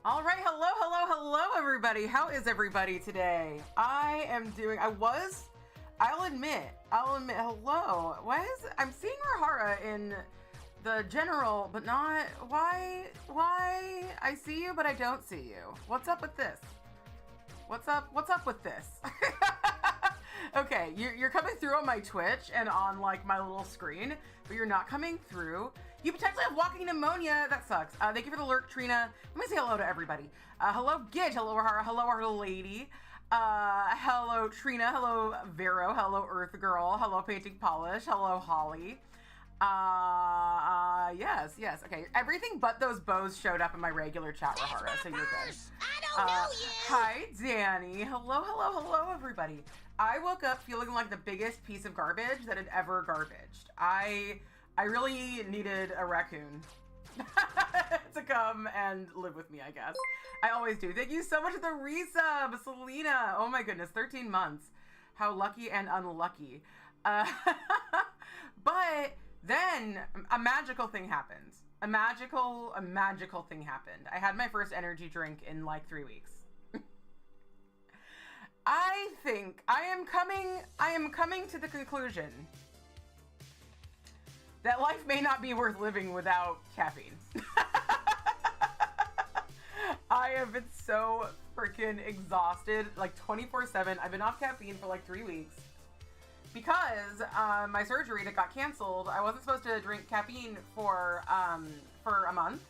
All right, hello, everybody. How is everybody today? I'll admit, hello. I'm seeing Rahara in the general, but not, why, I see you, but I don't see you. What's up with this? What's up with this? Okay, you're coming through on my Twitch and on like my little screen, but you're not coming through. You potentially have walking pneumonia. That sucks. Thank you for the lurk, Trina. Let me say hello to everybody. Hello, Gidge. Hello, Rahara. Hello, our lady. Hello, Trina. Hello, Vero. Hello, Earth Girl. Hello, Painting Polish. Hello, Holly. Yes. Okay, everything but those bows showed up in my regular chat, Rahara, so you're good. I don't know you. Hi, Danny. Hello, everybody. I woke up feeling like the biggest piece of garbage that had ever garbaged. I really needed a raccoon to come and live with me, I guess. I always do. Thank you so much for the resub, Selena. Oh my goodness, 13 months. How lucky and unlucky. But then a magical thing happened. A magical thing happened. I had my first energy drink in like 3 weeks. I think I am coming to the conclusion that life may not be worth living without caffeine. I have been so freaking exhausted, like 24/7. I've been off caffeine for like 3 weeks because my surgery that got canceled. I wasn't supposed to drink caffeine for a month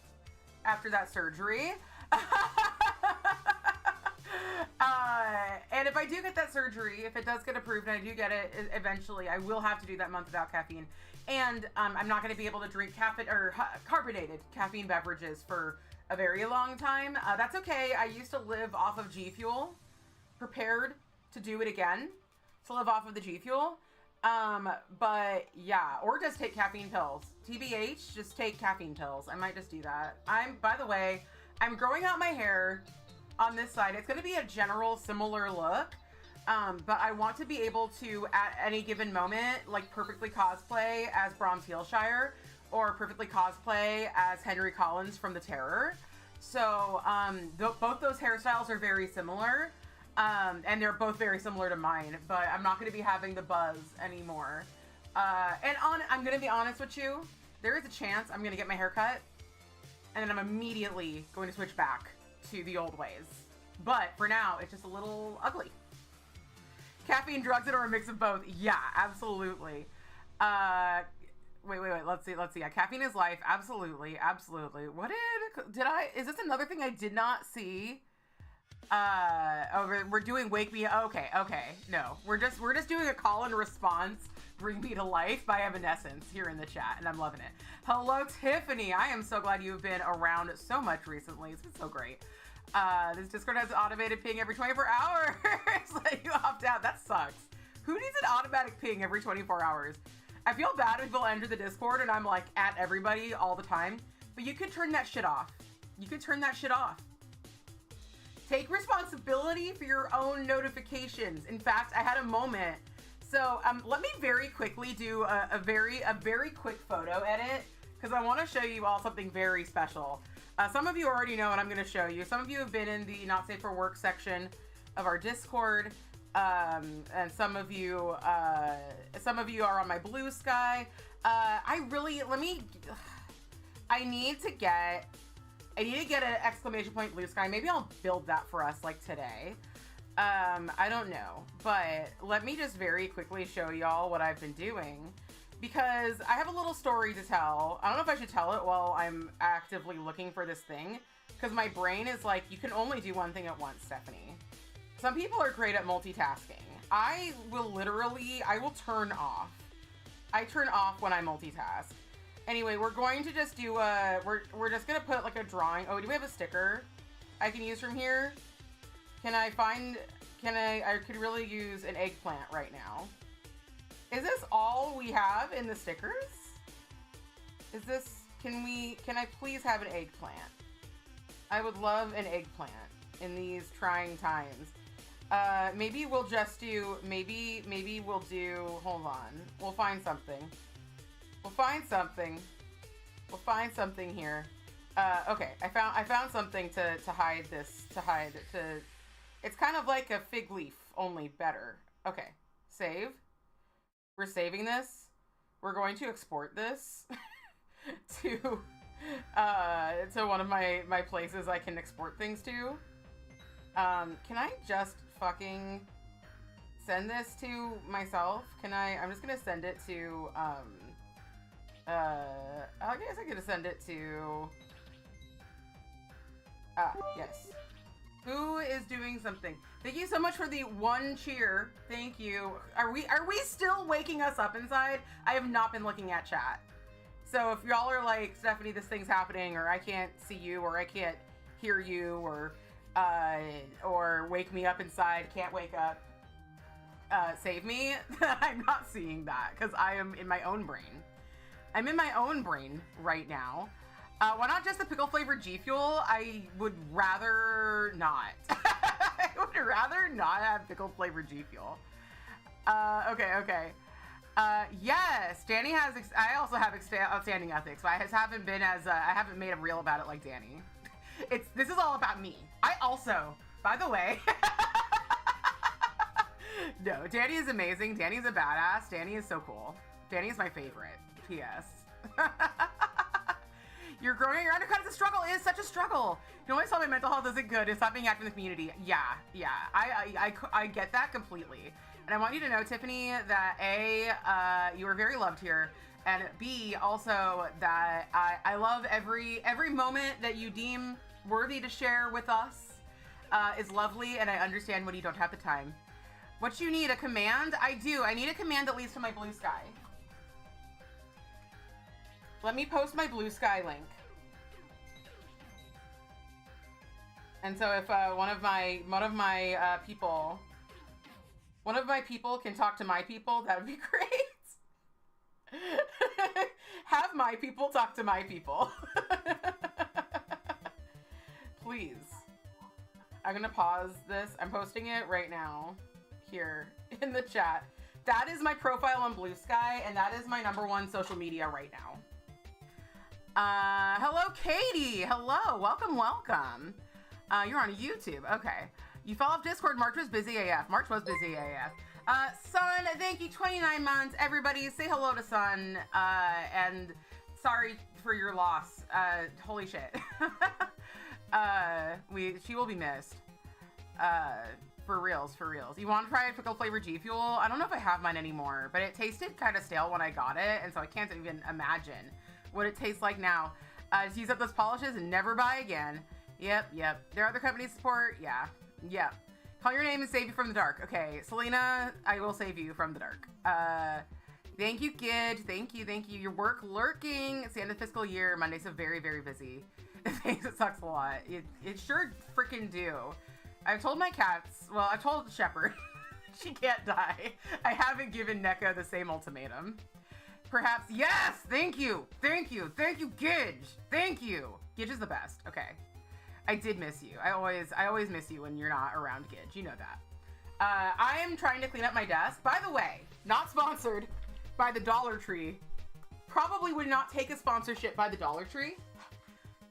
after that surgery. And if I do get that surgery, if it does get approved and I do get it eventually, I will have to do that month without caffeine. And I'm not going to be able to drink carbonated caffeine beverages for a very long time. That's okay. I used to live off of G Fuel, prepared to do it again, to live off of the G Fuel. But yeah, or just take caffeine pills. TBH, just take caffeine pills. I might just do that. By the way, I'm growing out my hair on this side. It's going to be a general similar look, but I want to be able to at any given moment like perfectly cosplay as Brahms Heelshire or perfectly cosplay as Henry Collins from The Terror. So both those hairstyles are very similar, and they're both very similar to mine, but I'm not going to be having the buzz anymore. I'm going to be honest with you, there is a chance I'm going to get my hair cut and then I'm immediately going to switch back to the old ways. But for now, it's just a little ugly. Caffeine, drugs, and or a mix of both. Yeah, absolutely. Wait. Let's see. Yeah, caffeine is life. Absolutely. What did I? Is this another thing I did not see? We're doing Wake Me. Okay. No, we're just doing a call and response. Bring Me to Life by Evanescence here in the chat, and I'm loving it. Hello, Tiffany. I am so glad you've been around so much recently. It's been so great. This Discord has automated ping every 24 hours. Let you opt out. That sucks. Who needs an automatic ping every 24 hours? I feel bad when people enter the Discord and I'm like at everybody all the time, but you could turn that shit off. Take responsibility for your own notifications. In fact, I had a moment. So let me very quickly do a very quick photo edit because I want to show you all something very special. Some of you already know what I'm going to show you. Some of you have been in the Not Safe for Work section of our Discord, and some of you are on my Blue Sky. I need to get an exclamation point Blue Sky. Maybe I'll build that for us like today. I don't know, but let me just very quickly show y'all what I've been doing because I have a little story to tell. I don't know if I should tell it while I'm actively looking for this thing because my brain is like, you can only do one thing at once, Stephanie. Some people are great at multitasking. I will turn off. I turn off when I multitask. Anyway, we're going to just do we're just going to put like a drawing. Oh, do we have a sticker I can use from here? I could really use an eggplant right now. Is this all we have in the stickers? Can I please have an eggplant? I would love an eggplant in these trying times. Maybe we'll just do, maybe we'll do, hold on. We'll find something. We'll find something here. Okay, I found something to hide this, it's kind of like a fig leaf, only better. Okay, save. We're saving this. We're going to export this to one of my places I can export things to. Can I just fucking send this to myself? I'm just gonna send it to, I guess I could send it to, yes. Who is doing something? Thank you so much for the 1 cheer. Thank you. Are we still waking us up inside? I have not been looking at chat. So if y'all are like, Stephanie, this thing's happening, or I can't see you, or I can't hear you, or wake me up inside, can't wake up, save me. I'm not seeing that because I am in my own brain. I'm in my own brain right now. Why not just the pickle flavored G Fuel? I would rather not. I would rather not have pickle flavored G Fuel. Okay. Yes, Danny has. I also have outstanding ethics, but I haven't been as. I haven't made a reel about it like Danny. This is all about me. I also, by the way. No, Danny is amazing. Danny's a badass. Danny is so cool. Danny is my favorite. P.S. You're growing your undercut is a struggle. It is such a struggle. You always tell my mental health isn't good. It's not being active in the community. Yeah. I get that completely. And I want you to know, Tiffany, that A, you are very loved here. And B, also that I love every moment that you deem worthy to share with us is lovely. And I understand when you don't have the time. What you need, a command? I do. I need a command that leads to my blue sky. Let me post my blue sky link. And so if one of my people can talk to my people, that would be great. Have my people talk to my people. Please. I'm gonna pause this. I'm posting it right now here in the chat. That is my profile on Blue Sky, and that is my #1 social media right now. Hello, Katie. Hello. Welcome. You're on YouTube. Okay. You fell off Discord. March was busy AF. March was busy AF. Sun, thank you. 29 months. Everybody say hello to Sun. And sorry for your loss. Holy shit. She will be missed. For reals. You want to try pickle flavor G Fuel? I don't know if I have mine anymore, but it tasted kind of stale when I got it, and so I can't even imagine what it tastes like now. Just use up those polishes and never buy again. Yep. There are other companies support. Yeah. Call your name and save you from the dark. Okay, Selena, I will save you from the dark. Thank you, Gid. Thank you. Your work lurking. It's the end of the fiscal year. Mondays are very, very busy. It sucks a lot. It sure freaking do. I've told my cats, well, I've told Shepherd, she can't die. I haven't given NECA the same ultimatum. Perhaps, yes, thank you, Gidge, thank you. Gidge is the best, okay. I did miss you. I always miss you when you're not around, Gidge, you know that. I am trying to clean up my desk. By the way, not sponsored by the Dollar Tree. Probably would not take a sponsorship by the Dollar Tree.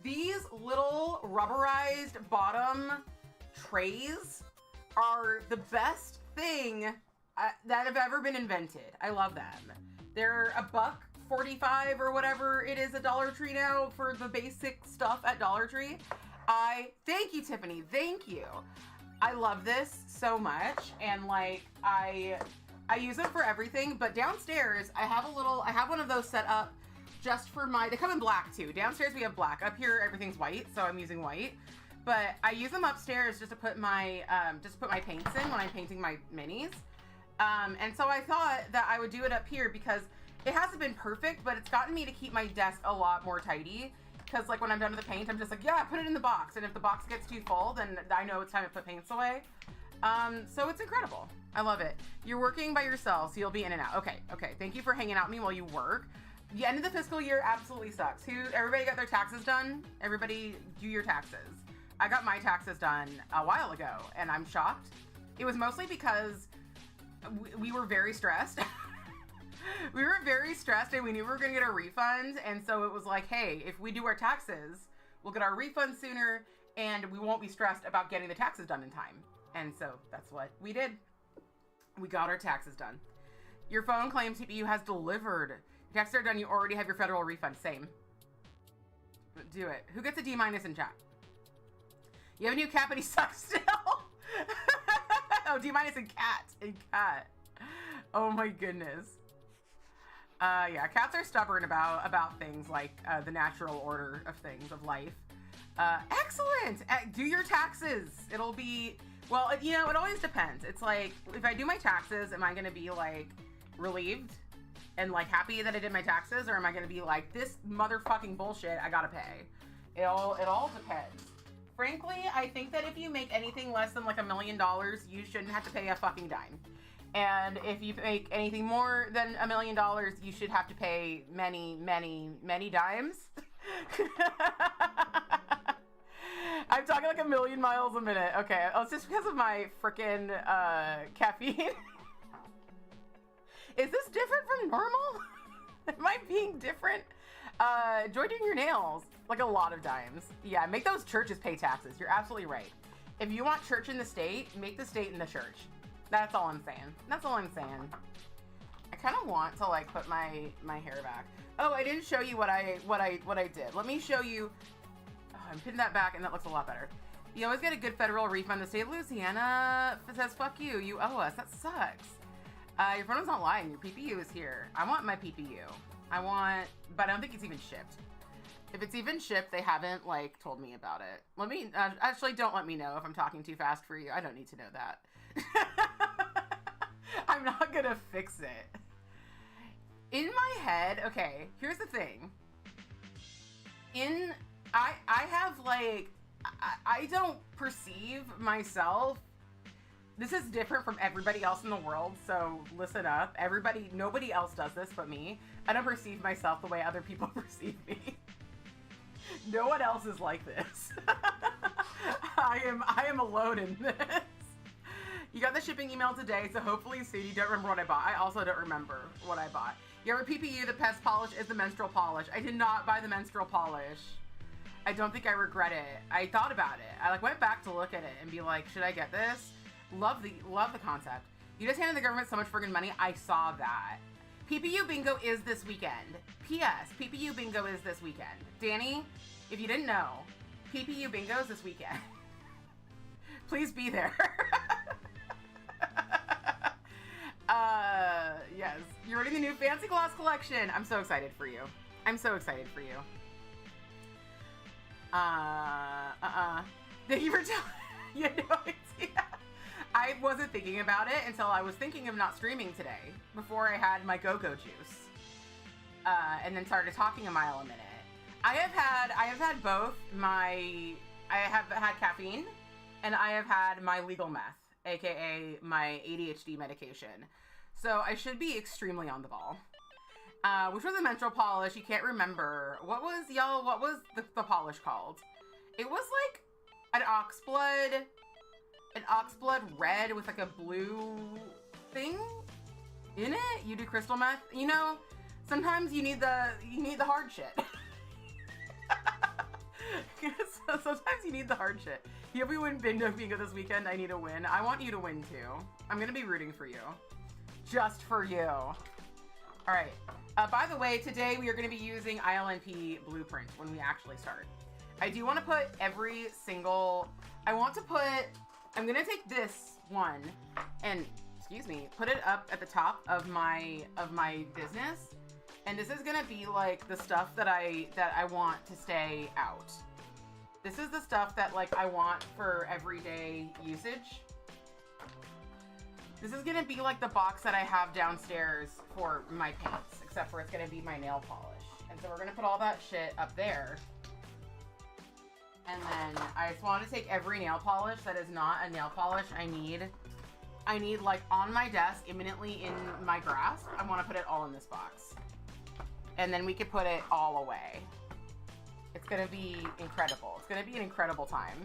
These little rubberized bottom trays are the best thing that have ever been invented. I love them. They're $1.45 or whatever it is at Dollar Tree now for the basic stuff at Dollar Tree. Thank you, Tiffany. Thank you. I love this so much, and like I use them for everything. But downstairs, I have one of those set up just for they come in black too. Downstairs we have black. Up here everything's white, so I'm using white. But I use them upstairs just to put my paints in when I'm painting my minis. And so I thought that I would do it up here because it hasn't been perfect, but it's gotten me to keep my desk a lot more tidy. Because like when I'm done with the paint, I'm just like, yeah, put it in the box. And if the box gets too full, then I know it's time to put paints away. So it's incredible. I love it. You're working by yourself, so you'll be in and out. Okay. Thank you for hanging out with me while you work. The end of the fiscal year absolutely sucks. Everybody got their taxes done? Everybody do your taxes. I got my taxes done a while ago, and I'm shocked. It was mostly because we were very stressed. We were very stressed, and we knew we were going to get a refund, and so it was like, hey, if we do our taxes, we'll get our refund sooner, and we won't be stressed about getting the taxes done in time. And so that's what we did. We got our taxes done. Your phone claims CPU has delivered. Your taxes are done. You already have your federal refund. Same. Do it. Who gets a D- in chat? You have a new cat, but he sucks still. Oh, D- in cat. In cat. Oh my goodness. Yeah, cats are stubborn about things like the natural order of things, of life. Excellent! Do your taxes. It'll be, well, you know, it always depends. It's like, if I do my taxes, am I going to be like relieved and like happy that I did my taxes? Or am I going to be like, this motherfucking bullshit, I gotta pay? It all depends. Frankly, I think that if you make anything less than like $1 million, you shouldn't have to pay a fucking dime. And if you make anything more than $1 million, you should have to pay many, many, many dimes. I'm talking like 1,000,000 miles a minute. Okay, oh, it's just because of my freaking caffeine. Is this different from normal? Am I being different? Enjoy doing your nails. Like a lot of dimes. Yeah, make those churches pay taxes. You're absolutely right. If you want church in the state, make the state in the church. That's all I'm saying. That's all I'm saying. I kind of want to like put my hair back. Oh, I didn't show you what I did. Let me show you. Oh, I'm pinning that back and that looks a lot better. You always get a good federal refund. The state of Louisiana says, fuck you. You owe us. That sucks. Your phone's not lying. Your PPU is here. I want my PPU. But I don't think it's even shipped. If it's even shipped, they haven't like told me about it. Let me, actually don't let me know if I'm talking too fast for you. I don't need to know that. I'm not gonna fix it. In my head, okay, here's the thing. I have like, I don't perceive myself. This is different from everybody else in the world, so listen up. Nobody else does this but me. I don't perceive myself the way other people perceive me. No one else is like this. I am alone in this. You got the shipping email today, so hopefully soon. You don't remember what I bought. I also don't remember what I bought. Your PPU, the pest polish, is the menstrual polish. I did not buy the menstrual polish. I don't think I regret it. I thought about it. I like went back to look at it and be like, should I get this? Love the concept. You just handed the government so much friggin' money. I saw that. PPU bingo is this weekend. P.S. PPU bingo is this weekend. Danny, if you didn't know, PPU bingo is this weekend. Please be there. Yes. You're reading the new Fancy Gloss collection. I'm so excited for you. I'm so excited for you. Thank you for telling. You know, I wasn't thinking about it until I was thinking of not streaming today, before I had my go-go juice, and then started talking a mile a minute. I have had both I have had caffeine, and I have had my legal meth, aka my ADHD medication. So I should be extremely on the ball. Which was a menstrual polish? You can't remember. What was the polish called? It was like an oxblood red with like a blue thing in it. You do crystal meth. You know, sometimes you need the hard shit. Sometimes you need the hard shit. You hope we win bingo this weekend. I need a win. I want you to win too. I'm gonna be rooting for you. Just for you. Alright. By the way, today we are going to be using ILNP Blueprint when we actually start. I do want to put every single... I'm going to take this one and, excuse me, put it up at the top of my business. And this is going to be like the stuff that I want to stay out. This is the stuff that like I want for everyday usage. This is going to be like the box that I have downstairs for my paints, except for it's going to be my nail polish. And so we're going to put all that shit up there. And then I just want to take every nail polish that is not a nail polish I need like on my desk, imminently in my grasp. I want to put it all in this box. And then we could put it all away. It's going to be incredible. It's going to be an incredible time.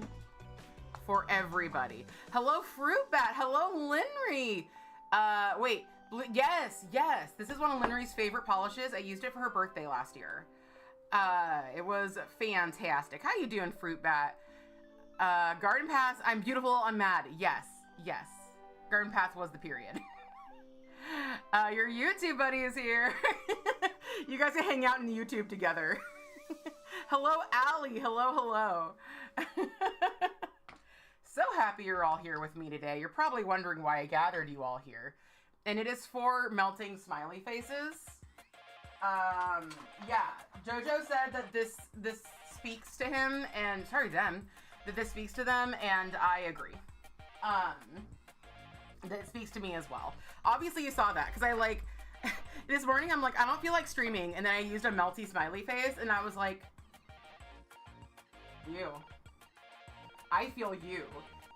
For everybody. Hello, Fruit Bat. Hello, Linry. Wait. Yes. This is one of Linry's favorite polishes. I used it for her birthday last year. It was fantastic. How you doing, Fruit Bat? Garden Path, I'm beautiful, I'm mad. Yes, yes. Garden Path was the period. Your YouTube buddy is here. You guys can hang out in YouTube together. Hello, Allie. Hello, hello. So happy you're all here with me today. You're probably wondering why I gathered you all here. And it is for melting smiley faces. Yeah, Jojo said that this speaks to him, and sorry, them, that this speaks to them, and I agree. That speaks to me as well. Obviously you saw that, because I like, this morning I'm like, I don't feel like streaming, and then I used a melty smiley face, and I was like, you. I feel you.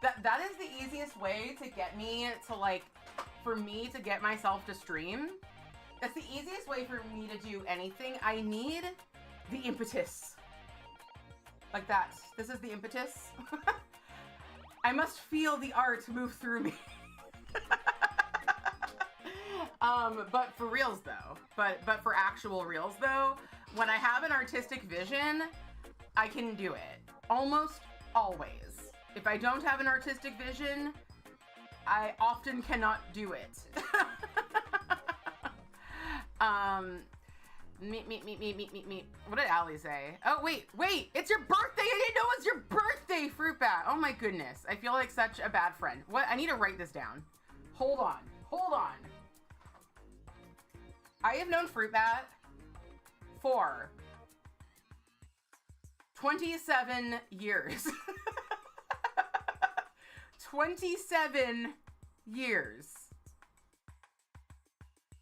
That is the easiest way to get me to like, for me to get myself to stream. That's the easiest way for me to do anything. I need the impetus. Like that. This is the impetus. I must feel the art move through me. But for reals though, but for actual reals though, when I have an artistic vision, I can do it. Almost always. If I don't have an artistic vision, I often cannot do it. Me. What did Allie say? Oh, wait, it's your birthday. I didn't know it was your birthday, Fruit Bat. Oh my goodness. I feel like such a bad friend. What? I need to write this down. Hold on. I have known Fruit Bat for 27 years. 27 years.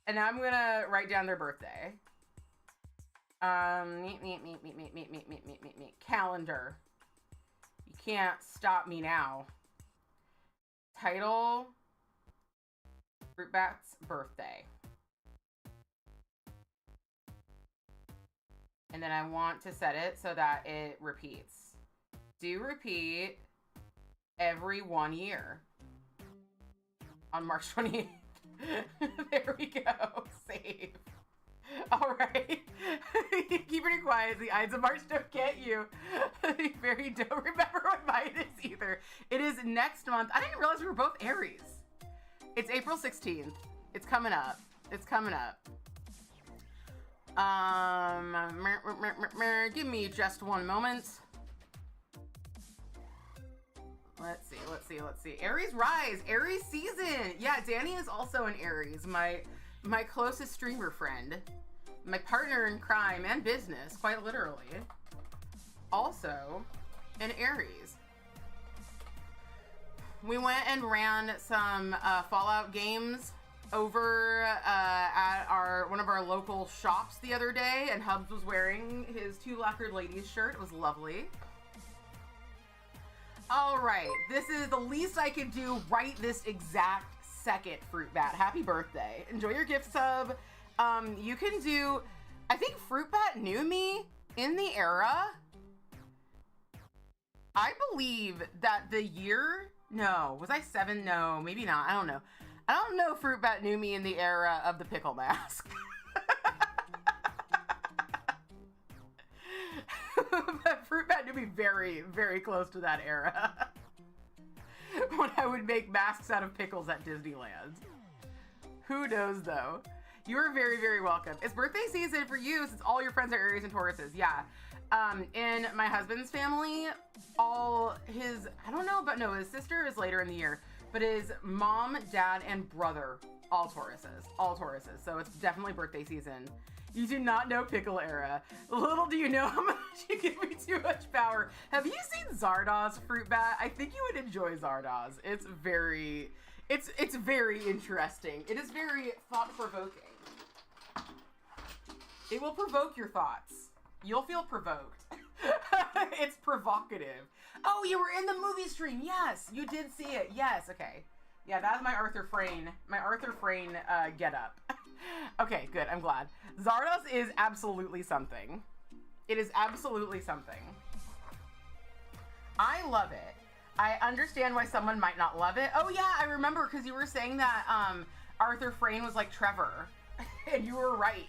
And now I'm gonna write down their birthday. Calendar. You can't stop me now. Title. Fruit Bat's birthday. And then I want to set it so that it repeats. Do repeat every 1 year. On March 28th. There we go. Save. All right. Keeping it quiet. The Ides of March don't get you. Very don't remember what mine is either. It is next month. I didn't realize we were both Aries. It's April 16th. It's coming up. Give me just one moment. Let's see. Aries rise. Aries season. Yeah, Danny is also an Aries. My closest streamer friend. My partner in crime and business, quite literally. Also an Aries. We went and ran some Fallout games over at one of our local shops the other day, and Hubs was wearing his Two Lacquered Ladies shirt. It was lovely. All right, this is the least I can do right this exact second, Fruit Bat. Happy birthday. Enjoy your gift sub. You can do, I think Fruit Bat knew me in the era. I believe that the year, no, was I 7? No, maybe not. I don't know. I don't know if Fruit Bat knew me in the era of the pickle mask. But Fruit Bat knew me very, very close to that era. When I would make masks out of pickles at Disneyland. Who knows though? You are very, very welcome. It's birthday season for you since all your friends are Aries and Tauruses. Yeah. In my husband's family, his sister is later in the year, but his mom, dad, and brother, all Tauruses. So it's definitely birthday season. You do not know pickle era. Little do you know how much you give me too much power. Have you seen Zardoz, Fruit Bat? I think you would enjoy Zardoz. It's very interesting. It is very thought-provoking. It will provoke your thoughts. You'll feel provoked. It's provocative. Oh, you were in the movie stream. Yes, you did see it. Yes, okay. Yeah, that's my Arthur Frayne get up. Okay, good. I'm glad. Zardoz is absolutely something. It is absolutely something. I love it. I understand why someone might not love it. Oh yeah, I remember because you were saying that Arthur Frayne was like Trevor. And you were right.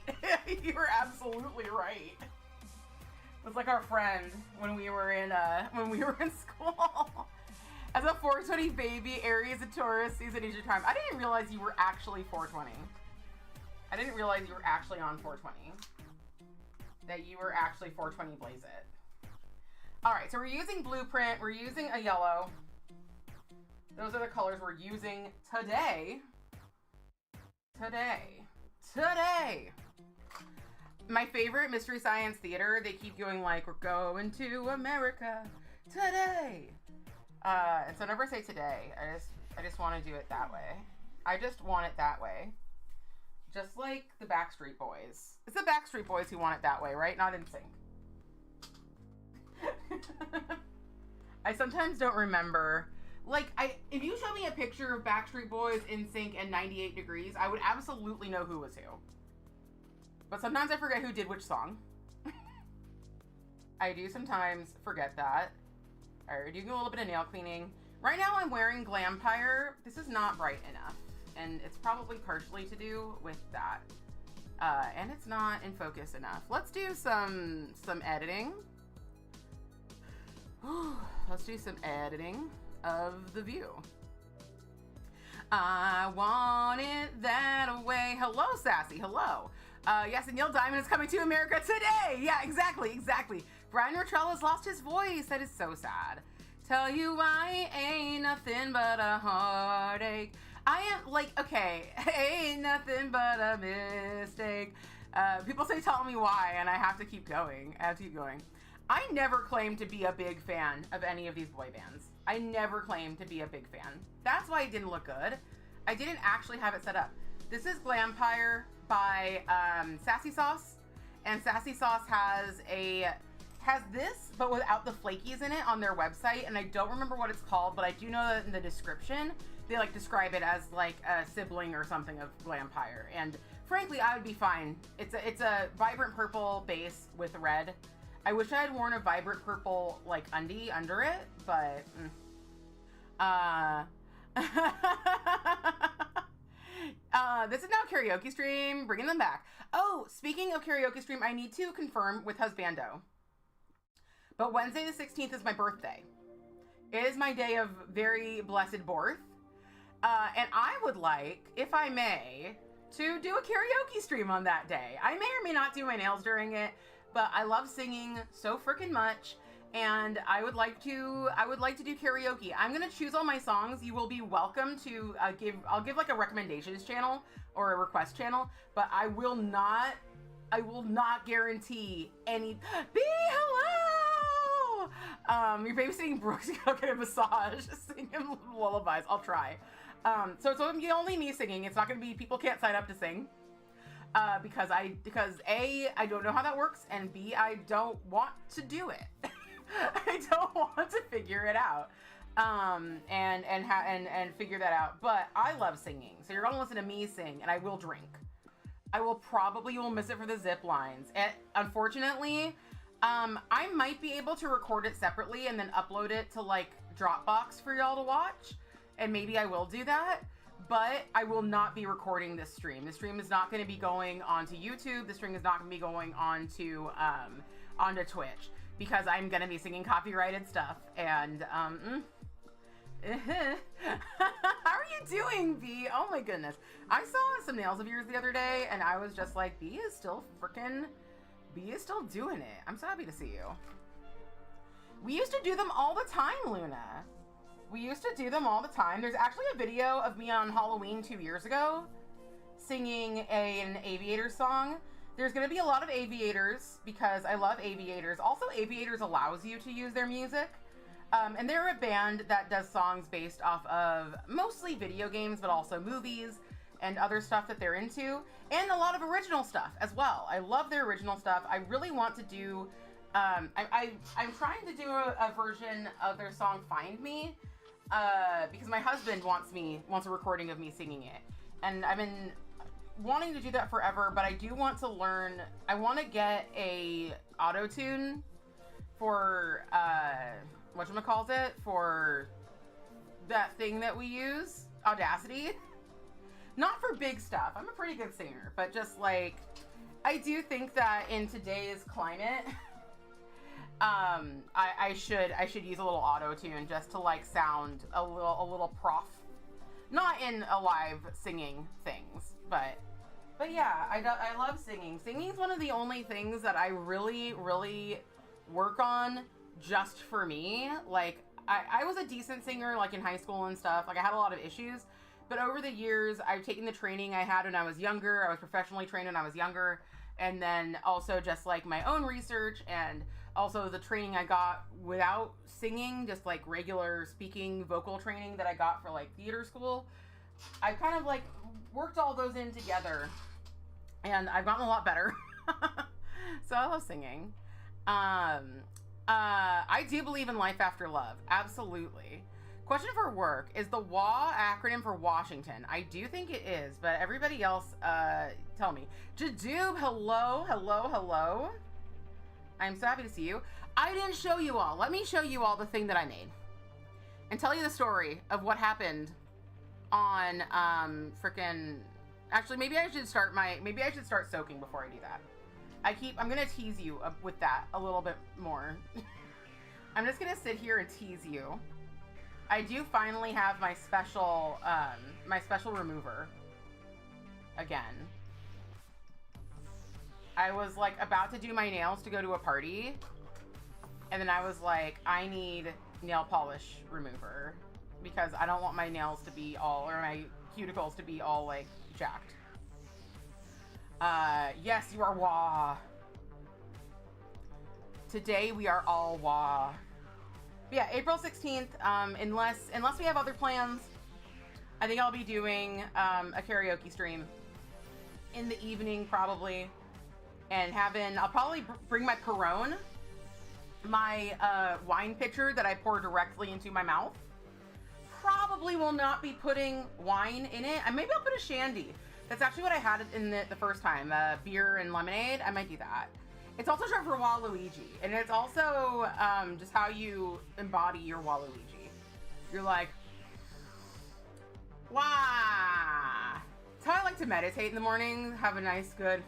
You were absolutely right. was like our friend when we were in school. As a 420 baby, Aries and Taurus, season is your time. I didn't realize you were actually 420. I didn't realize you were actually on 420. That you were actually 420 Blaze It. Alright, so we're using Blueprint. We're using a yellow. Those are the colors we're using today. Today. My favorite Mystery Science Theater, they keep going like, we're going to America today. And so whenever I say today, I just want to do it that way. I just want it that way. Just like the Backstreet Boys. It's the Backstreet Boys who want it that way, right? Not NSYNC. I sometimes don't remember. Like, if you show me a picture of Backstreet Boys, NSYNC, and 98 Degrees, I would absolutely know who was who. But sometimes I forget who did which song. I do sometimes forget that. Alright, doing a little bit of nail cleaning. Right now I'm wearing Glampire. This is not bright enough. And it's probably partially to do with that. And it's not in focus enough. Let's do some editing. Let's do some editing of the view. I want it that way. Hello, Sassy. Hello. Yes, and Neil Diamond is coming to America today. Yeah, exactly. Brian Rotrell has lost his voice. That is so sad. Tell you I ain't nothing but a heartache. I am like, okay, ain't nothing but a mistake. People say tell me why, and I have to keep going. I never claimed to be a big fan of any of these boy bands. I never claimed to be a big fan. That's why it didn't look good. I didn't actually have it set up. This is Glampire by Sassy Sauce, and Sassy Sauce has this, but without the flakies in it on their website, and I don't remember what it's called, but I do know that in the description, they like describe it as like a sibling or something of Glampire, and frankly, I would be fine. It's a vibrant purple base with red. I wish I had worn a vibrant purple like undie under it, but this is now karaoke stream, bringing them back. Oh, speaking of karaoke stream, I need to confirm with Husbando. But Wednesday the 16th is my birthday. It is my day of very blessed birth. And I would like, if I may, to do a karaoke stream on that day. I may or may not do my nails during it, but I love singing so freaking much, and I would like to do karaoke. I'm gonna choose all my songs. You will be welcome to I'll give like a recommendations channel or a request channel, but I will not guarantee any. Be hello. You're babysitting Brooks. Go get a massage. Sing him lullabies. I'll try. So it's only me singing. It's not gonna be, people can't sign up to sing. Because A, I don't know how that works, and B, I don't want to do it. I don't want to figure it out, and figure that out. But I love singing, so you're gonna listen to me sing, and I will drink. I will miss it for the zip lines. And unfortunately, I might be able to record it separately and then upload it to like Dropbox for y'all to watch, and maybe I will do that. But I will not be recording this stream. The stream is not going to be going onto YouTube. The stream is not going to be going onto Twitch, because I'm going to be singing copyrighted stuff. And how are you doing, B? Oh my goodness. I saw some nails of yours the other day, and I was just like, B is still doing it. I'm so happy to see you. We used to do them all the time, Luna. We used to do them all the time. There's actually a video of me on Halloween 2 years ago singing an Aviators song. There's going to be a lot of Aviators because I love Aviators. Also, Aviators allows you to use their music. And they're a band that does songs based off of mostly video games, but also movies and other stuff that they're into. And a lot of original stuff as well. I love their original stuff. I really want to do... I'm trying to do a version of their song Find Me. Because my husband wants a recording of me singing it, and I've been wanting to do that forever, but I do want to learn. I want to get a auto-tune for whatchamacallit, for that thing that we use, Audacity. Not for big stuff. I'm a pretty good singer, but just like, I do think that in today's climate, I should use a little auto tune just to like sound a little prof, not in a live singing things, but yeah, I love singing. Singing is one of the only things that I really work on just for me. Like I was a decent singer like in high school and stuff. Like I had a lot of issues, but over the years I've taken the training I had when I was younger. I was professionally trained when I was younger, and then also just like my own research and also the training I got without singing, just like regular speaking vocal training that I got for like theater school. I've kind of like worked all those in together, and I've gotten a lot better. So I love singing. I do believe in life after love. Absolutely. Question for work. Is the WA acronym for Washington? I do think it is, but everybody else, tell me. Jadoob, hello. I'm so happy to see you. I didn't show you all. Let me show you all the thing that I made and tell you the story of what happened on, frickin', actually, maybe I should start soaking before I do that. I'm gonna tease you with that a little bit more. I'm just gonna sit here and tease you. I do finally have my special remover again. I was like about to do my nails to go to a party, and then I was like, I need nail polish remover because I don't want my nails to be all, or my cuticles to be all like jacked. Yes, you are WA. Today we are all WA. But yeah, April 16th, unless we have other plans, I think I'll be doing a karaoke stream in the evening probably, and I'll probably bring my Corona, my wine pitcher that I pour directly into my mouth. Probably will not be putting wine in it. And maybe I'll put a shandy. That's actually what I had in the first time, beer and lemonade. I might do that. It's also short for Waluigi, and it's also just how you embody your Waluigi. You're like, wah. It's how I like to meditate in the morning. Have a nice, good,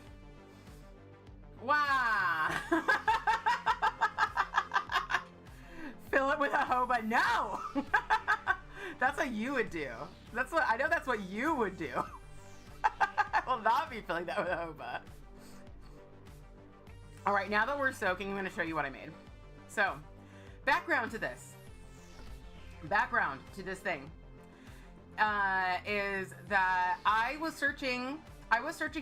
wah. Fill it with a hoba. No. That's what you would do. I know that's what you would do. I will not be filling that with a hoba. All right, now that we're soaking, I'm going to show you what I made. So, background to this thing is that I was searching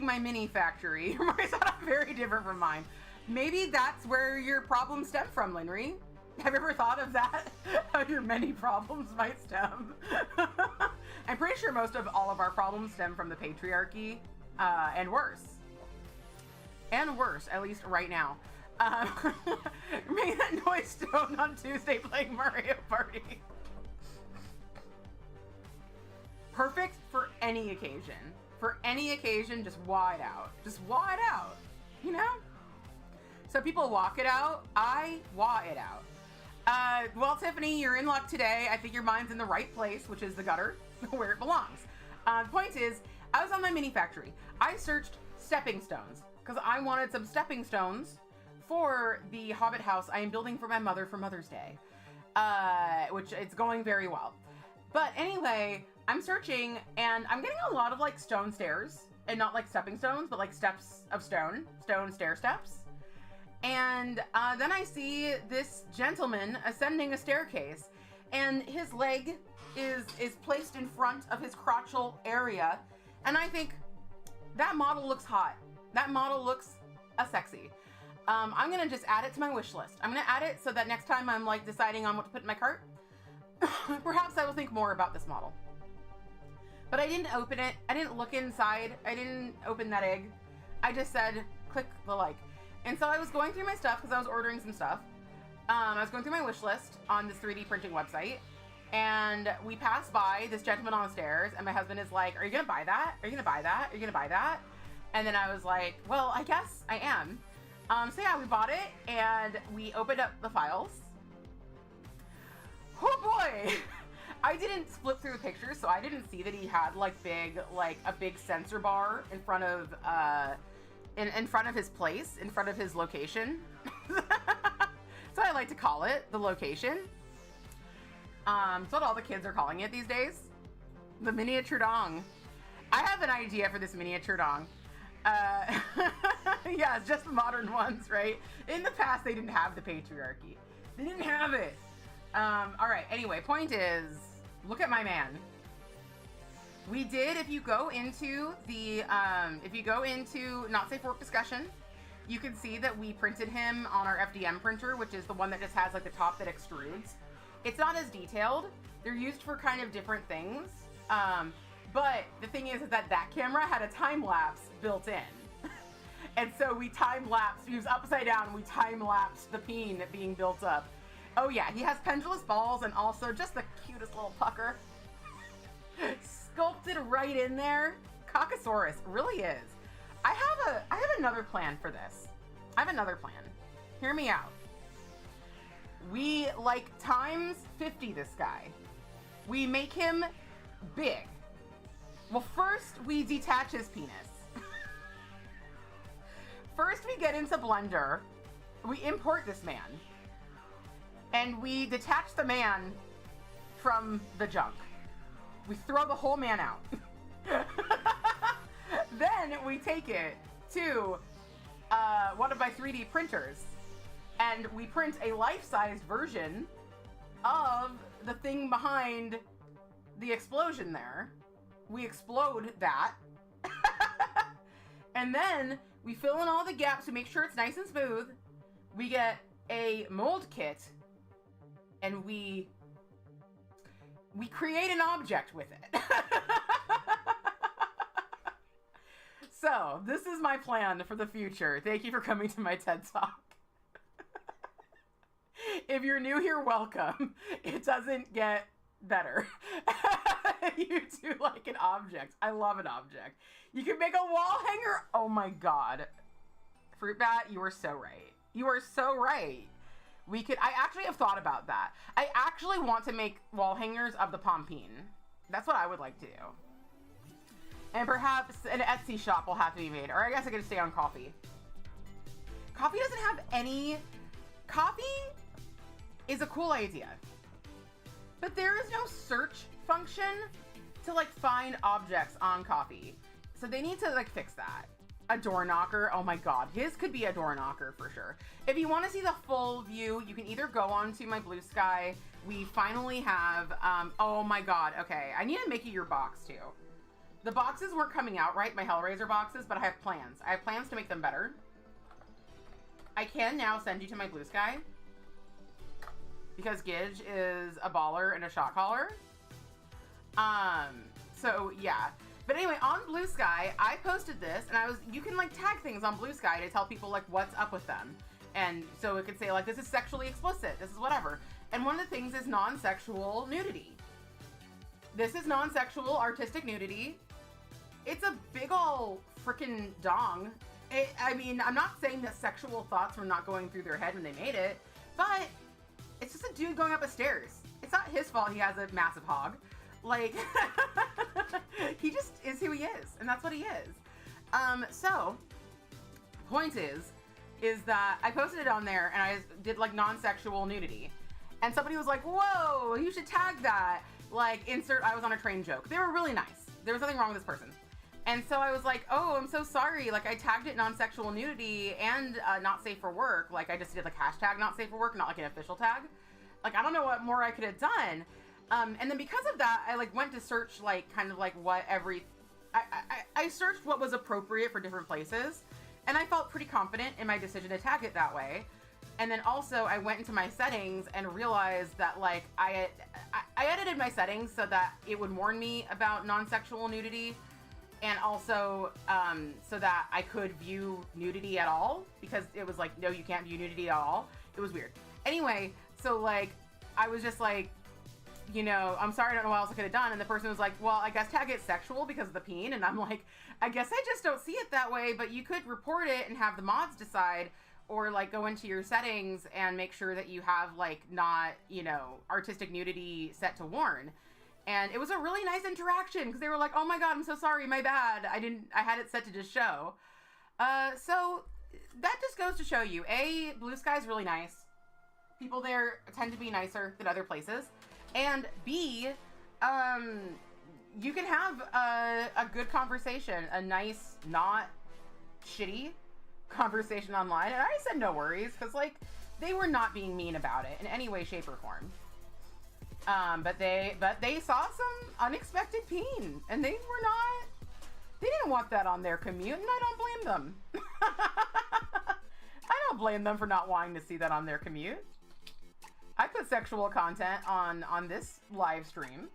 my mini factory. Yours are very different from mine. Maybe that's where your problems stem from, Linry. Have you ever thought of that? How your many problems might stem? I'm pretty sure most of all of our problems stem from the patriarchy, and worse. And worse, at least right now. Made that noise stone on Tuesday playing Mario Party. Perfect for any occasion. For any occasion, just wah it out. Just wah it out, you know? So people walk it out, I wah it out. Well, Tiffany, you're in luck today. I think your mind's in the right place, which is the gutter, where it belongs. The point is, I was on my mini factory. I searched stepping stones, because I wanted some stepping stones for the Hobbit house I am building for my mother for Mother's Day, which it's going very well. But anyway, I'm searching, and I'm getting a lot of, like, stone stairs, and not, like, stepping stones, but, like, steps of stone stair steps. And then I see this gentleman ascending a staircase, and his leg is placed in front of his crotchal area, and I think, that model looks hot. That model looks sexy. I'm gonna just add it to my wish list. I'm gonna add it so that next time I'm like deciding on what to put in my cart, perhaps I will think more about this model. But I didn't open it. I didn't look inside. I didn't open that egg. I just said, click the like. And so I was going through my stuff because I was ordering some stuff. I was going through my wish list on this 3D printing website, and we passed by this gentleman on the stairs, and my husband is like, are you gonna buy that? Are you gonna buy that? Are you gonna buy that? And then I was like, well, I guess I am. So yeah, we bought it, and we opened up the files. Oh boy! I didn't flip through the pictures, so I didn't see that he had a big sensor bar in front of in front of his place, in front of his location. So I like to call it the location. It's what all the kids are calling it these days. The miniature dong. I have an idea for this miniature dong. Yeah, it's just the modern ones, right? In the past, they didn't have the patriarchy. They didn't have it. All right, anyway, point is, look at my man. We did, if you go into Not Safe for Work discussion, you can see that we printed him on our FDM printer, which is the one that just has like the top that extrudes. It's not as detailed. They're used for kind of different things. But the thing is that camera had a time lapse built in. And so we time lapsed, he was upside down, and we time lapsed the peen being built up. Oh yeah, he has pendulous balls and also just the cutest little pucker. Sculpted right in there. Caucasaurus, really is. I have another plan for this. I have another plan. Hear me out. We like times 50 this guy. We make him big. Well, first we detach his penis. First we get into Blender. We import this man. And we detach the man from the junk. We throw the whole man out. Then we take it to one of my 3D printers and we print a life-sized version of the thing behind the explosion there. We explode that. And then we fill in all the gaps to make sure it's nice and smooth. We get a mold kit and we create an object with it. So, this is my plan for the future. Thank you for coming to my TED Talk. If you're new here, welcome. It doesn't get better. You do like an object. I love an object. You can make a wall hanger. Oh my God. Fruit Bat, you are so right. You are so right. I actually have thought about that. I actually want to make wall hangers of the Pompine. That's what I would like to do. And perhaps an Etsy shop will have to be made. Or I guess I could stay on coffee. Coffee doesn't have any... Coffee is a cool idea. But there is no search function to like find objects on coffee. So they need to like fix that. A door knocker. Oh my God. His could be a door knocker for sure. If you want to see the full view, you can either go on to my Blue Sky. We finally have, oh my God. Okay. I need to make you your box too. The boxes weren't coming out right, my Hellraiser boxes, but I have plans. I have plans to make them better. I can now send you to my Blue Sky because Gidge is a baller and a shot caller. So yeah. But anyway, on Blue Sky, I posted this and you can like tag things on Blue Sky to tell people like what's up with them. And so it could say like, this is sexually explicit, this is whatever. And one of the things is non-sexual nudity. This is non-sexual artistic nudity. It's a big ol' freaking dong. I mean, I'm not saying that sexual thoughts were not going through their head when they made it, but it's just a dude going up a stairs. It's not his fault he has a massive hog. Like, he just is who he is, and that's what he is. So, point is that I posted it on there, and I did, like, non-sexual nudity. And somebody was like, whoa, you should tag that. Like, insert I was on a train joke. They were really nice. There was nothing wrong with this person. And so I was like, oh, I'm so sorry. Like, I tagged it non-sexual nudity and not safe for work. Like, I just did, like, hashtag not safe for work, not, like, an official tag. Like, I don't know what more I could have done. And then because of that, I, like, went to search, like, kind of, like, what I searched what was appropriate for different places. And I felt pretty confident in my decision to tag it that way. And then also, I went into my settings and realized that, like, I edited my settings so that it would warn me about non-sexual nudity. And also, so that I could view nudity at all, because it was like, no, you can't view nudity at all. It was weird. Anyway, so like, I was just like, you know, I'm sorry, I don't know what else I could have done. And the person was like, well, I guess tag it sexual because of the peen. And I'm like, I guess I just don't see it that way, but you could report it and have the mods decide, or like go into your settings and make sure that you have like not, you know, artistic nudity set to warn. And it was a really nice interaction because they were like, oh my God, I'm so sorry, my bad. I had it set to just show. So that just goes to show you, A, Blue Sky is really nice. People there tend to be nicer than other places. And B, you can have a good conversation, a nice, not shitty conversation online. And I said no worries, because, like, they were not being mean about it in any way, shape, or form. But they saw some unexpected peen, and they didn't want that on their commute, and I don't blame them. I don't blame them for not wanting to see that on their commute. I put sexual content on this live stream.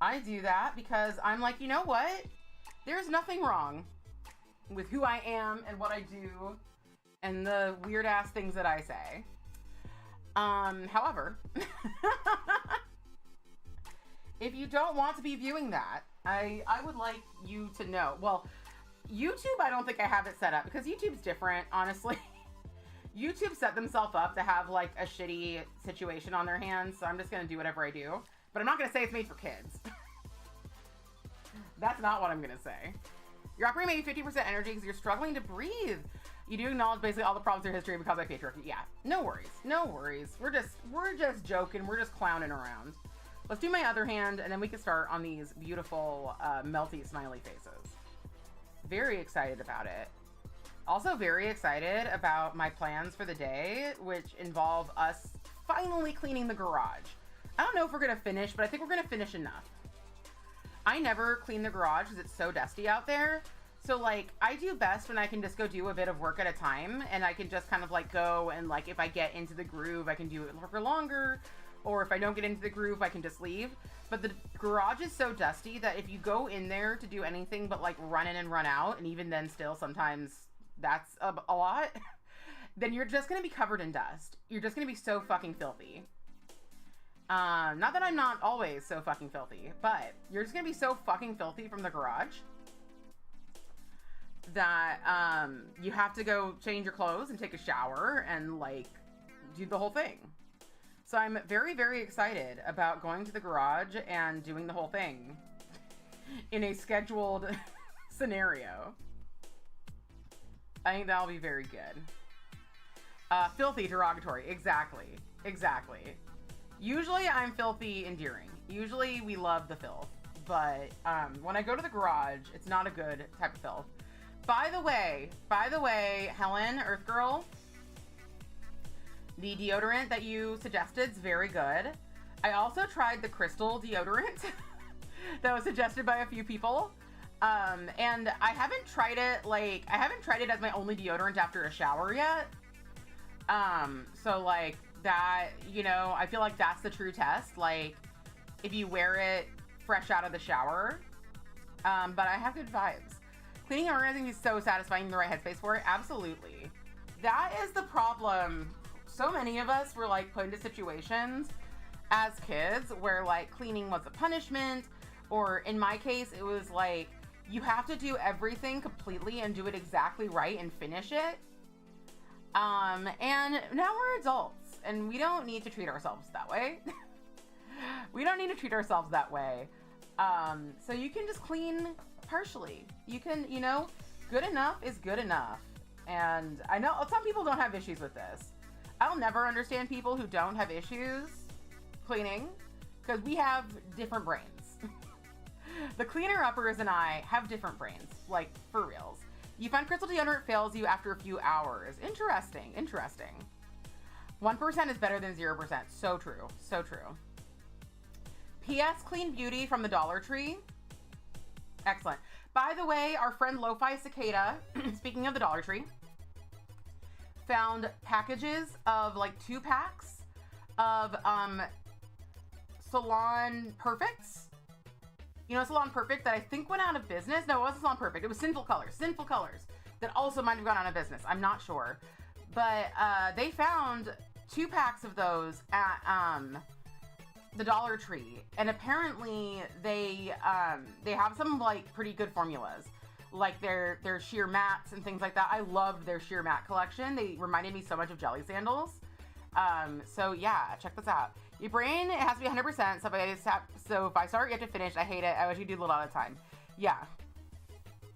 I do that because I'm like, you know what? There's nothing wrong with who I am and what I do and the weird ass things that I say. However, if you don't want to be viewing that, I would like you to know. Well, YouTube, I don't think I have it set up because YouTube's different, honestly. YouTube set themselves up to have like a shitty situation on their hands, so I'm just gonna do whatever I do. But I'm not gonna say it's made for kids. That's not what I'm gonna say. You're operating maybe 50% energy because you're struggling to breathe. You do acknowledge basically all the problems in your history because of patriarchy. Yeah, no worries, no worries. We're just joking. We're just clowning around. Let's do my other hand, and then we can start on these beautiful melty smiley faces. Very excited about it. Also very excited about my plans for the day, which involve us finally cleaning the garage. I don't know if we're gonna finish, but I think we're gonna finish enough. I never clean the garage because it's so dusty out there. So like, I do best when I can just go do a bit of work at a time, and I can just kind of like go and like, if I get into the groove, I can do it for longer, or if I don't get into the groove, I can just leave. But the garage is so dusty that if you go in there to do anything but like run in and run out, and even then still sometimes that's a lot, then you're just gonna be covered in dust. You're just gonna be so fucking filthy. Not that I'm not always so fucking filthy, but you're just gonna be so fucking filthy from the garage that you have to go change your clothes and take a shower and like do the whole thing. So I'm very, very excited about going to the garage and doing the whole thing in a scheduled scenario. I think that'll be very good. Filthy, derogatory. Exactly. Exactly. Usually I'm filthy endearing. Usually we love the filth. But when I go to the garage, it's not a good type of filth. By the way, Helen, Earth Girl, the deodorant that you suggested is very good. I also tried the crystal deodorant that was suggested by a few people. And I haven't tried it as my only deodorant after a shower yet. So like that, you know, I feel like that's the true test. Like if you wear it fresh out of the shower. But I have good vibes. Cleaning and organizing is so satisfying in the right headspace for it. Absolutely. That is the problem. So many of us were like put into situations as kids where like cleaning was a punishment, or in my case, it was like, you have to do everything completely and do it exactly right and finish it. And now we're adults and we don't need to treat ourselves that way. We don't need to treat ourselves that way. So you can just clean partially. You can, you know, good enough is good enough. And I know some people don't have issues with this. I'll never understand people who don't have issues cleaning because we have different brains. The cleaner uppers and I have different brains, like for reals. You find crystal deodorant fails you after a few hours. Interesting, interesting. 1% is better than 0%. So true, so true. P.S. Clean Beauty from the Dollar Tree. Excellent. By the way, our friend Lo-Fi Cicada, speaking of the Dollar Tree, found packages of like 2 packs of Salon Perfects. You know, Salon Perfect that I think went out of business. No, it wasn't Salon Perfect. It was Sinful Colors. Sinful Colors that also might have gone out of business. I'm not sure. But they found 2 packs of those at the Dollar Tree. And apparently they have some like pretty good formulas. Like their sheer mats and things like that. I loved their sheer mat collection. They reminded me so much of Jelly Sandals. So yeah, check this out. Your brain, it has to be 100%. So if I start, you have to finish. I hate it. I wish you do a little at a time. Yeah.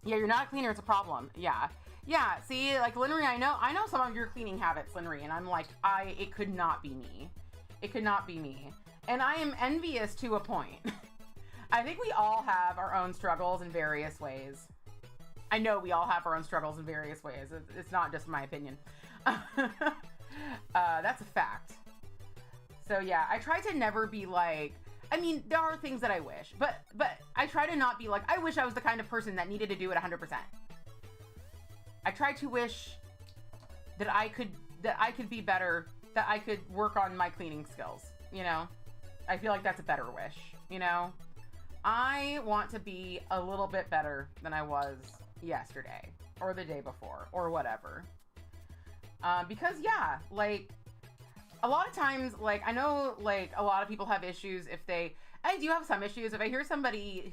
Yeah, you're not a cleaner. It's a problem. Yeah. Yeah, see, like Linry, I know some of your cleaning habits, Linry, and I'm like, it could not be me. It could not be me. And I am envious to a point. I think we all have our own struggles in various ways. I know we all have our own struggles in various ways. It's not just my opinion. That's a fact. So yeah, I try to never be like, I mean, there are things that I wish, but I try to not be like, I wish I was the kind of person that needed to do it 100%. I try to wish that I could be better, that I could work on my cleaning skills, you know? I feel like that's a better wish, you know? I want to be a little bit better than I was yesterday or the day before or whatever. Because yeah, like a lot of times, like I know like a lot of people have issues I do have some issues. If I hear somebody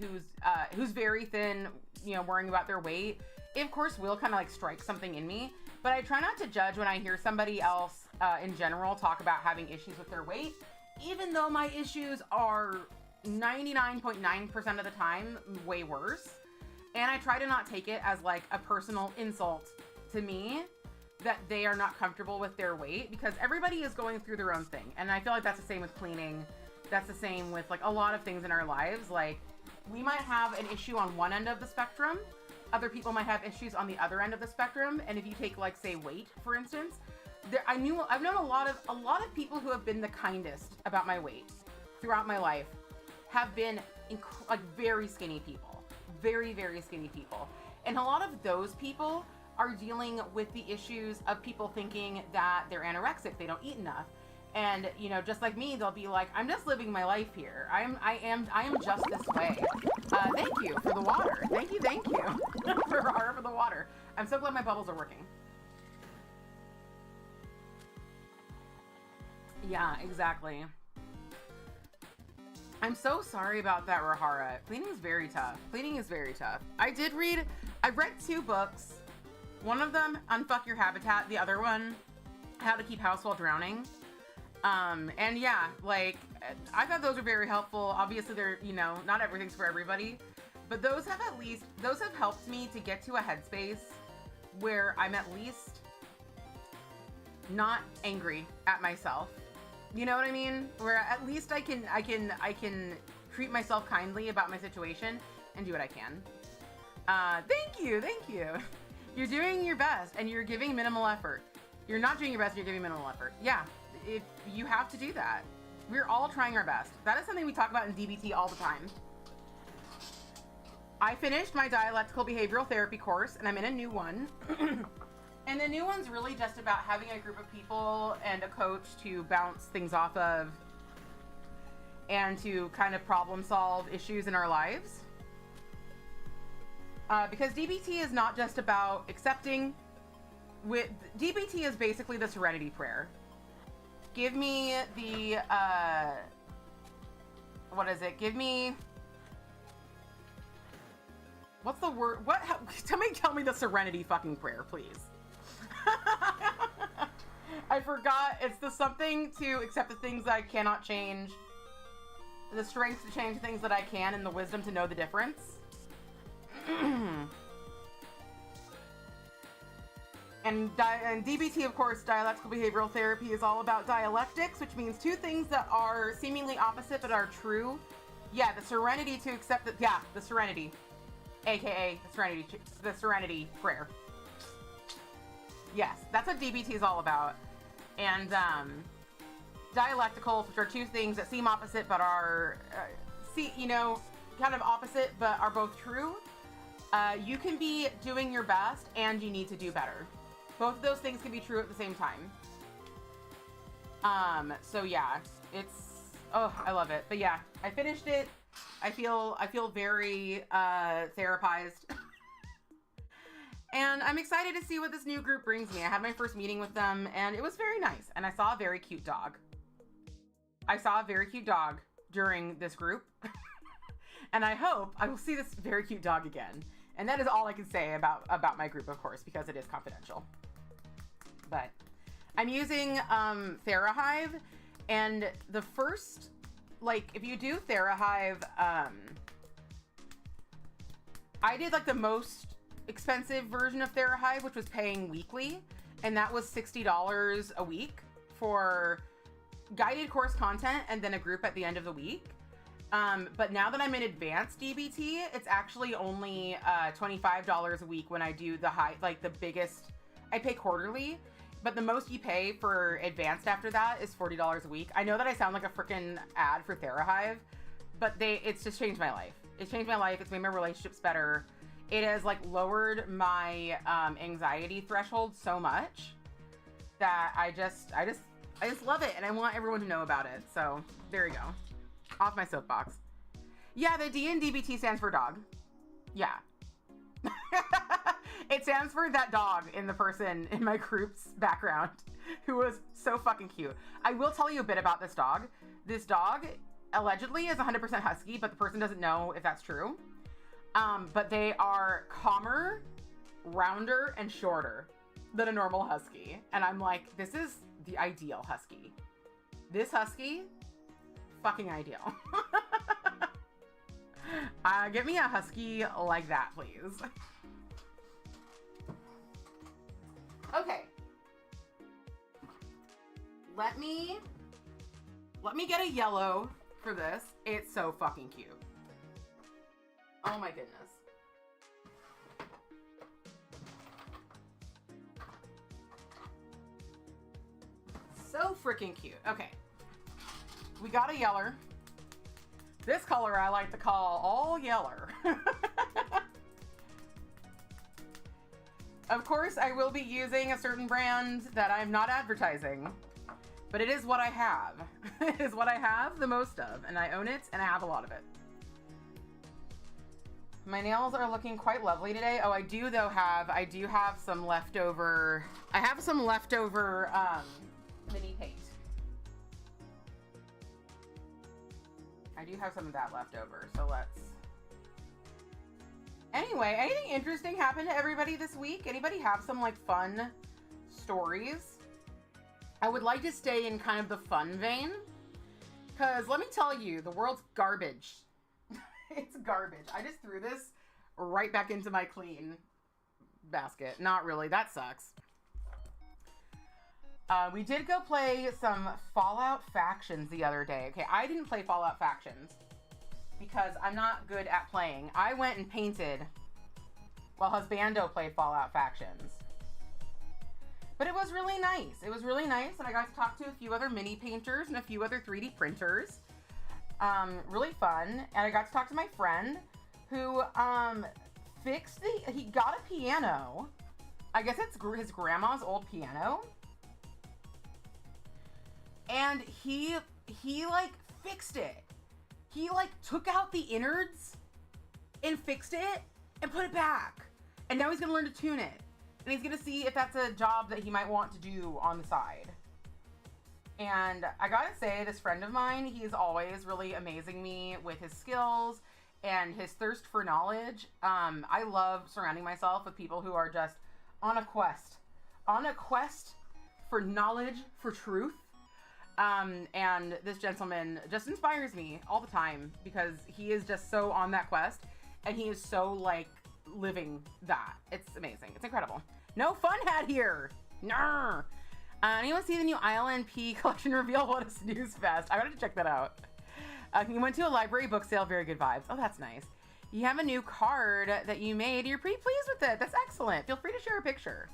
who's very thin, you know, worrying about their weight, it of course will kind of like strike something in me, but I try not to judge when I hear somebody else in general talk about having issues with their weight, even though my issues are 99.9% of the time way worse. And I try to not take it as like a personal insult to me that they are not comfortable with their weight, because everybody is going through their own thing. And I feel like that's the same with cleaning. That's the same with like a lot of things in our lives. Like we might have an issue on one end of the spectrum. Other people might have issues on the other end of the spectrum. And if you take like say weight, for instance, I've known a lot of people who have been the kindest about my weight throughout my life have been like very skinny people, very, very skinny people. And a lot of those people are dealing with the issues of people thinking that they're anorexic, they don't eat enough. And, you know, just like me, they'll be like, I'm just living my life here. I am just this way. Thank you for the water. Thank you for the water. I'm so glad my bubbles are working. Yeah, exactly. I'm so sorry about that, Rahara. Cleaning is very tough. I've read 2 books. One of them, Unfuck Your Habitat. The other one, How to Keep House While Drowning. And yeah, like, I thought those were very helpful. Obviously, they're, you know, not everything's for everybody. But those have helped me to get to a headspace where I'm at least not angry at myself. You know what I mean? Where at least I can treat myself kindly about my situation and do what I can. Thank you. You're doing your best and you're giving minimal effort. You're not doing your best, you're giving minimal effort. Yeah, if you have to do that. We're all trying our best. That is something we talk about in DBT all the time. I finished my dialectical behavioral therapy course and I'm in a new one. And the new one's really just about having a group of people and a coach to bounce things off of and to kind of problem solve issues in our lives. Because DBT is not just about accepting. DBT is basically the serenity prayer. Give me the, what is it? Give me, what's the word? Tell me the serenity fucking prayer, please. I forgot. It's the something to accept the things that I cannot change, the strength to change things that I can, and the wisdom to know the difference. And DBT, of course, dialectical behavioral therapy, is all about dialectics, which means 2 things that are seemingly opposite but are true. Yeah, the serenity to accept that. Yeah, the serenity, aka the serenity prayer. Yes, that's what DBT is all about. And dialecticals, which are 2 things that seem opposite but are, kind of opposite but are both true. You can be doing your best and you need to do better. Both of those things can be true at the same time. So yeah, I love it. But yeah, I finished it. I feel very therapized. And I'm excited to see what this new group brings me. I had my first meeting with them and it was very nice. And I saw a very cute dog. During this group. And I hope I will see this very cute dog again. And that is all I can say about my group, of course, because it is confidential. But I'm using TheraHive, and the first, like, if you do TheraHive, I did like the most expensive version of TheraHive, which was paying weekly, and that was $60 a week for guided course content and then a group at the end of the week. But now that I'm in advanced DBT, it's actually only $25 a week when I do the high, like the biggest. I pay quarterly, but the most you pay for advanced after that is $40 a week. I know that I sound like a freaking ad for TheraHive, but it's just changed my life. It's changed my life. It's made my relationships better. It has like lowered my anxiety threshold so much that I just love it, and I want everyone to know about it. So there you go. Off my soapbox. Yeah, the D in DBT stands for dog. Yeah. It stands for that dog in the person in my group's background who was so fucking cute. I will tell you a bit about this dog. This dog allegedly is 100% husky, but the person doesn't know if that's true. But they are calmer, rounder, and shorter than a normal husky. And I'm like, this is the ideal husky. This husky, fucking ideal. Get me a husky like that, please. Okay. Let me get a yellow for this. It's so fucking cute. Oh my goodness. So freaking cute. Okay. We got a yeller. This color I like to call all yeller. Of course, I will be using a certain brand that I'm not advertising, but it is what I have. It is what I have the most of, and I own it, and I have a lot of it. My nails are looking quite lovely today. Oh, I do have some leftover, mini paint. I do have some of that left over, so let's... Anyway, anything interesting happened to everybody this week? Anybody have some, like, fun stories? I would like to stay in kind of the fun vein, because let me tell you, the world's garbage. It's garbage. I just threw this right back into my clean basket. Not really. That sucks. We did go play some Fallout Factions the other day. Okay, I didn't play Fallout Factions because I'm not good at playing. I went and painted while Husbando played Fallout Factions. But it was really nice. It was really nice, and I got to talk to a few other mini painters and a few other 3D printers. Really fun. And I got to talk to my friend who he got a piano. I guess it's his grandma's old piano. And he like fixed it. He like took out the innards and fixed it and put it back. And now he's gonna learn to tune it. And he's gonna see if that's a job that he might want to do on the side. And I gotta say, this friend of mine, he's always really amazing me with his skills and his thirst for knowledge. I love surrounding myself with people who are just on a quest for knowledge, for truth. And this gentleman just inspires me all the time because he is just so on that quest and he is so like living that. It's amazing. It's incredible. No fun hat here. Nah. Anyone see the new ILNP collection reveal? What a snooze fest. I gotta check that out. You went to a library book sale. Very good vibes. Oh, that's nice. You have a new card that you made. You're pretty pleased with it. That's excellent. Feel free to share a picture.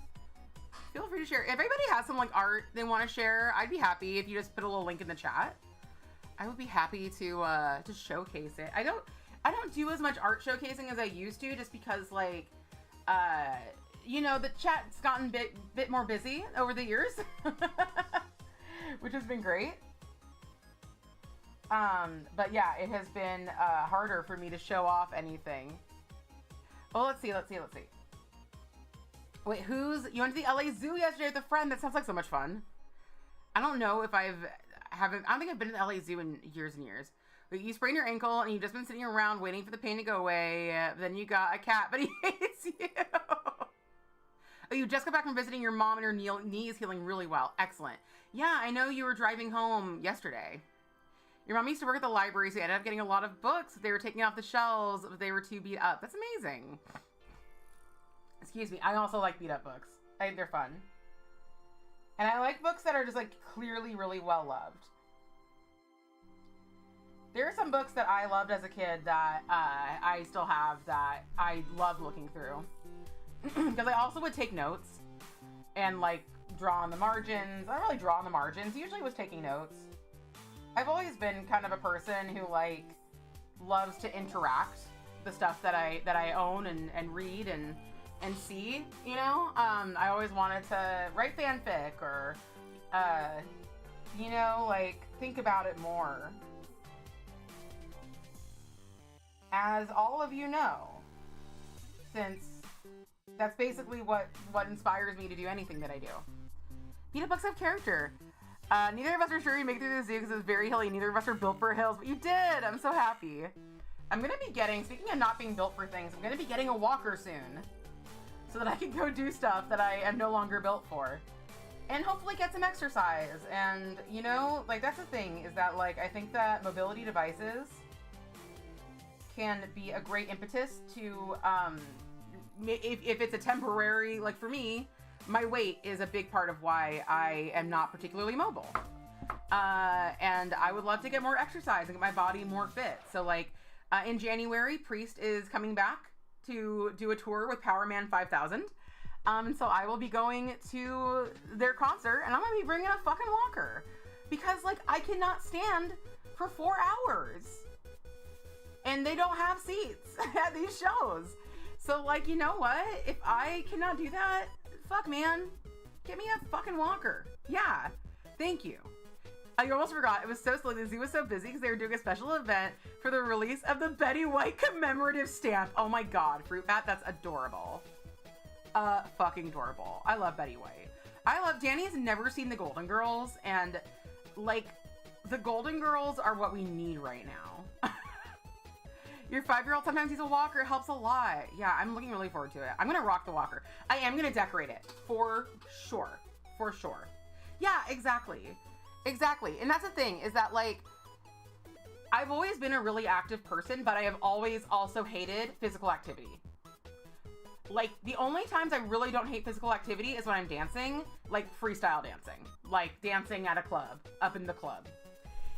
Feel free to share. If everybody has some like art they want to share, I'd be happy if you just put a little link in the chat. I would be happy to showcase it. I don't do as much art showcasing as I used to, just because like you know, the chat's gotten bit more busy over the years, which has been great. But yeah, it has been harder for me to show off anything. Well, let's see. Wait, you went to the LA Zoo yesterday with a friend? That sounds like so much fun. I don't know if I don't think I've been to the LA Zoo in years and years. But you sprained your ankle and you've just been sitting around waiting for the pain to go away. Then you got a cat, but he hates you. Oh, you just got back from visiting your mom and her knee is healing really well. Excellent. Yeah, I know you were driving home yesterday. Your mom used to work at the library, so you ended up getting a lot of books. They were taking off the shelves, but they were too beat up. That's amazing. Excuse me. I also like beat up books. I think they're fun. And I like books that are just like clearly really well loved. There are some books that I loved as a kid that I still have that I love looking through. Because I also would take notes and like draw on the margins. I don't really draw on the margins. Usually was taking notes. I've always been kind of a person who like loves to interact the stuff that I own and read and see, you know? I always wanted to write fanfic or, you know, like think about it more. As all of you know, since that's basically what inspires me to do anything that I do. Beat up books have character. Neither of us are sure you make it through the zoo because it's very hilly. Neither of us are built for hills, but you did. I'm so happy. I'm going to be getting, speaking of not being built for things, I'm going to be getting a walker soon. So that I can go do stuff that I am no longer built for. And hopefully get some exercise. And, you know, like that's the thing is that like I think that mobility devices can be a great impetus to, if it's a temporary, like for me, my weight is a big part of why I am not particularly mobile. And I would love to get more exercise and get my body more fit. So like in January, Priest is coming back to do a tour with Power Man 5000. So I will be going to their concert and I'm going to be bringing a fucking walker because like I cannot stand for 4 hours. And they don't have seats at these shows. So, like, you know what? If I cannot do that, fuck, man. Get me a fucking walker. Yeah. Thank you. I almost forgot. It was so silly. The zoo was so busy because they were doing a special event for the release of the Betty White commemorative stamp. Oh my god. Fruit Bat, that's adorable. Fucking adorable. I love Betty White. Danny's never seen the Golden Girls, and, like, the Golden Girls are what we need right now. Your 5-year-old sometimes needs a walker. It helps a lot. Yeah, I'm looking really forward to it. I'm going to rock the walker. I am going to decorate it. For sure. For sure. Yeah, exactly. Exactly. And that's the thing is that, like, I've always been a really active person, but I have always also hated physical activity. Like, the only times I really don't hate physical activity is when I'm dancing, like freestyle dancing. Like, dancing at a club, up in the club.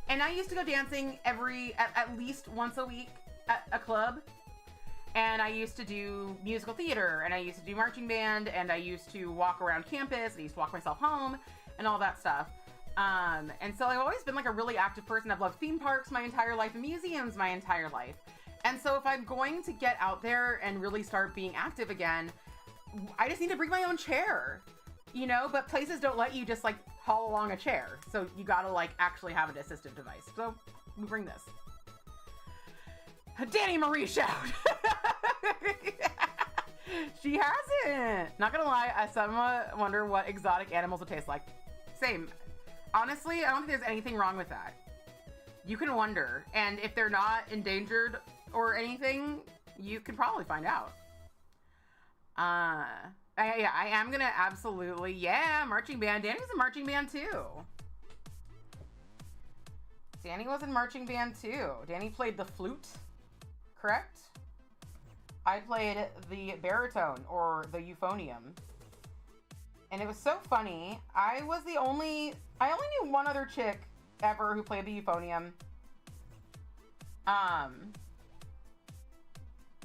And I used to go dancing at least once a week. At a club, and I used to do musical theater, and I used to do marching band, and I used to walk around campus, and I used to walk myself home, and all that stuff. And so I've always been like a really active person. I've loved theme parks my entire life, and museums my entire life. And so if I'm going to get out there and really start being active again, I just need to bring my own chair, you know? But places don't let you just like haul along a chair, so you gotta like actually have an assistive device. So we bring this. Danny Marie shout. She hasn't. Not gonna lie, I somewhat wonder what exotic animals would taste like. Same. Honestly, I don't think there's anything wrong with that. You can wonder, and if they're not endangered or anything, you can probably find out. Yeah, I am gonna absolutely, yeah, marching band. Danny's in marching band too. Danny was in marching band too. Danny played the flute. Correct? I played the baritone or the euphonium. And it was so funny. I only knew one other chick ever who played the euphonium.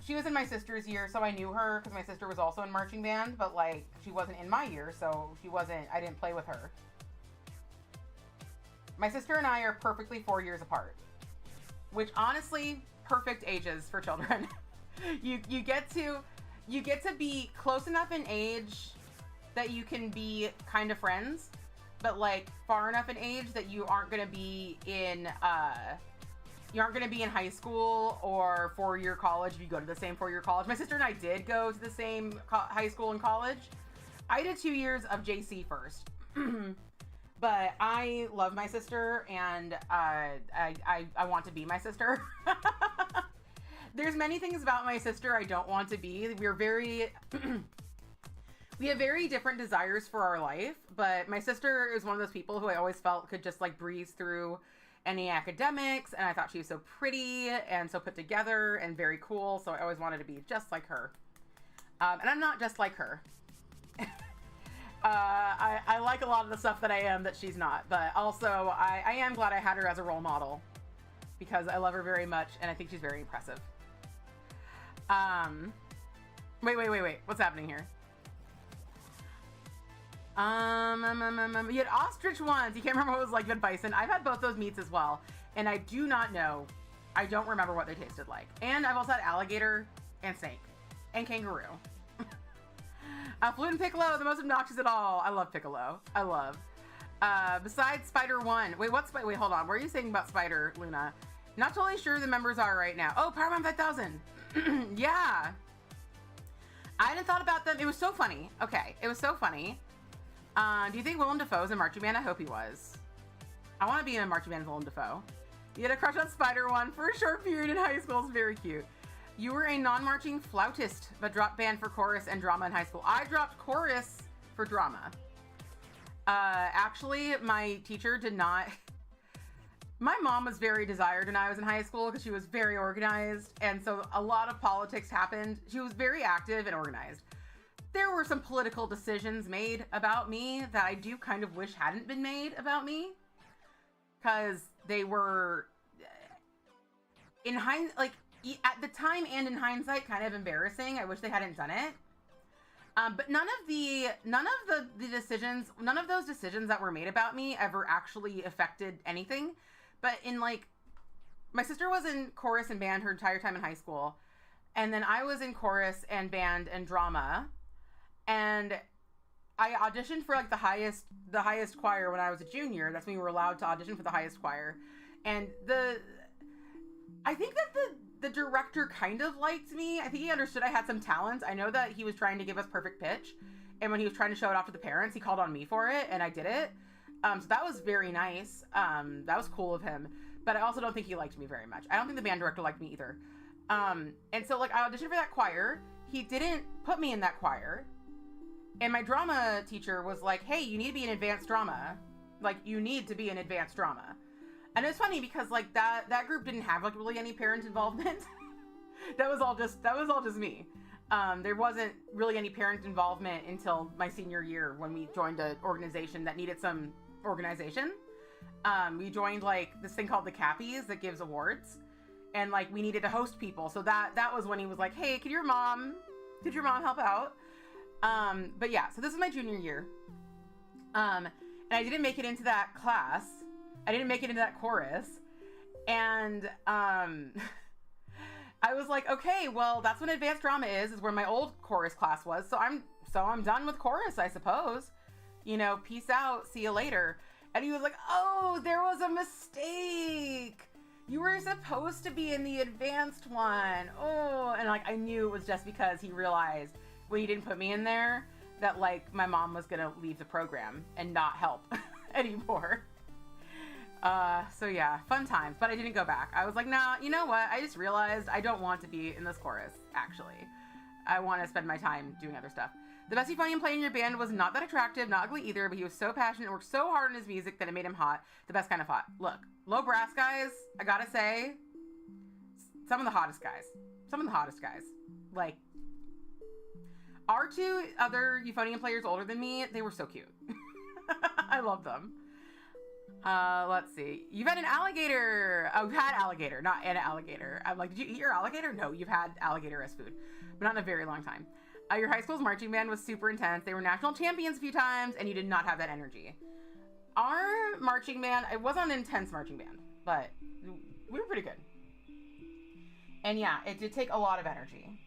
She was in my sister's year, so I knew her because my sister was also in marching band, but like she wasn't in my year, so I didn't play with her. My sister and I are perfectly 4 years apart, which honestly, perfect ages for children. you get to be close enough in age that you can be kind of friends, but like far enough in age that you aren't gonna be in high school or 4-year college if you go to the same 4-year college. My sister and I did go to the same high school and college. I did 2 years of JC first. But I love my sister, and I want to be my sister. There's many things about my sister I don't want to be. We have very different desires for our life, but my sister is one of those people who I always felt could just like breeze through any academics, and I thought she was so pretty and so put together and very cool, so I always wanted to be just like her. And I'm not just like her. I like a lot of the stuff that I am that she's not, but also I am glad I had her as a role model because I love her very much and I think she's very impressive. Wait. What's happening here? You had ostrich ones. You can't remember what it was like. You had bison. I've had both those meats as well, and I do not know. I don't remember what they tasted like. And I've also had alligator and snake and kangaroo. Flute and Piccolo, the most obnoxious at all. I love Piccolo. I love. Besides Spider 1. Wait, wait, hold on. What are you saying about Spider, Luna? Not totally sure who the members are right now. Oh, Power Man 5000. Yeah. I hadn't thought about them. It was so funny. Okay, it was so funny. Do you think Willem Dafoe's in marching band? I hope he was. I want to be in a marching band with Willem Dafoe. You had a crush on Spider 1 for a short period in high school. It's very cute. You were a non-marching flautist, but dropped band for chorus and drama in high school. I dropped chorus for drama. Actually, my teacher did not... My mom was very desired when I was in high school because she was very organized, and so a lot of politics happened. She was very active and organized. There were some political decisions made about me that I do kind of wish hadn't been made about me, because they were, at the time and in hindsight, kind of embarrassing. I wish they hadn't done it. But none of the decisions, none of those decisions that were made about me ever actually affected anything. But my sister was in chorus and band her entire time in high school. And then I was in chorus and band and drama. And I auditioned for the highest choir when I was a junior. That's when we were allowed to audition for the highest choir. And I think that the director kind of liked me. I think he understood I had some talent. I know that he was trying to give us perfect pitch. And when he was trying to show it off to the parents, he called on me for it, and I did it. So that was very nice. That was cool of him. But I also don't think he liked me very much. I don't think the band director liked me either. And so I auditioned for that choir. He didn't put me in that choir. And my drama teacher was like, hey, you need to be in advanced drama. You need to be in advanced drama. And it was funny because that group didn't have really any parent involvement. that was all just me. There wasn't really any parent involvement until my senior year when we joined an organization that needed some organization. We joined this thing called the Cappies that gives awards, and we needed to host people. So that was when he was like, hey, could your mom help out? But yeah, so this is my junior year. And I didn't make it into that class. I didn't make it into that chorus. And I was like, okay, well, that's what advanced drama is where my old chorus class was. So I'm done with chorus, I suppose. Peace out, see you later. And he was like, oh, there was a mistake. You were supposed to be in the advanced one. Oh, and I knew it was just because he realized when he didn't put me in there that my mom was gonna leave the program and not help anymore. So yeah, fun times, but I didn't go back. I was like, nah, you know what? I just realized I don't want to be in this chorus, actually. I want to spend my time doing other stuff. The best euphonium playing in your band was not that attractive, not ugly either, but he was so passionate and worked so hard on his music that it made him hot. The best kind of hot. Look, low brass guys, I gotta say, some of the hottest guys. Some of the hottest guys. Our two other euphonium players older than me, they were so cute. I love them. Let's see. You've had an alligator. Oh, you've had alligator, not an alligator. I'm like, did you eat your alligator? No, you've had alligator as food, but not in a very long time. Your high school's marching band was super intense. They were national champions a few times, and you did not have that energy. Our marching band, it wasn't an intense marching band, but we were pretty good. And yeah, it did take a lot of energy.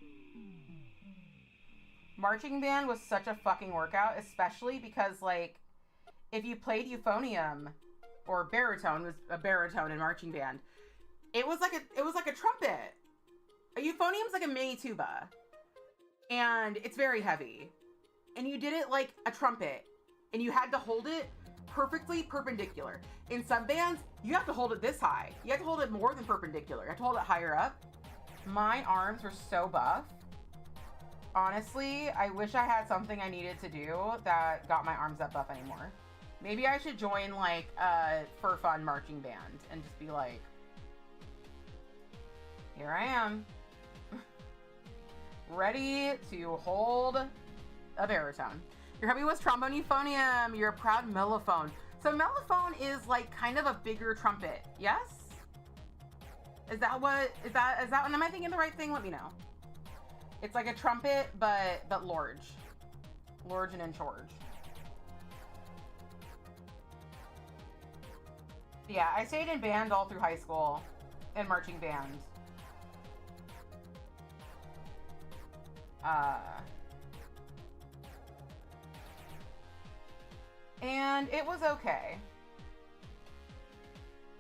Marching band was such a fucking workout, especially because if you played euphonium or baritone, was a baritone in marching band, it was like a trumpet. A euphonium's like a mini tuba, and it's very heavy, and you did it like a trumpet, and you had to hold it perfectly perpendicular. In some bands, you have to hold it this high. You have to hold it more than perpendicular. You have to hold it higher up. My arms were so buff. Honestly, I wish I had something I needed to do that got my arms that buff anymore. Maybe I should join a for fun marching band and just be like, here I am. ready to hold a baritone. Your hubby was trombone euphonium. You're a proud mellophone. So mellophone is like kind of a bigger trumpet. Yes? Is that what, am I thinking the right thing? Let me know. It's like a trumpet, but large. Large and in charge. Yeah, I stayed in band all through high school. In marching band. And it was okay.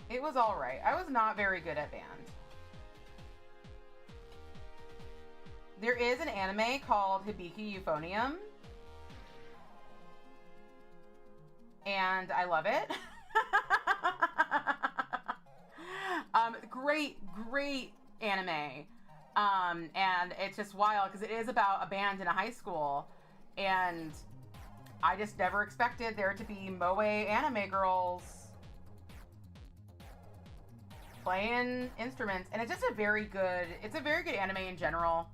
It was alright. I was not very good at band. There is an anime called Hibiki Euphonium. And I love it. Great anime. And it's just wild because it is about a band in a high school. And I just never expected there to be moe anime girls playing instruments. And it's just a very good anime in general.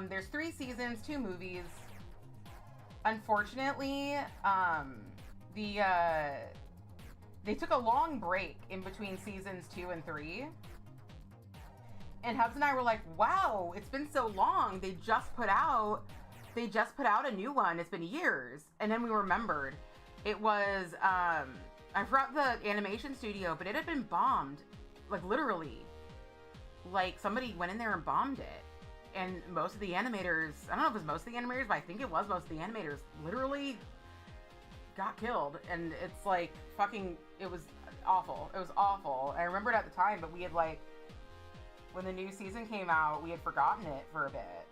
There's 3 seasons, 2 movies. Unfortunately, they took a long break in between seasons 2 and 3. And Hubs and I were like, wow, it's been so long. They just put out a new one. It's been years. And then we remembered. It was, I forgot the animation studio, but it had been bombed. Like, literally. Like, somebody went in there and bombed it. And most of the animators, I don't know if it was most of the animators, but I think it was most of the animators, literally got killed. And it's like, it was awful. It was awful. I remember it at the time, but we had like, when the new season came out, we had forgotten it for a bit.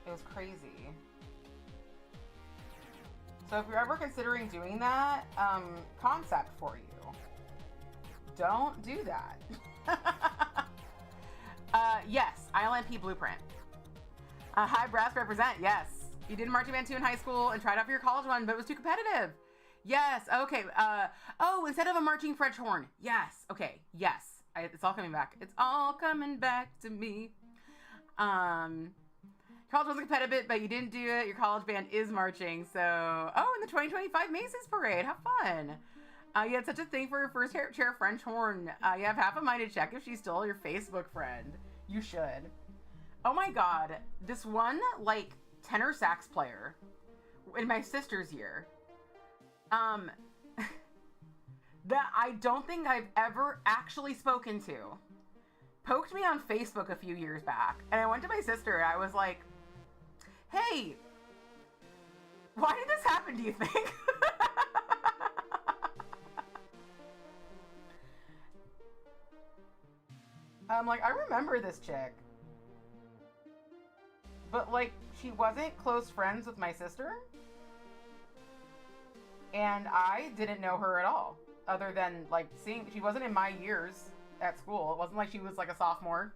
It was crazy. So if you're ever considering doing that, concept for you. Don't do that. Yes, ILMP Blueprint. High brass represent, yes. You did marching band 2 in high school and tried out for your college one, but it was too competitive. Yes, okay. Oh, instead of a marching French horn. Yes, okay, yes. It's all coming back. It's all coming back to me. College wasn't competitive, but you didn't do it. Your college band is marching. So, in the 2025 Macy's Parade. Have fun. You had such a thing for your first chair French horn. You have half a mind to check if she's still your Facebook friend. You should. Oh my god. This one, like, tenor sax player in my sister's year. That I don't think I've ever actually spoken to. Poked me on Facebook a few years back. And I went to my sister and I was like, hey, why did this happen, do you think? I'm like, I remember this chick. But, like, she wasn't close friends with my sister. And I didn't know her at all. Other than, like, she wasn't in my years at school. It wasn't like she was, like, a sophomore.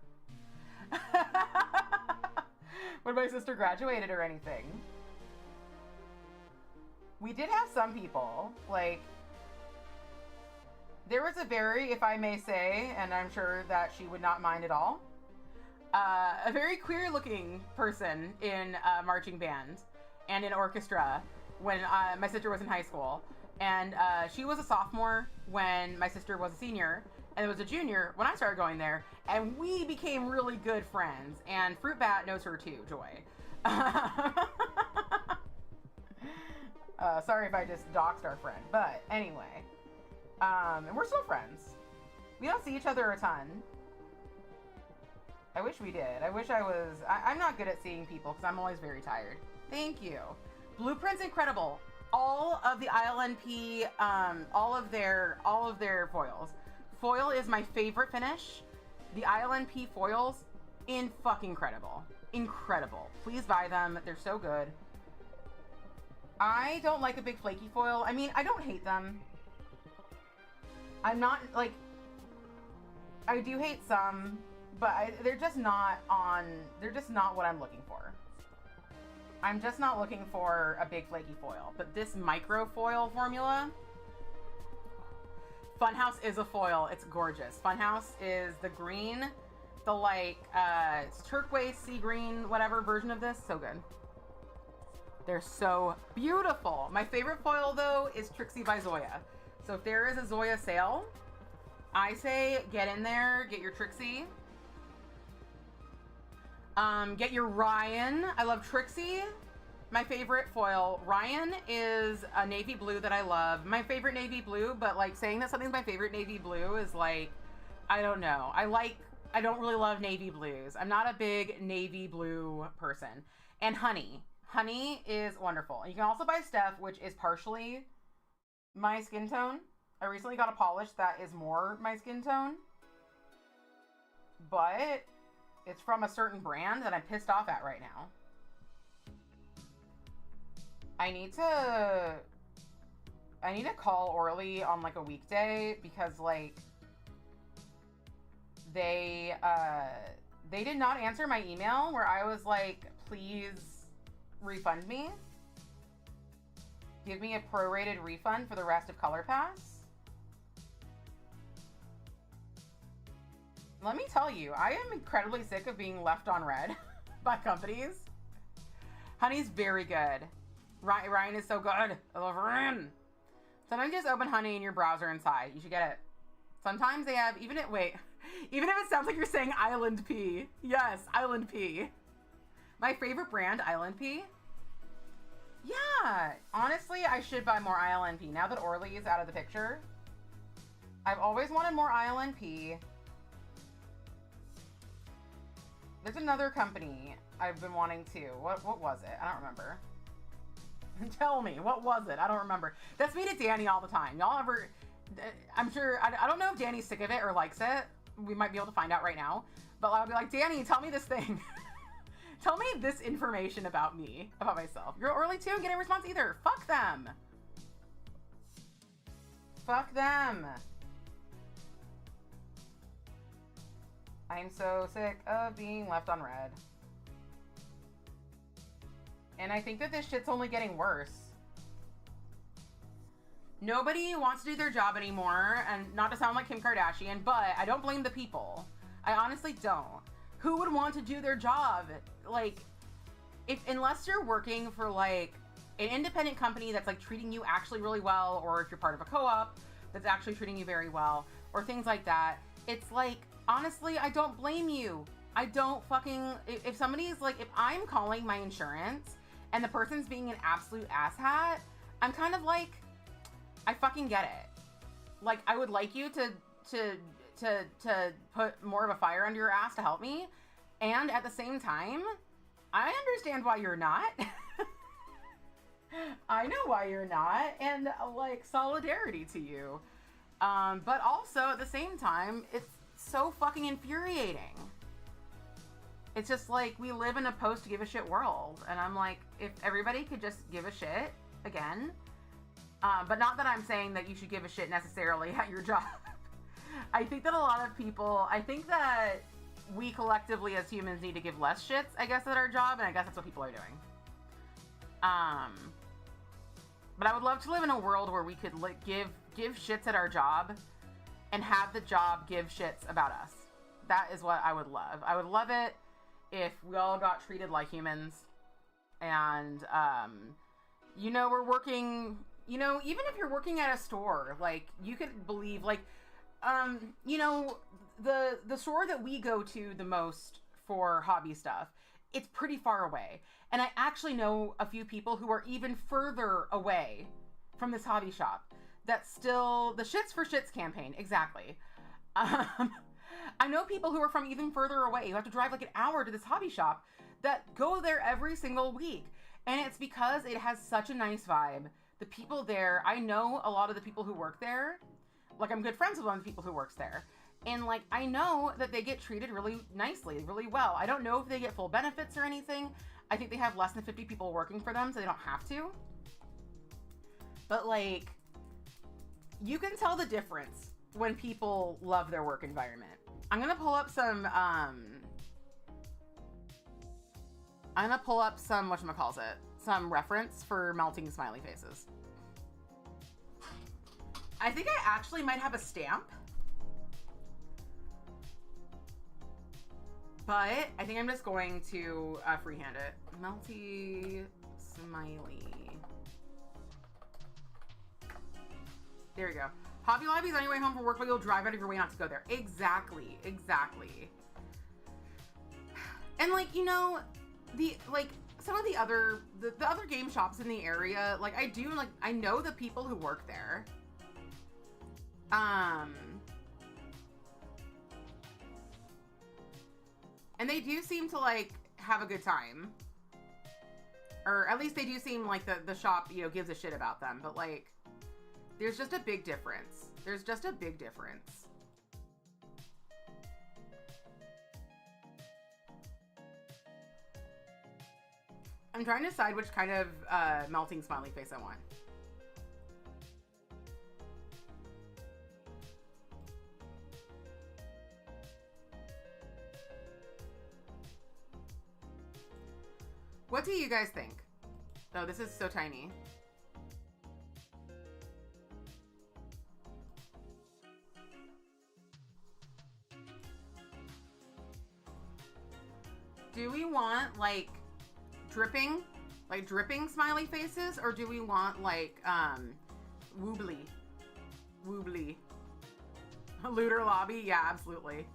When my sister graduated or anything. We did have some people, like, there was a very, if I may say, and I'm sure that she would not mind at all, a very queer-looking person in marching band and in orchestra when my sister was in high school. And she was a sophomore when my sister was a senior, and it was a junior when I started going there, and we became really good friends. And Fruit Bat knows her too, Joy. Sorry if I just doxed our friend, but anyway. And we're still friends. We don't see each other a ton. I wish we did. I wish I was... I'm not good at seeing people because I'm always very tired. Thank you. Blueprint's incredible. All of the ILNP, all of their foils. Foil is my favorite finish. The ILNP foils, fucking incredible. Incredible. Please buy them. They're so good. I don't like a big flaky foil. I mean, I don't hate them. I'm not, like... I do hate some, but they're just not what I'm looking for. I'm just not looking for a big flaky foil. But this micro foil formula... Funhouse is a foil. It's gorgeous. Funhouse is the green The like, it's turquoise, sea green, whatever version of this. So good. They're so beautiful. My favorite foil though is Trixie by Zoya. So if there is a Zoya sale, I say get in there, get your Trixie. Get your Ryan. I love Trixie. My favorite foil. Ryan is a navy blue that I love. My favorite navy blue, but like saying that something's my favorite navy blue is like, I don't know. I don't really love navy blues. I'm not a big navy blue person. And Honey. Honey is wonderful. You can also buy Steph, which is partially my skin tone. I recently got a polish that is more my skin tone. But it's from a certain brand that I'm pissed off at right now. I need to call Orly on like a weekday because like they did not answer my email where I was like, please refund me. Give me a prorated refund for the rest of Color Pass. Let me tell you, I am incredibly sick of being left on red by companies. Honey's very good. Ryan is so good. I love Ryan. Sometimes just open Honey in your browser inside. You should get it. Sometimes they have, even if it sounds like you're saying Island Pea. Yes, Island Pea. My favorite brand, Island Pea. Yeah, honestly, I should buy more Island Pea. Now that Orly is out of the picture, I've always wanted more Island Pea. There's another company I've been wanting to. What was it? I don't remember. Tell me, what was it? I don't remember. That's me to Danny all the time. Y'all ever... I'm sure... I don't know if Danny's sick of it or likes it. We might be able to find out right now. But I'll be like, Danny, tell me this thing. Tell me this information about me, about myself. You're early too and getting a response either. Fuck them. Fuck them. I'm so sick of being left on red. And I think that this shit's only getting worse. Nobody wants to do their job anymore, and not to sound like Kim Kardashian, but I don't blame the people. I honestly don't. Who would want to do their job? Like, unless you're working for like an independent company that's like treating you actually really well, or if you're part of a co-op that's actually treating you very well, or things like that, it's like, honestly, I don't blame you. I don't fucking, if somebody's like, if I'm calling my insurance and the person's being an absolute asshat, I'm kind of like, I fucking get it. Like, I would like you to put more of a fire under your ass to help me. And at the same time, I understand why you're not. I know why you're not. And like, solidarity to you. But also at the same time, it's so fucking infuriating. It's just like, we live in a post give a shit world. And I'm like, if everybody could just give a shit again. But not that I'm saying that you should give a shit necessarily at your job. I think that a lot of people, I think that we collectively as humans need to give less shits, I guess, at our job. And I guess that's what people are doing. But I would love to live in a world where we could give shits at our job and have the job give shits about us. That is what I would love. I would love it if we all got treated like humans. And, you know, we're working, you know, even if you're working at a store, like, you could believe, like, you know, the store that we go to the most for hobby stuff, it's pretty far away. And I actually know a few people who are even further away from this hobby shop. That's still the Shits for Shits campaign. Exactly. I know people who are from even further away who have to drive like an hour to this hobby shop that go there every single week. And it's because it has such a nice vibe. The people there, I know a lot of the people who work there. Like, I'm good friends with one of the people who works there. And like, I know that they get treated really nicely, really well. I don't know if they get full benefits or anything. I think they have less than 50 people working for them, so they don't have to. But like, you can tell the difference when people love their work environment. I'm gonna pull up some, whatchamacallit, some reference for melting smiley faces. I think I actually might have a stamp. But I think I'm just going to freehand it. Melty Smiley. There you go. Hobby Lobby's on your way home from work, but you'll drive out of your way not to go there. Exactly. Exactly. And like, you know, some of the other game shops in the area, like I know the people who work there. And they do seem to like have a good time. Or at least they do seem like the shop, you know, gives a shit about them. But like, there's just a big difference. There's just a big difference. I'm trying to decide which kind of melting smiley face I want. What do you guys think? Oh, this is so tiny. Do we want like dripping smiley faces, or do we want like woobly looter lobby? Yeah, absolutely.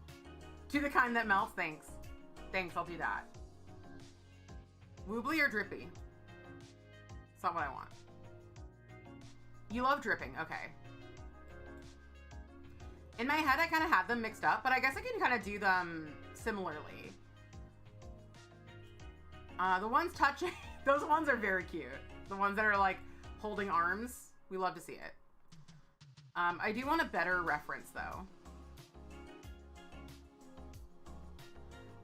Do the kind that melts. Thanks, I'll do that. Woobly or drippy? It's not what I want. You love dripping, okay. In my head I kind of had them mixed up, but I guess I can kind of do them similarly. The ones touching, those ones are very cute. The ones that are like holding arms, we love to see it. I do want a better reference though.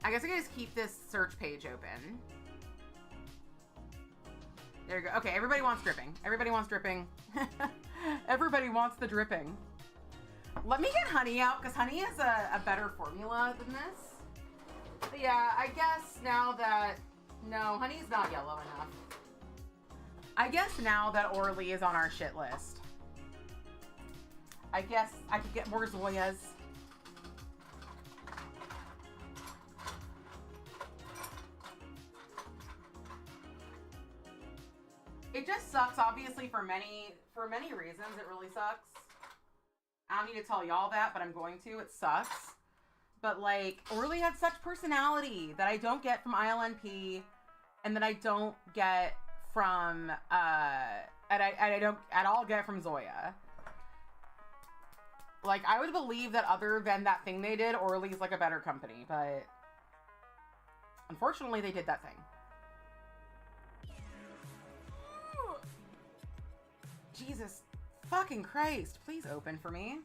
I guess I can just keep this search page open. There you go. Okay, everybody wants dripping. Everybody wants dripping. Everybody wants the dripping. Let me get honey out, because honey is a better formula than this. But yeah, I guess now that... No, honey's not yellow enough. I guess now that Orly is on our shit list, I guess I could get more Zoyas. It just sucks, obviously, for many reasons. It really sucks. I don't need to tell y'all that, but I'm going to. It sucks. But, like, Orly had such personality that I don't get from ILNP, and that I don't get from, and I don't at all get from Zoya. Like, I would believe that other than that thing they did, Orly's, like, a better company, but unfortunately, they did that thing. Jesus fucking Christ. Please open for me.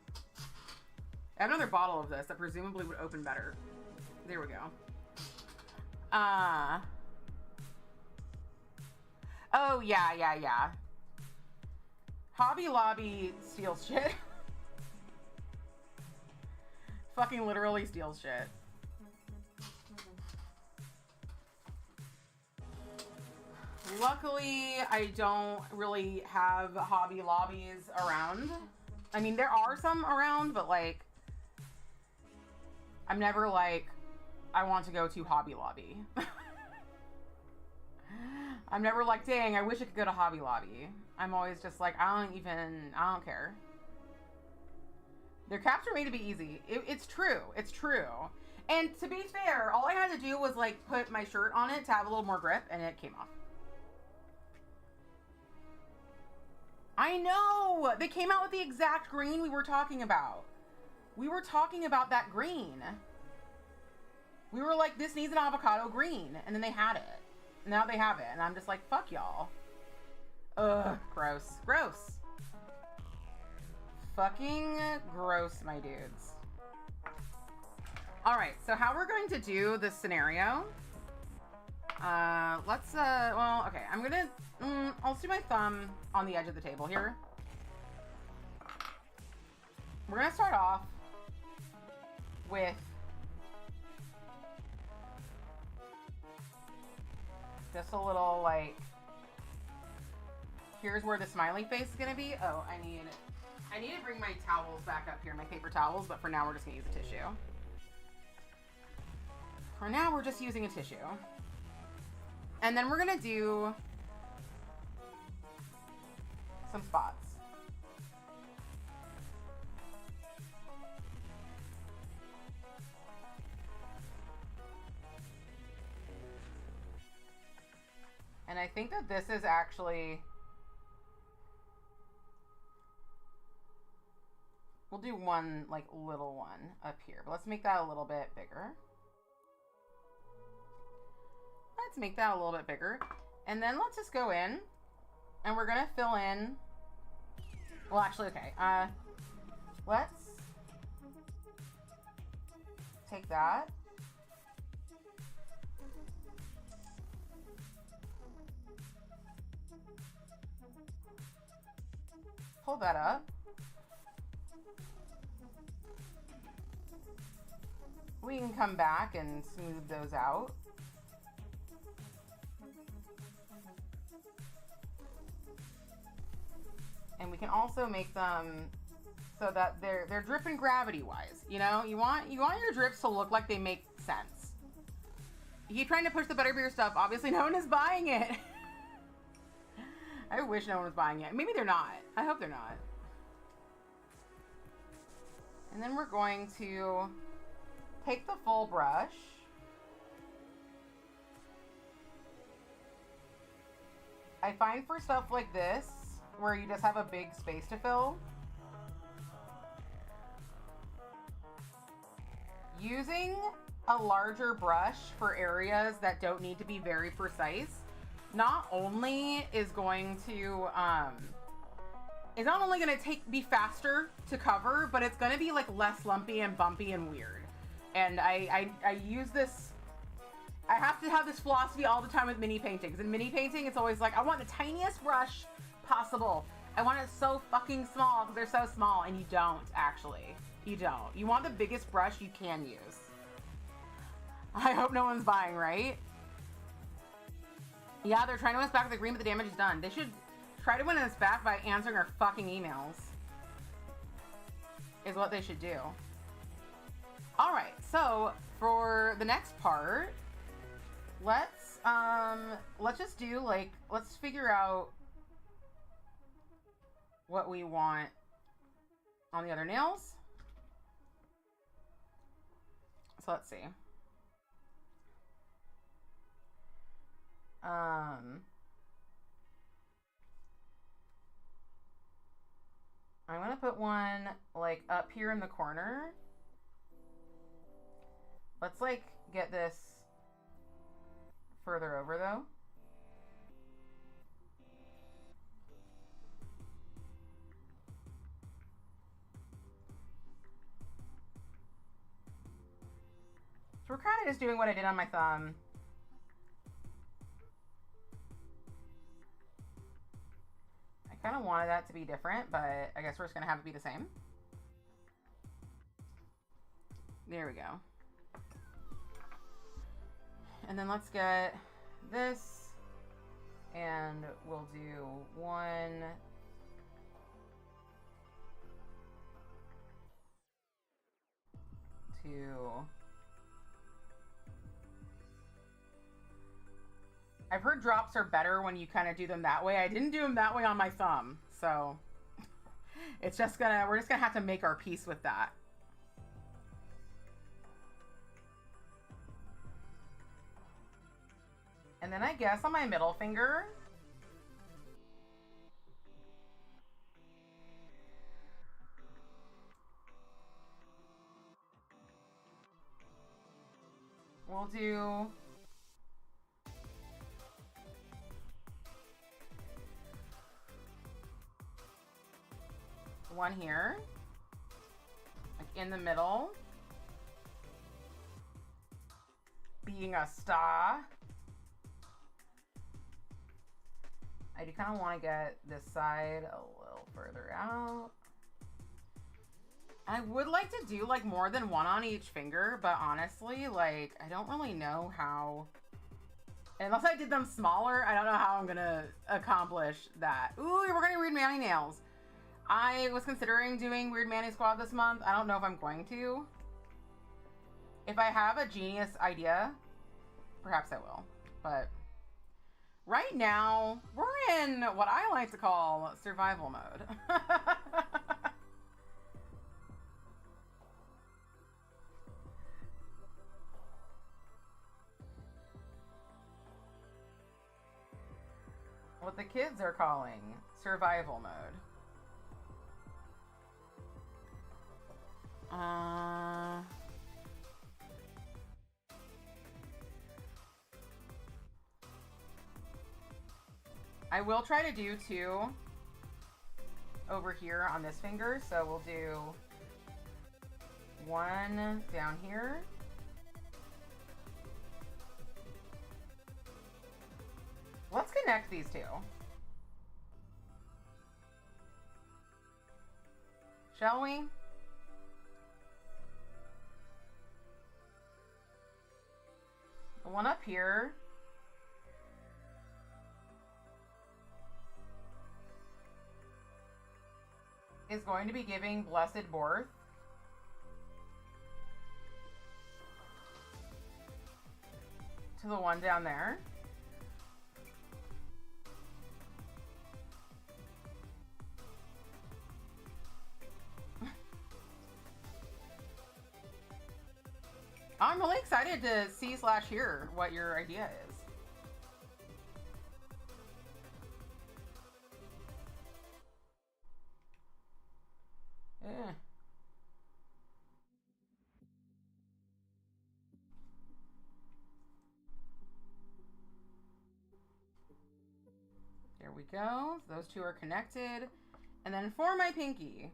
I have another bottle of this that presumably would open better. There we go. Oh, yeah. Hobby Lobby steals shit. Fucking literally steals shit. Luckily, I don't really have Hobby Lobbies around. I mean, there are some around, but like, I'm never like, I want to go to Hobby Lobby. I'm never like, dang, I wish I could go to Hobby Lobby. I'm always just like, I don't care. Their caps are made to be easy. It's true. It's true. And to be fair, all I had to do was like put my shirt on it to have a little more grip, and it came off. I know! They came out with the exact green we were talking about. We were talking about that green. We were like, this needs an avocado green. And then they had it. Now they have it. And I'm just like, fuck y'all. Ugh, gross. Gross. Fucking gross, my dudes. Alright, so how we're going to do this scenario. Well, okay, I'm gonna, I'll do my thumb on the edge of the table here. We're gonna start off with just a little, like, here's where the smiley face is gonna be. Oh, I need to bring my towels back up here, my paper towels, but for now we're just gonna use a tissue. For now, we're just using a tissue. And then we're gonna do some spots. And I think that this is actually, we'll do one like little one up here, but let's make that a little bit bigger. Let's make that a little bit bigger. And then let's just go in and we're gonna fill in, well actually, okay, let's take that. Pull that up. We can come back and smooth those out. And we can also make them so that they're dripping gravity wise. You know, you want your drips to look like they make sense. You keep trying to push the butterbeer stuff. Obviously no one is buying it. I wish no one was buying it. Maybe they're not. I hope they're not. And then we're going to take the full brush. I find for stuff like this, where you just have a big space to fill, using a larger brush for areas that don't need to be very precise not only is going to be faster to cover, but it's gonna be like less lumpy and bumpy and weird. And I use this, I have to have this philosophy all the time with mini paintings. In mini painting, it's always like, I want the tiniest brush possible. I want it so fucking small because they're so small, and you don't actually. You don't. You want the biggest brush you can use. I hope no one's buying, right? Yeah, they're trying to win us back with the green, but the damage is done. They should try to win us back by answering our fucking emails. Is what they should do. Alright, so for the next part, let's just do like, let's figure out what we want on the other nails. So let's see. I'm gonna put one like up here in the corner. Let's like get this further over though. So we're kind of just doing what I did on my thumb. I kind of wanted that to be different, but I guess we're just gonna have it be the same. There we go. And then let's get this, and we'll do 1, 2. I've heard drops are better when you kind of do them that way. I didn't do them that way on my thumb, so it's just gonna, we're just gonna have to make our peace with that. And then I guess on my middle finger, we'll do one here, like in the middle, being a star. I do kind of want to get this side a little further out. I would like to do like more than one on each finger, but honestly, like, I don't really know how, unless I did them smaller, I don't know how I'm gonna accomplish that. Ooh, we're gonna Weird Manny nails. I was considering doing Weird Manny Squad this month. I don't know if I'm going to. If I have a genius idea, perhaps I will. But right now, we're in what I like to call survival mode. What the kids are calling survival mode. I will try to do 2 over here on this finger, so we'll do 1 down here. Let's connect these 2. Shall we? The one up here is going to be giving blessed birth. To the one down there. I'm really excited to see/hear what your idea is. There we go. Those 2 are connected. And then for my pinky.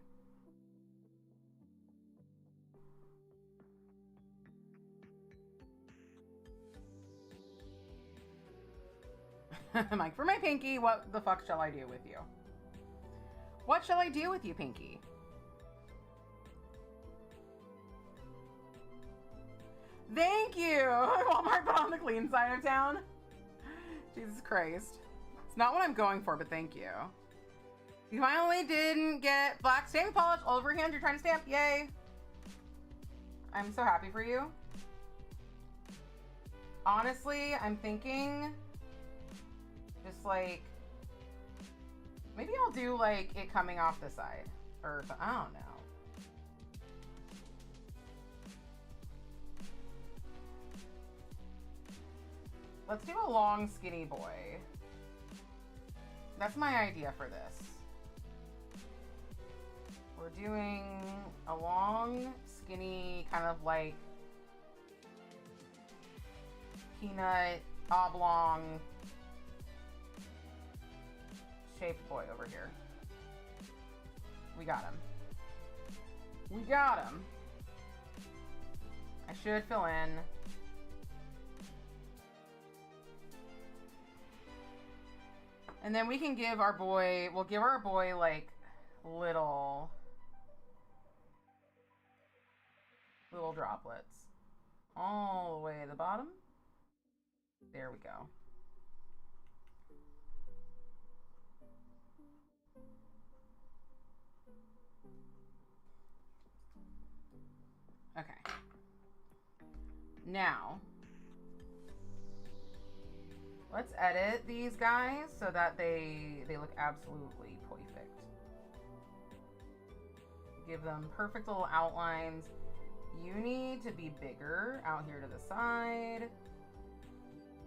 Mike, for my pinky, what the fuck shall I do with you? What shall I do with you, Pinky? Thank you! Walmart, but on the clean side of town. Jesus Christ. It's not what I'm going for, but thank you. You finally didn't get black stamp polish all over your hand. You're trying to stamp. Yay. I'm so happy for you. Honestly, I'm thinking just like, maybe I'll do like it coming off the side. Or, I don't know. Let's do a long, skinny boy. That's my idea for this. We're doing a long, skinny, kind of like peanut oblong shaped boy over here. We got him. We got him. I should fill in. And then we can give our boy, we'll give our boy like little droplets all the way to the bottom. There we go. Okay. Now, let's edit these guys so that they look absolutely perfect. Give them perfect little outlines. You need to be bigger out here to the side.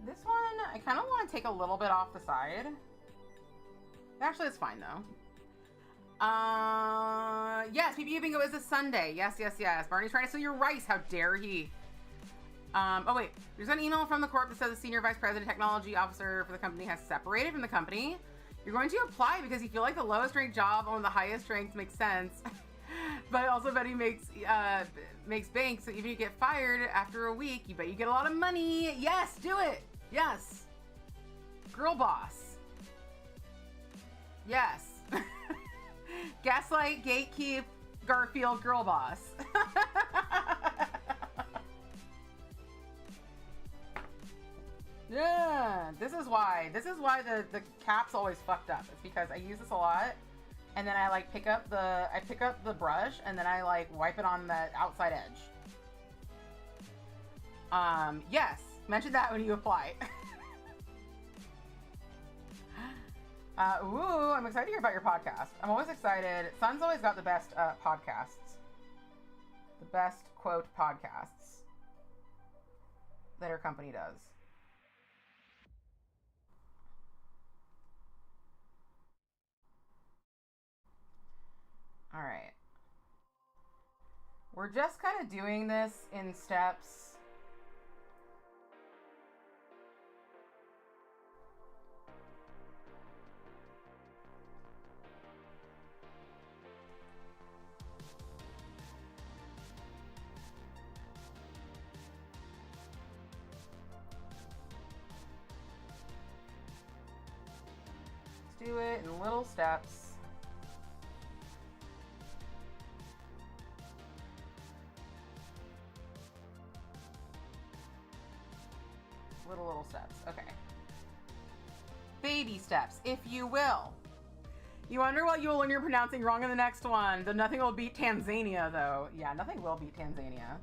This one, I kind of want to take a little bit off the side. Actually, it's fine though. Yes, PPU Bingo is a Sunday. Yes, yes, yes. Barney's trying to steal your rice. How dare he? Oh wait, there's an email from the corp that says the senior vice president technology officer for the company has separated from the company. You're going to apply because you feel like the lowest ranked job on the highest ranked makes sense. But also bet he makes bank, so even if you get fired after a week, you bet you get a lot of money. Yes, do it. Yes. Girl boss. Yes. Gaslight, gatekeep, Garfield, girl boss. Yeah, this is why the cap's always fucked up. It's because I use this a lot, and then I like pick up the brush, and then I like wipe it on the outside edge. Yes, mention that when you apply. Ooh, I'm excited to hear about your podcast. I'm always excited. Sun's always got the best podcasts. The best, quote, podcasts that her company does. All right. We're just kind of doing this in steps. Let's do it in little steps. Little steps. Okay. Baby steps, if you will. You wonder what you will learn you're pronouncing wrong in the next one. The nothing will beat Tanzania, though. Yeah, nothing will beat Tanzania.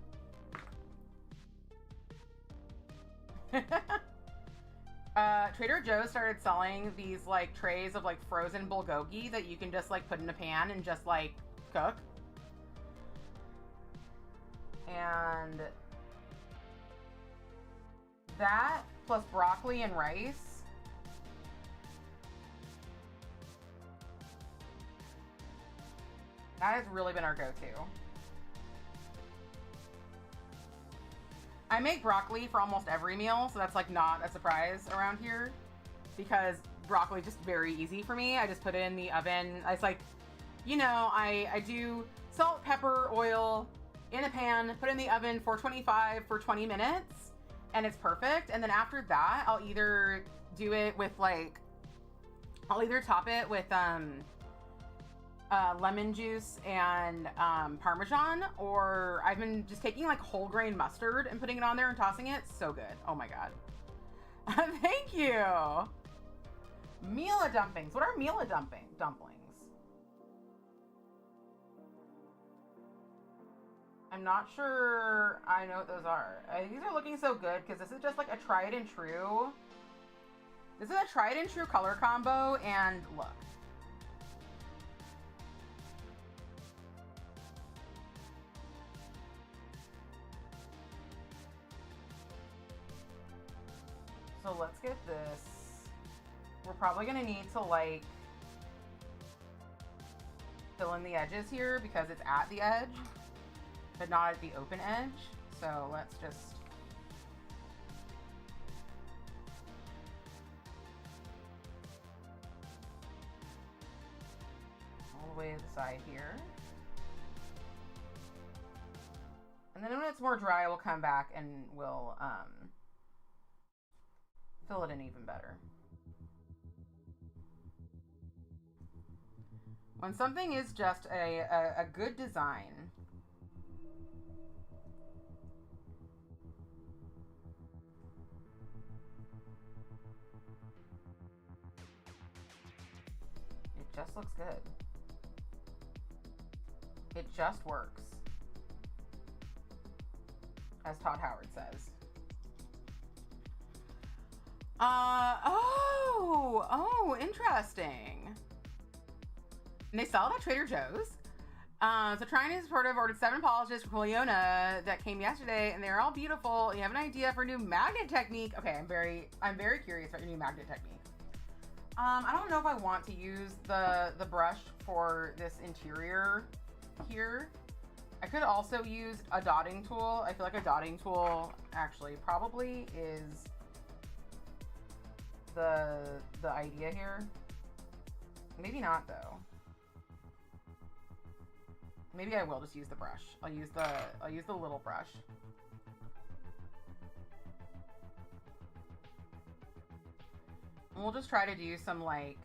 Trader Joe's started selling these like trays of like frozen bulgogi that you can just like put in a pan and just like cook. And that plus broccoli and rice. That has really been our go-to. I make broccoli for almost every meal, so that's like not a surprise around here because broccoli is just very easy for me. I just put it in the oven. It's like, you know, I do salt, pepper, oil in a pan, put it in the oven for 25 for 20 minutes, and it's perfect. And then after that, I'll either do it with like, I'll either top it with lemon juice and Parmesan, or I've been just taking like whole grain mustard and putting it on there and tossing it. So good. Oh my god. Thank you. Mila dumplings. What are Mila dumplings? I'm not sure I know what those are. These are looking so good because this is just like a tried and true. This is a tried and true color combo, and look. So let's get this. We're probably gonna need to like fill in the edges here because it's at the edge, but not at the open edge. So let's just all the way to the side here. And then when it's more dry, we'll come back and we'll fill it in even better. When something is just a good design, it just looks good. It just works, as Todd Howard says. Oh, interesting. And they sell it at Trader Joe's. So trying to sort of ordered 7 polishes for Juliana that came yesterday, and they're all beautiful. You have an idea for a new magnet technique? Okay, I'm very curious about your new magnet technique. I don't know if I want to use the brush for this interior here. I could also use a dotting tool. I feel like a dotting tool actually probably is the idea here. Maybe not though. Maybe I will just use the brush. I'll use the little brush. And we'll just try to do some like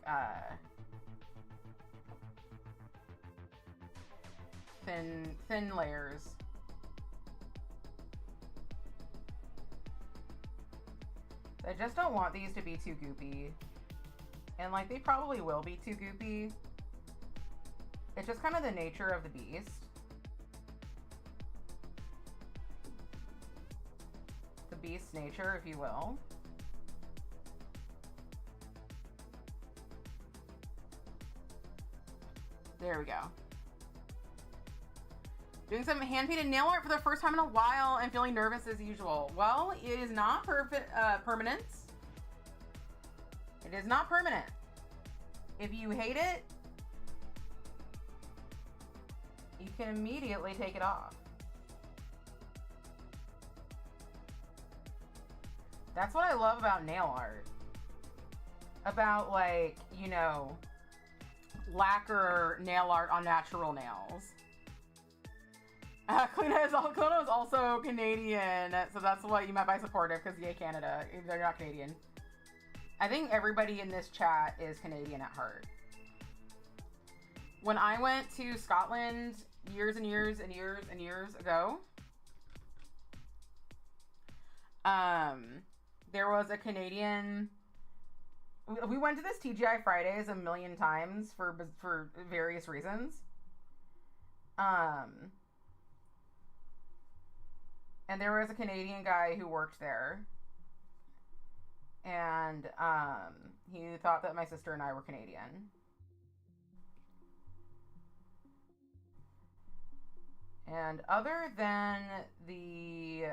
thin layers. I just don't want these to be too goopy. And like they probably will be too goopy. It's just kind of the nature of the beast. beast's nature, if you will. There we go. Doing some hand-painted nail art for the first time in a while and feeling nervous as usual. Well, it is not permanent. It is not permanent. If you hate it, you can immediately take it off. That's what I love about nail art. About, like, you know, lacquer nail art on natural nails. Kalina is also Canadian, so that's why you might be supportive, because yay Canada, they're not Canadian. I think everybody in this chat is Canadian at heart. When I went to Scotland years and years and years and years ago, there was a Canadian. We went to this TGI Fridays a million times for various reasons. And there was a Canadian guy who worked there. And he thought that my sister and I were Canadian. And other than the,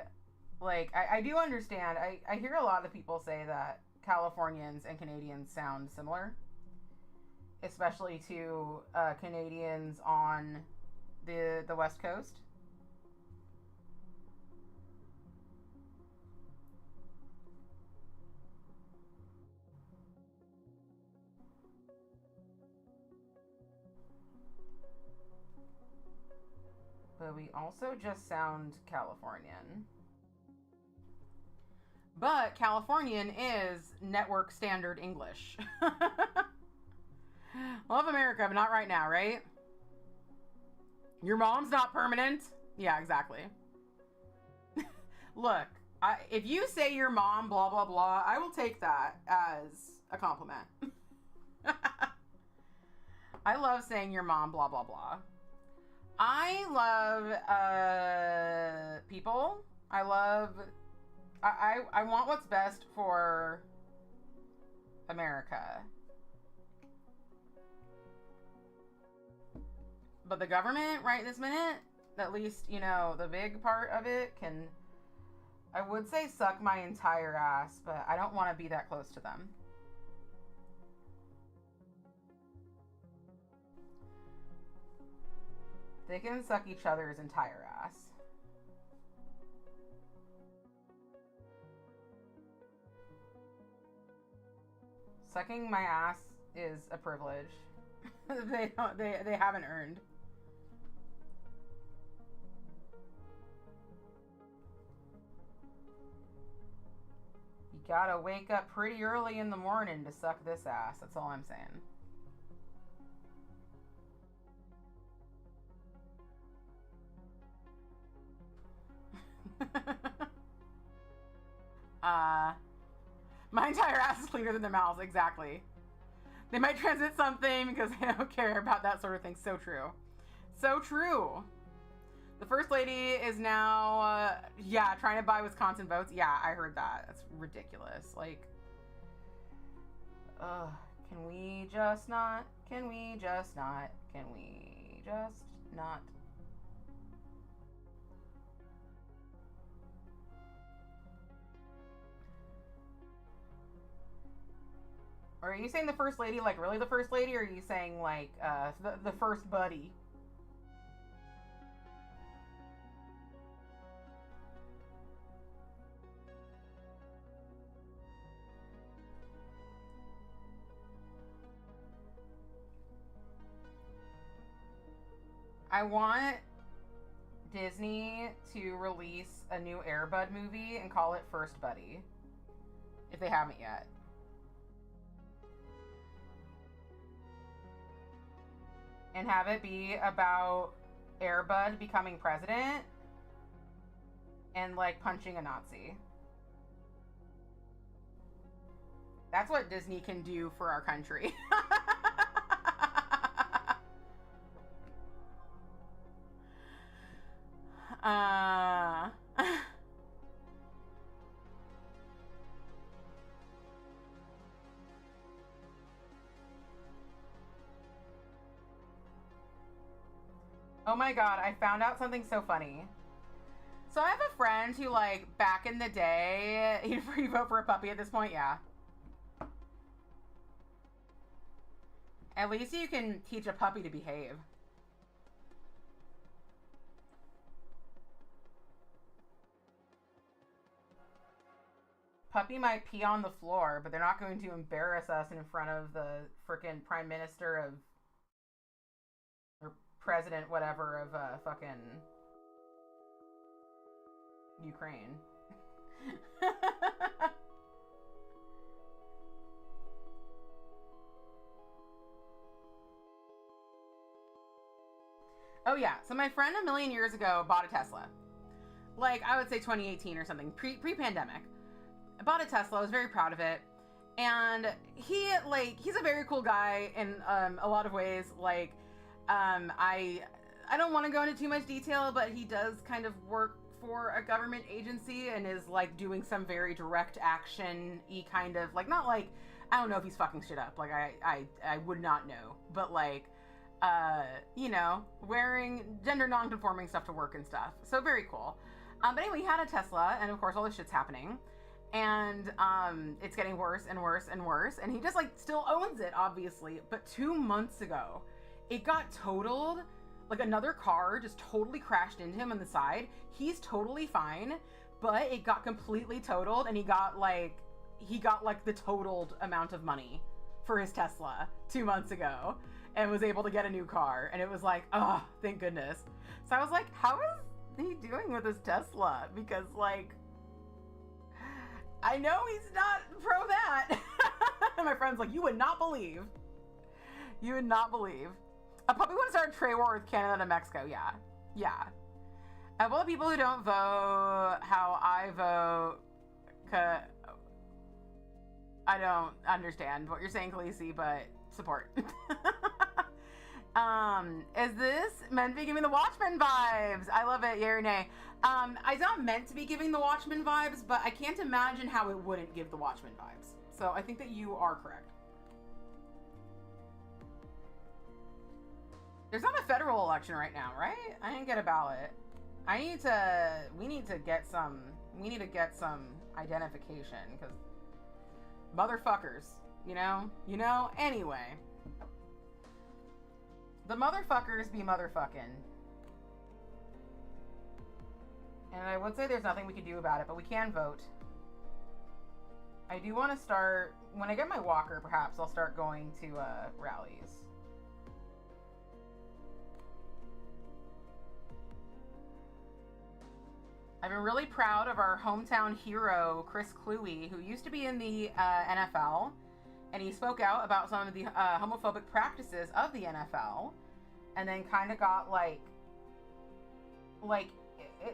like, I do understand. I hear a lot of people say that Californians and Canadians sound similar. Especially to Canadians on the West Coast. But we also just sound Californian. But Californian is network standard English. Love America, but not right now, right? Your mom's not permanent? Yeah, exactly. Look, if you say your mom blah blah blah, I will take that as a compliment. I love saying your mom blah blah blah. I love people. I want what's best for America. But the government right this minute, at least, you know, the big part of it can, I would say, suck my entire ass, but I don't want to be that close to them. They can suck each other's entire ass. Sucking my ass is a privilege. they haven't earned. You gotta wake up pretty early in the morning to suck this ass. That's all I'm saying. My entire ass is cleaner than their mouths, exactly. They might transmit something because they don't care about that sort of thing. So true. So true. The first lady is now, yeah, trying to buy Wisconsin votes. Yeah, I heard that. That's ridiculous. Like, can we just not? Can we just not? Can we just not? Or are you saying the first lady, like really the first lady, or are you saying like the first buddy? I want Disney to release a new Air Bud movie and call it First Buddy, if they haven't yet. And have it be about Air Bud becoming president and like punching a Nazi. That's what Disney can do for our country. Oh my god, I found out something so funny. So I have a friend who, like, back in the day, you vote for a puppy at this point? Yeah. At least you can teach a puppy to behave. Puppy might pee on the floor, but they're not going to embarrass us in front of the frickin' prime minister of, or president, whatever, of fucking Ukraine. Oh yeah, so my friend a million years ago bought a Tesla. Like, I would say 2018 or something, pre-pandemic. I bought a Tesla, I was very proud of it. And he's a very cool guy in a lot of ways. Like, I don't want to go into too much detail, but he does kind of work for a government agency and is, like, doing some very direct action-y kind of, like, not like, I don't know if he's fucking shit up. Like, I would not know. But, like, you know, wearing gender non-conforming stuff to work and stuff. So very cool. But anyway, he had a Tesla, and of course all this shit's happening. And it's getting worse and worse and worse. And he just, like, still owns it, obviously. But 2 months ago, it got totaled. Like, another car just totally crashed into him on the side. He's totally fine, but it got completely totaled, and he got like the totaled amount of money for his Tesla 2 months ago, and was able to get a new car. And it was like, oh, thank goodness. So I was like, how is he doing with his Tesla? Because, like, I know he's not pro that. And my friend's like, you would not believe. You would not believe. A puppy would start a trade war with Canada and Mexico. Yeah. Yeah. Of all the people who don't vote how I vote, I don't understand what you're saying, Khaleesi, but support. Is this meant to be giving the Watchmen vibes? I love it, yay or nay. It's not meant to be giving the Watchmen vibes, but I can't imagine how it wouldn't give the Watchmen vibes. So I think that you are correct. There's not a federal election right now, right? I didn't get a ballot. We need to get some identification, because motherfuckers, you know? Anyway. The motherfuckers be motherfucking. And I would say there's nothing we can do about it, but we can vote. I do want to start, when I get my walker, perhaps I'll start going to rallies. I've been really proud of our hometown hero, Chris Cluey, who used to be in the NFL, and he spoke out about some of the homophobic practices of the NFL, and then kind of got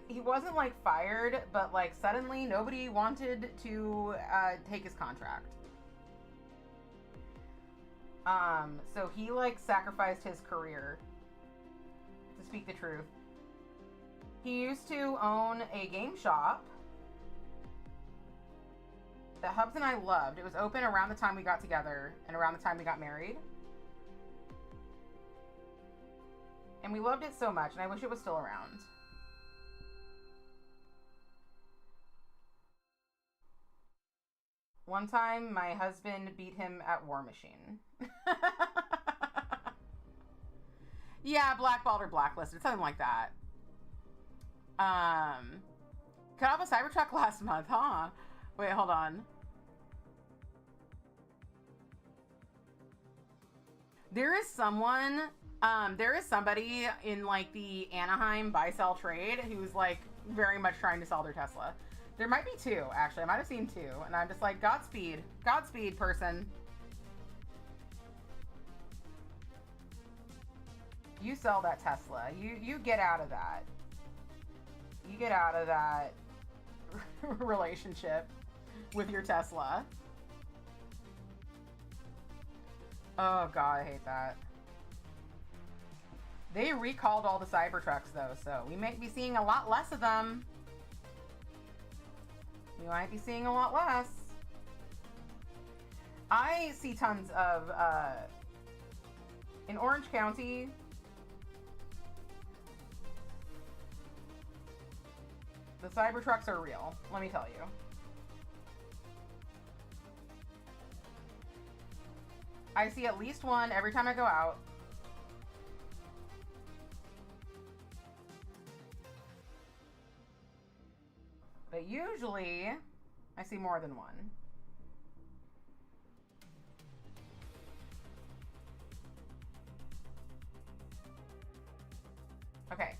he wasn't like fired, but like suddenly nobody wanted to take his contract. So he like sacrificed his career to speak the truth. He used to own a game shop that Hubs and I loved. It was open around the time we got together and around the time we got married. And we loved it so much, and I wish it was still around. One time, my husband beat him at War Machine. Yeah, blackballed or blacklisted, something like that. Cut off a Cybertruck last month, huh? Wait, hold on. There is somebody in like the Anaheim buy-sell trade who's like very much trying to sell their Tesla. There might be two, actually. I might have seen two, and I'm just like, Godspeed. Godspeed, person. You sell that Tesla. You get out of that. You get out of that relationship with your Tesla. Oh god, I hate that. They recalled all the Cybertrucks though, so we might be seeing a lot less of them. We might be seeing a lot less. I see tons of, in Orange County, The Cybertrucks are real, let me tell you. I see at least one every time I go out. But usually, I see more than one. Okay.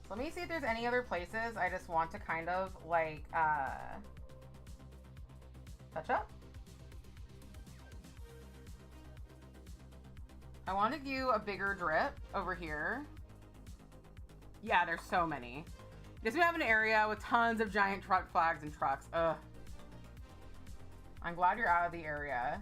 So let me see if there's any other places I just want to kind of, like, touch up. I want to do a bigger drip over here. Yeah, there's so many. Because we have an area with tons of giant truck flags and trucks. Ugh. I'm glad you're out of the area.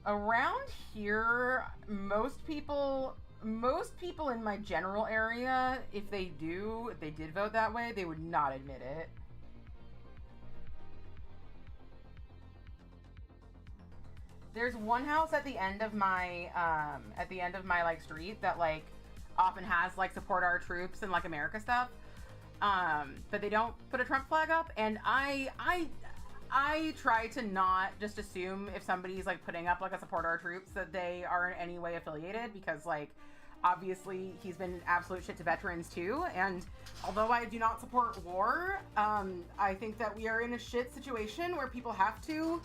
Around here, most people in my general area, if they did vote that way, they would not admit it. There's one house at the end of my like street that like often has like support our troops and like America stuff. But they don't put a Trump flag up, and I try to not just assume if somebody's like putting up like a support our troops that they are in any way affiliated, because like obviously he's been absolute shit to veterans too, and although I do not support war, I think that we are in a shit situation where people have to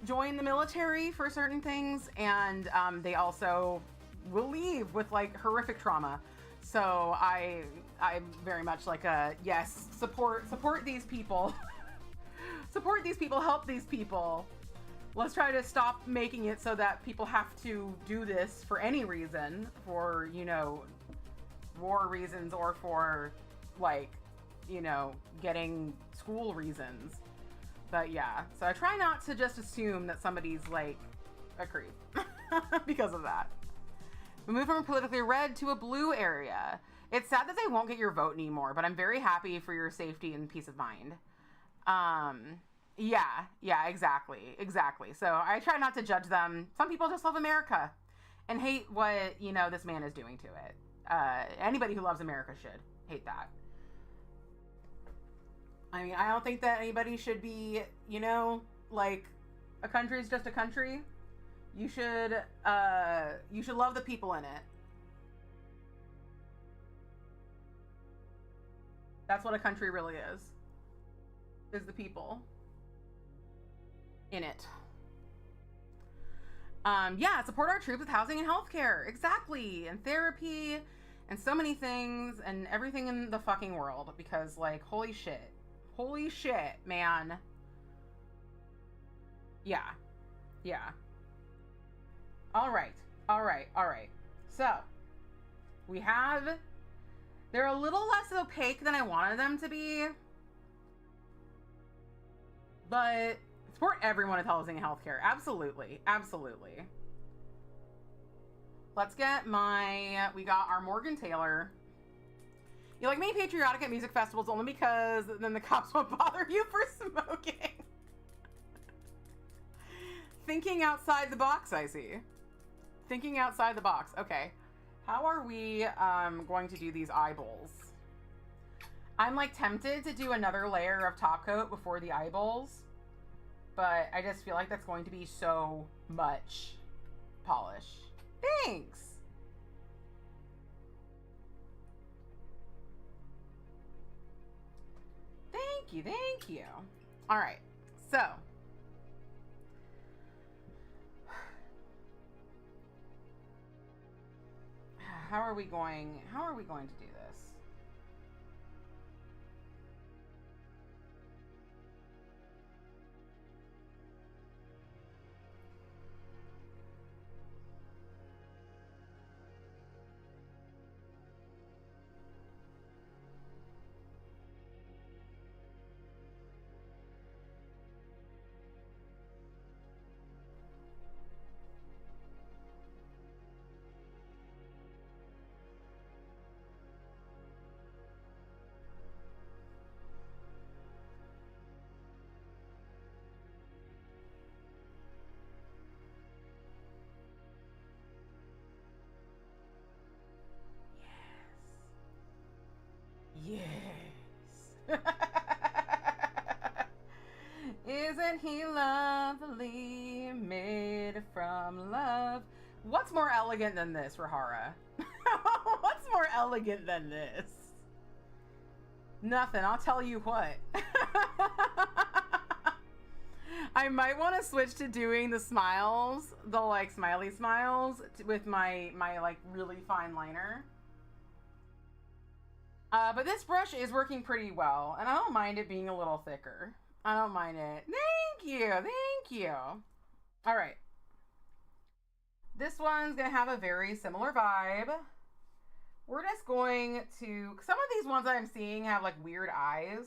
join the military for certain things, and they also will leave with like horrific trauma. So I'm very much like a yes, support these people. Support these people, help these people. Let's try to stop making it so that people have to do this for any reason, for, you know, war reasons, or for like, you know, getting school reasons. But yeah, so I try not to just assume that somebody's like a creep because of that. We move from a politically red to a blue area. It's sad that they won't get your vote anymore, but I'm very happy for your safety and peace of mind. Yeah, exactly. So I try not to judge them. Some people just love America and hate what, you know, this man is doing to it. Anybody who loves America should hate that. I mean, I don't think that anybody should be, you know, like, a country is just a country. You should love the people in it. That's what a country really is the people in it. Yeah, support our troops with housing and healthcare. Exactly. And therapy and so many things and everything in the fucking world, because like, holy shit. Holy shit, man. Yeah. All right. So, they're a little less opaque than I wanted them to be, but support everyone with housing and healthcare. Absolutely. Let's get we got our Morgan Taylor. You like being patriotic at music festivals only because then the cops won't bother you for smoking. Thinking outside the box, I see. Thinking outside the box. Okay. How are we going to do these eyeballs? I'm like tempted to do another layer of top coat before the eyeballs, but I just feel like that's going to be so much polish. Thanks. Thank you. All right. So, how are we going to do this? from love. What's more elegant than this, Rahara? What's more elegant than this? Nothing, I'll tell you what. I might want to switch to doing the smiles, the like smiley smiles with my like really fine liner. But this brush is working pretty well, and I don't mind it being a little thicker. I don't mind it. Thank you, thank you. All right. This one's gonna have a very similar vibe. We're just going to, some of these ones I'm seeing have like weird eyes.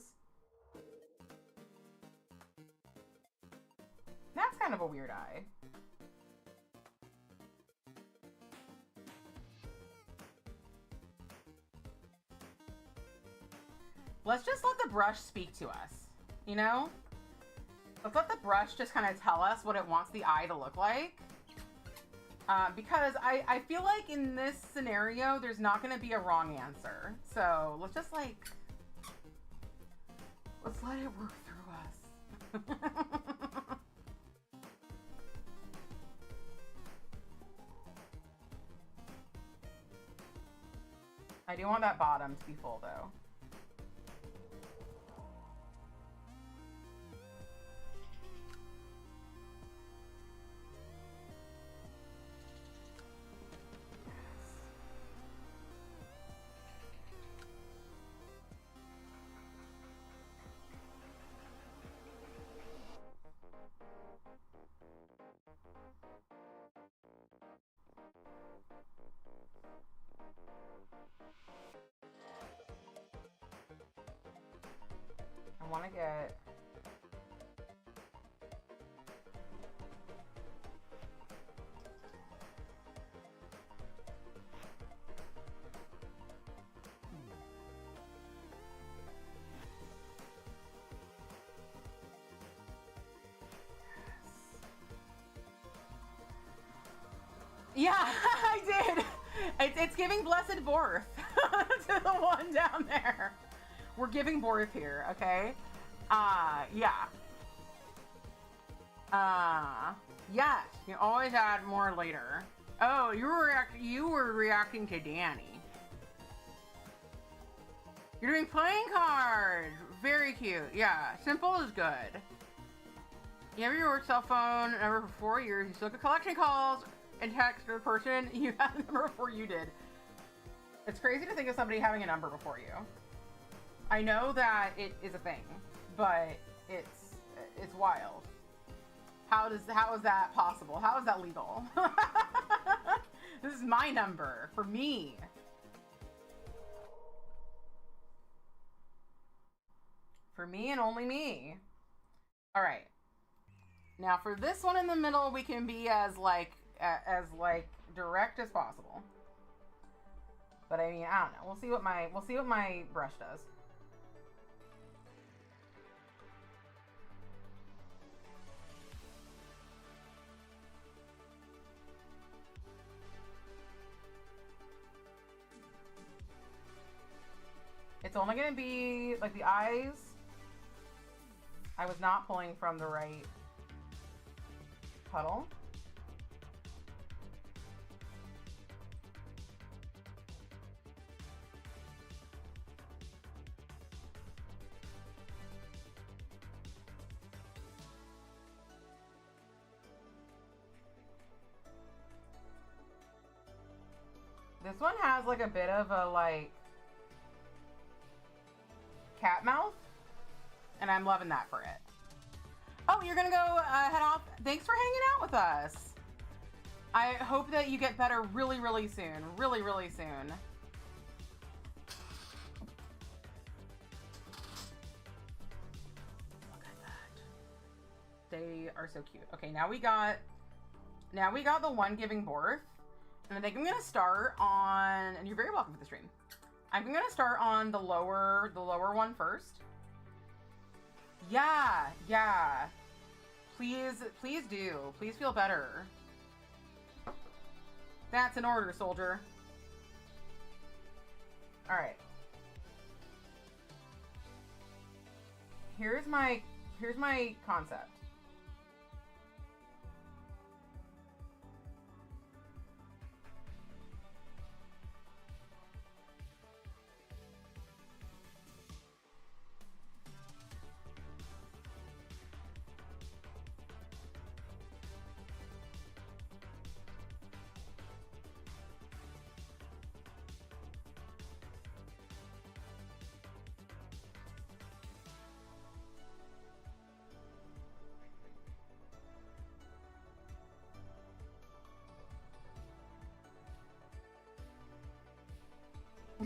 That's kind of a weird eye. Let's just let the brush speak to us, you know? Let's let the brush just kind of tell us what it wants the eye to look like. Because I feel like in this scenario, there's not going to be a wrong answer. So let's just like, let's let it work through us. I do want that bottom to be full though. I want to get yeah, I did. It's giving blessed birth to the one down there. We're giving birth here, okay? Yeah. Yes, you always add more later. Oh, you were reacting to Danny. You're doing playing cards. Very cute. Yeah, simple is good. You have your work cell phone number for 4 years. You still get collection calls and text the person you had the number before you did. It's crazy to think of somebody having a number before you. I know that it is a thing, but it's wild. How is that possible? How is that legal? This is my number for me. For me and only me. All right. Now for this one in the middle, we can be as direct as possible. But I mean, I don't know. We'll see what my brush does. It's only going to be, like, the eyes. I was not pulling from the right puddle. This one has, like, a bit of a, like, cat mouth, and I'm loving that for it. Oh, you're gonna go head off. Thanks for hanging out with us. I hope that you get better really, really soon. Really, really soon. Look at that. They are so cute. Okay, now we got the one giving birth. And I think I'm gonna start on, and you're very welcome for the stream. I'm gonna start on the lower one first. Yeah. Please do. Please feel better. That's an order, soldier. All right. Here's my concept.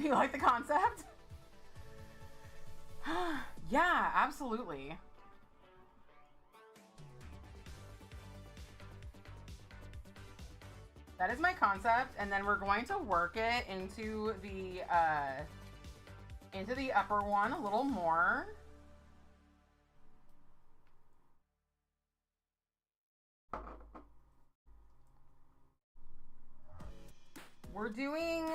Do you like the concept? Yeah, absolutely. That is my concept, and then we're going to work it into the upper one a little more. We're doing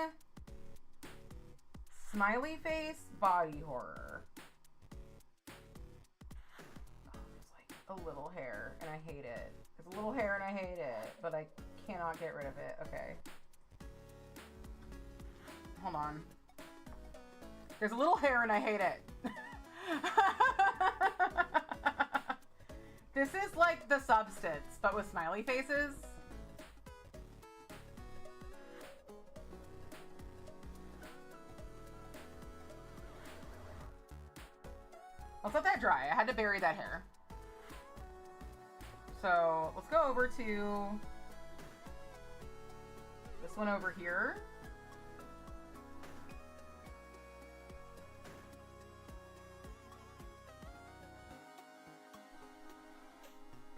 smiley face body horror. Oh, there's like a little hair, and I hate it. There's a little hair, and I hate it, but I cannot get rid of it. Okay. Hold on. There's a little hair, and I hate it. This is like the Substance, but with smiley faces. Let's let that dry. I had to bury that hair. So let's go over to this one over here.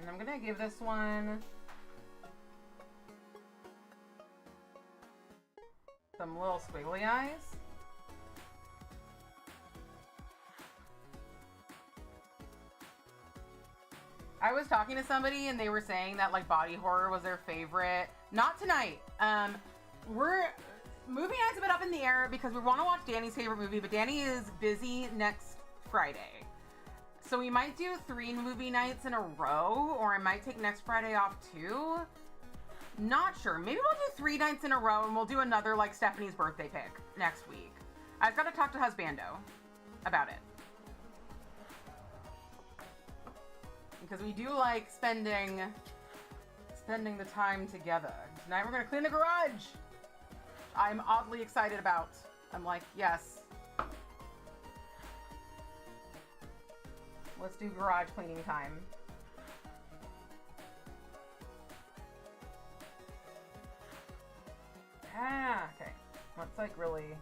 And I'm gonna give this one some little squiggly eyes. I was talking to somebody and they were saying that like body horror was their favorite. Not tonight. We're movie night's a bit up in the air because we want to watch Danny's favorite movie, but Danny is busy next Friday. So we might do 3 movie nights in a row, or I might take next Friday off too. Not sure. Maybe we'll do 3 nights in a row and we'll do another like Stephanie's birthday pick next week. I've got to talk to Husbando about it. Because we do like spending the time together. Tonight we're gonna clean the garage. I'm oddly excited about. I'm like, yes. Let's do garage cleaning time. Ah, okay. Let's like really.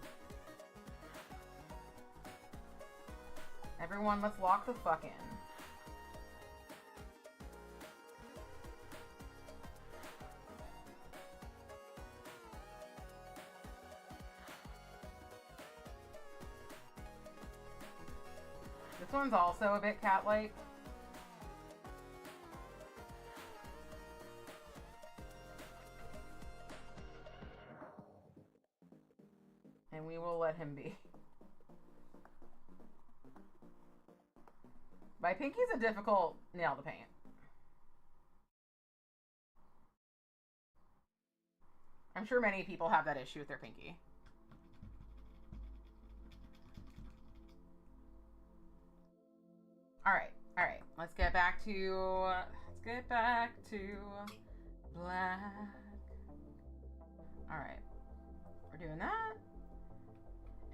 Everyone, let's lock the fuck in. This one's also a bit cat-like. And we will let him be. My pinky's a difficult nail to paint. I'm sure many people have that issue with their pinky. All right. Let's get back to black. All right. We're doing that.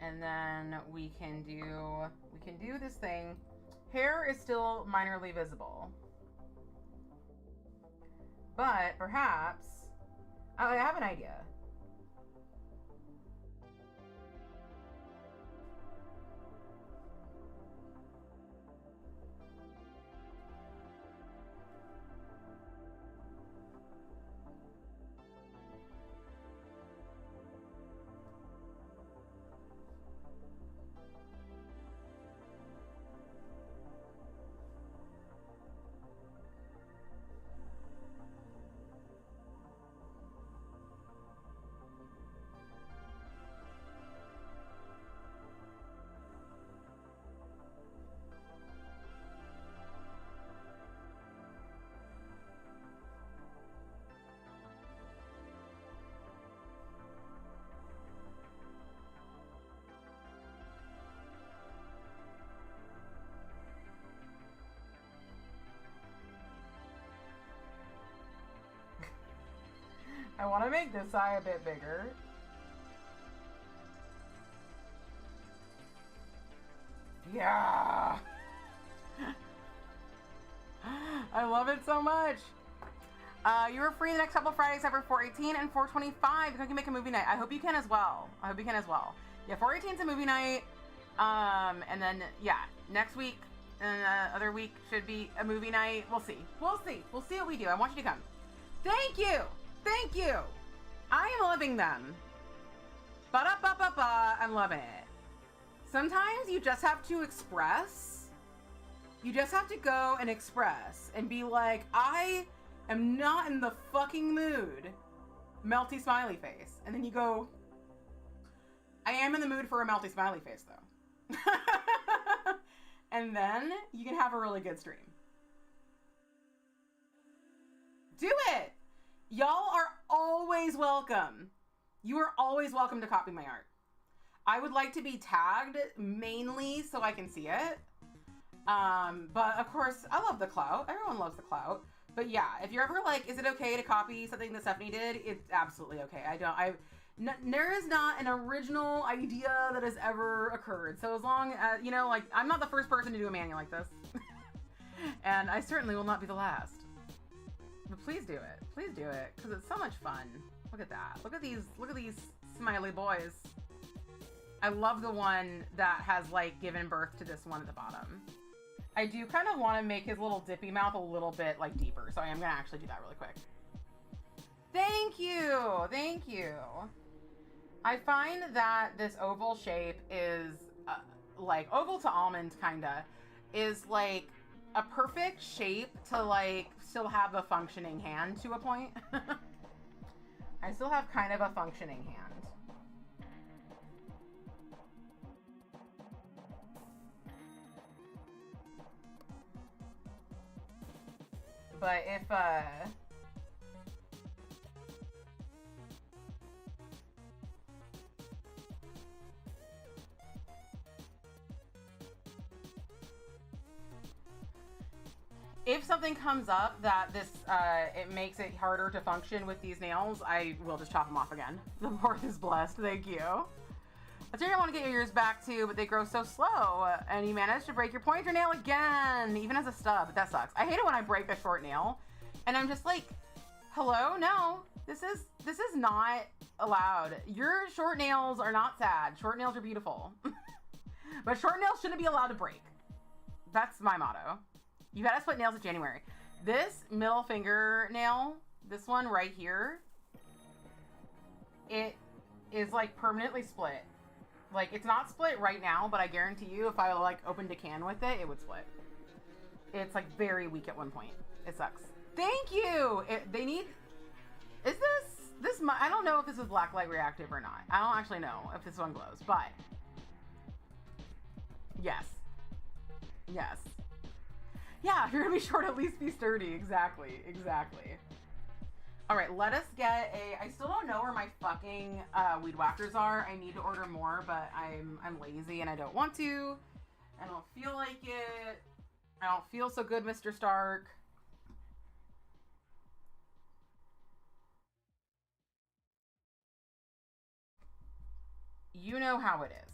And then we can do this thing. Hair is still minorly visible. But perhaps I have an idea. I want to make this eye a bit bigger. Yeah. I love it so much. You were free the next couple of Fridays except for 4/18 and 4/25. You can make a movie night. I hope you can as well. Yeah, 4/18's a movie night. And then, yeah, next week and the other week should be a movie night. We'll see. We'll see. We'll see what we do. I want you to come. Thank you. Thank you. I am loving them. Ba-da-ba-ba-ba. I'm loving it. Sometimes you just have to express. You just have to go and express and be like, I am not in the fucking mood. Melty smiley face. And then you go, I am in the mood for a melty smiley face though. And then you can have a really good stream. Do it! Y'all are always welcome. You are always welcome to copy my art. I would like to be tagged mainly so I can see it. But of course, I love the clout. Everyone loves the clout. But yeah, if you're ever like, is it okay to copy something that Stephanie did? It's absolutely okay. There is not an original idea that has ever occurred. So as long as, you know, like, I'm not the first person to do a manual like this. And I certainly will not be the last. But please do it. Please do it. Because it's so much fun. Look at that. Look at these smiley boys. I love the one that has, like, given birth to this one at the bottom. I do kind of want to make his little dippy mouth a little bit, like, deeper. So I am going to actually do that really quick. Thank you! Thank you. I find that this oval shape is, like, oval to almond, kinda, is, like, a perfect shape to, like, still have a functioning hand to a point. I still have kind of a functioning hand. But if something comes up that it makes it harder to function with these nails, I will just chop them off again. The fourth is blessed. Thank you. I think I want to get your ears back too, but they grow so slow. And you managed to break your pointer nail again, even as a stub. That sucks. I hate it when I break a short nail, and I'm just like, hello, no, this is not allowed. Your short nails are not sad. Short nails are beautiful, but short nails shouldn't be allowed to break. That's my motto. You gotta split nails in January. This middle finger nail, this one right here, it is like permanently split. Like, it's not split right now, but I guarantee you if I like opened a can with it, it would split. It's like very weak at one point. It sucks. Thank you! They need... Is this... I don't know if this is blacklight reactive or not. I don't actually know if this one glows, but... Yes. Yes. Yeah, if you're gonna be short, at least be sturdy. Exactly. Exactly. Alright, let us get a... I still don't know where my fucking weed whackers are. I need to order more, but I'm lazy and I don't want to. I don't feel like it. I don't feel so good, Mr. Stark. You know how it is.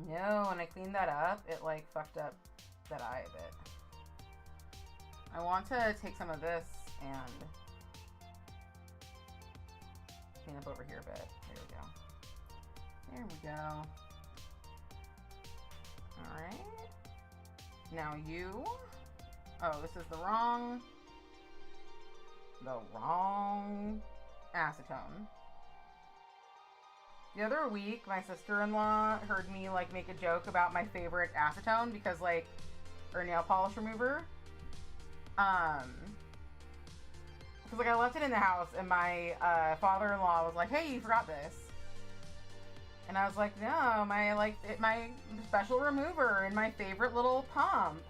No, when I cleaned that up, it like fucked up that eye a bit. I want to take some of this and clean up over here a bit. There we go. There we go. Alright. Now you. Oh, this is the wrong acetone. The other week, my sister-in-law heard me, like, make a joke about my favorite acetone because, like, or nail polish remover. Because, like, I left it in the house, and my father-in-law was like, hey, you forgot this. And I was like, no, my special remover and my favorite little pump.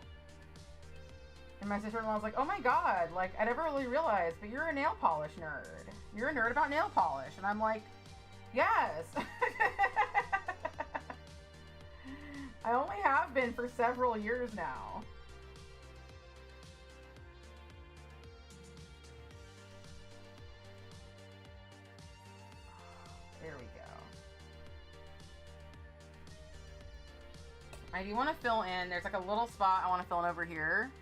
And my sister-in-law was like, oh my god, like, I never really realized, but you're a nail polish nerd. You're a nerd about nail polish. And I'm like, yes! I only have been for several years now. There we go. I do want to fill in. There's like a little spot I want to fill in over here.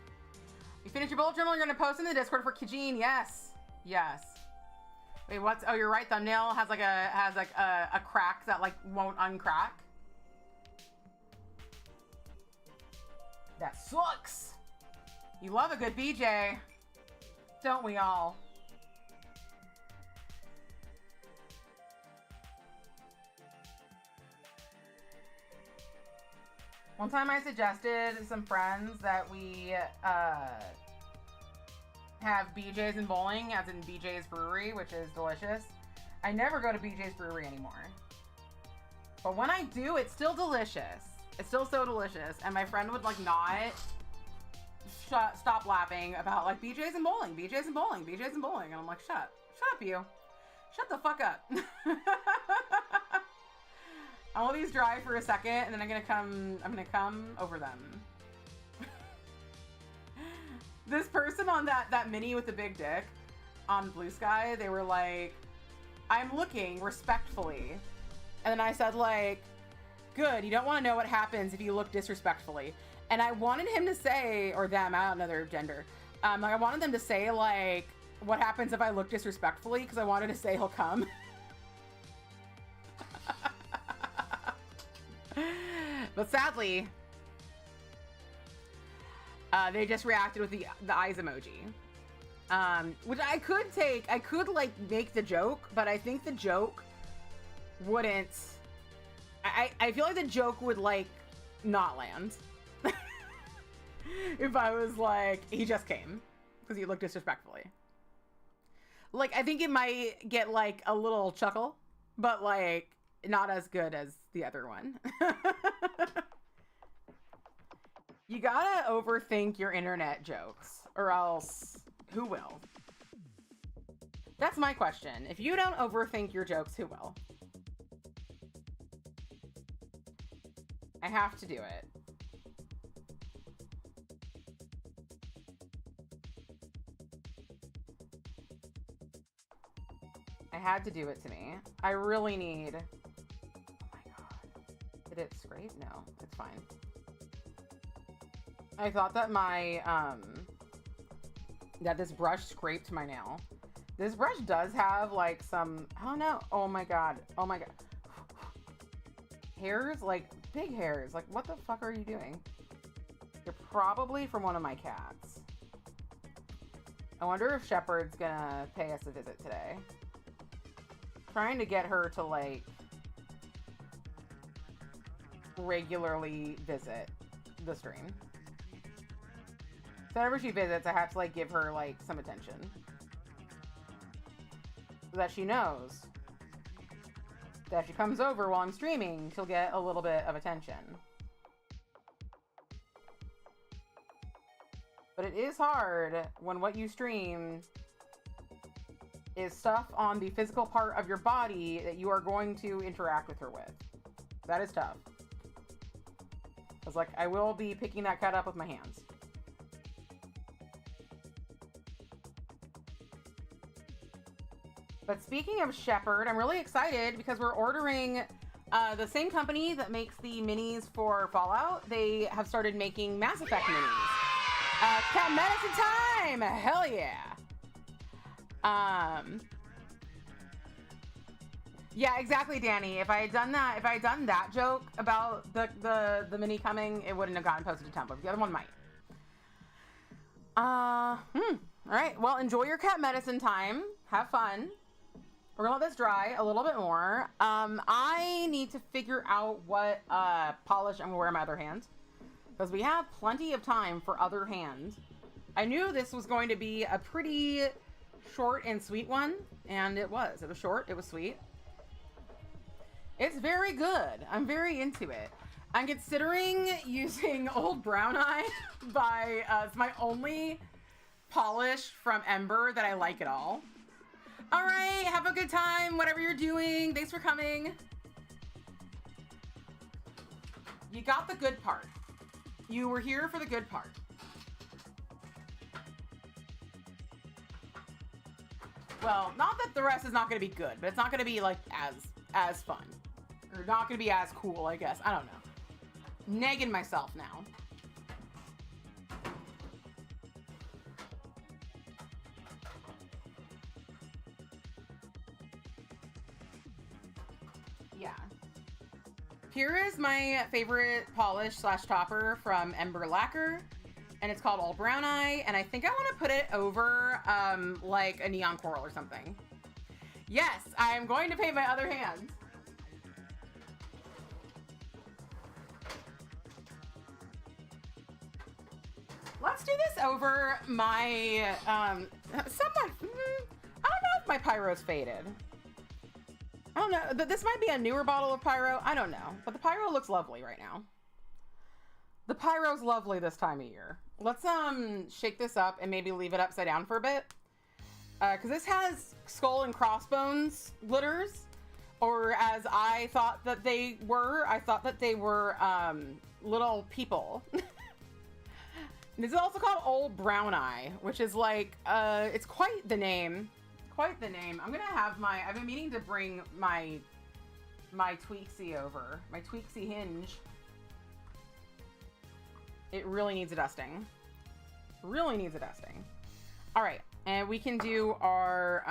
You finish your bullet journal, you're going to post in the Discord for Kijin. Yes. Yes. Wait, what's... Oh, you're right. Thumbnail has like a crack that like won't uncrack. That sucks. You love a good BJ. Don't we all? One time I suggested some friends that we have BJ's and bowling, as in BJ's Brewery, which is delicious. I never go to BJ's Brewery anymore. But when I do, it's still delicious. It's still so delicious. And my friend would like not stop laughing about like BJ's and bowling, BJ's and bowling, BJ's and bowling. And I'm like, shut up you. Shut the fuck up. I'll let these dry for a second and then I'm gonna come over them. This person on that mini with the big dick on Blue Sky, they were like, I'm looking respectfully. And then I said like, good, you don't want to know what happens if you look disrespectfully. And I wanted him to say, or them, I don't know their gender. I wanted them to say like, what happens if I look disrespectfully? Because I wanted to say he'll come. But sadly, they just reacted with the eyes emoji. Which I could like make the joke, but I think the joke wouldn't, I feel like the joke would like not land. If I was like, he just came because he looked disrespectfully. Like, I think it might get like a little chuckle, but like not as good as the other one. You gotta overthink your internet jokes, or else who will? That's my question. If you don't overthink your jokes, who will? I have to do it. I had to do it to me. I really need... Oh my god. Did it scrape? No, it's fine. I thought that my, that this brush scraped my nail. This brush does have like some, I don't know. Oh my god. Oh my god. Hairs, like big hairs. Like what the fuck are you doing? You're probably from one of my cats. I wonder if Shepherd's gonna pay us a visit today. Trying to get her to like regularly visit the stream. So whenever she visits, I have to like give her like some attention. So that she knows that if she comes over while I'm streaming, she'll get a little bit of attention. But it is hard when what you stream is stuff on the physical part of your body that you are going to interact with her with. That is tough. I was like, I will be picking that cat up with my hands. But speaking of Shepherd, I'm really excited because we're ordering the same company that makes the minis for Fallout. They have started making Mass Effect minis. Cat medicine time! Hell yeah! Yeah, exactly, Danny. If I had done that joke about the mini coming, it wouldn't have gotten posted to Tumblr. The other one might. All right. Well, enjoy your cat medicine time. Have fun. We're gonna let this dry a little bit more. I need to figure out what polish I'm gonna wear on my other hand, because we have plenty of time for other hand. I knew this was going to be a pretty short and sweet one, and it was. It was short, it was sweet. It's very good. I'm very into it. I'm considering using Old Brown Eye by, it's my only polish from Ember that I like at all. All right, have a good time, whatever you're doing. Thanks for coming. You got the good part. You were here for the good part. Well, not that the rest is not going to be good, but it's not going to be like as fun. Or not going to be as cool, I guess. I don't know. negging myself now. Yeah. Here is my favorite polish slash topper from Ember Lacquer, and it's called Old Brown Eye, and I think I want to put it over like a neon coral or something. Yes, I'm going to paint my other hand. Let's do this over my somewhat, I don't know if my pyro's faded. I don't know, this might be a newer bottle of pyro, I don't know, but the pyro looks lovely right now. The pyro's lovely this time of year. Let's shake this up and maybe leave it upside down for a bit. Because this has skull and crossbones glitters, or as I thought that they were, little people. This is also called Old Brown Eye, which is like, it's quite the name. Quite the name. I'm gonna have I've been meaning to bring my Tweaksy over. My Tweaksy hinge. It really needs a dusting. Really needs a dusting. All right, and we can do our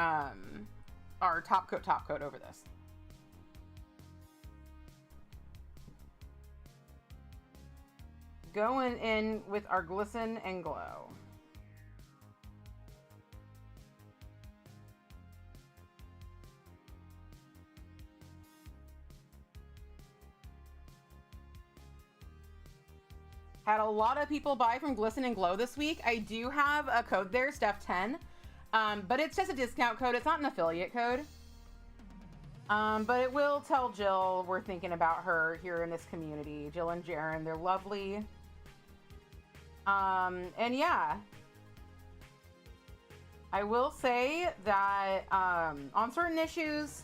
top coat over this. Going in with our Glisten and Glow. Had a lot of people buy from Glisten and Glow this week. I do have a code there, Steph10, but it's just a discount code. It's not an affiliate code. But it will tell Jill we're thinking about her here in this community. Jill and Jaren, they're lovely. And yeah, I will say that on certain issues,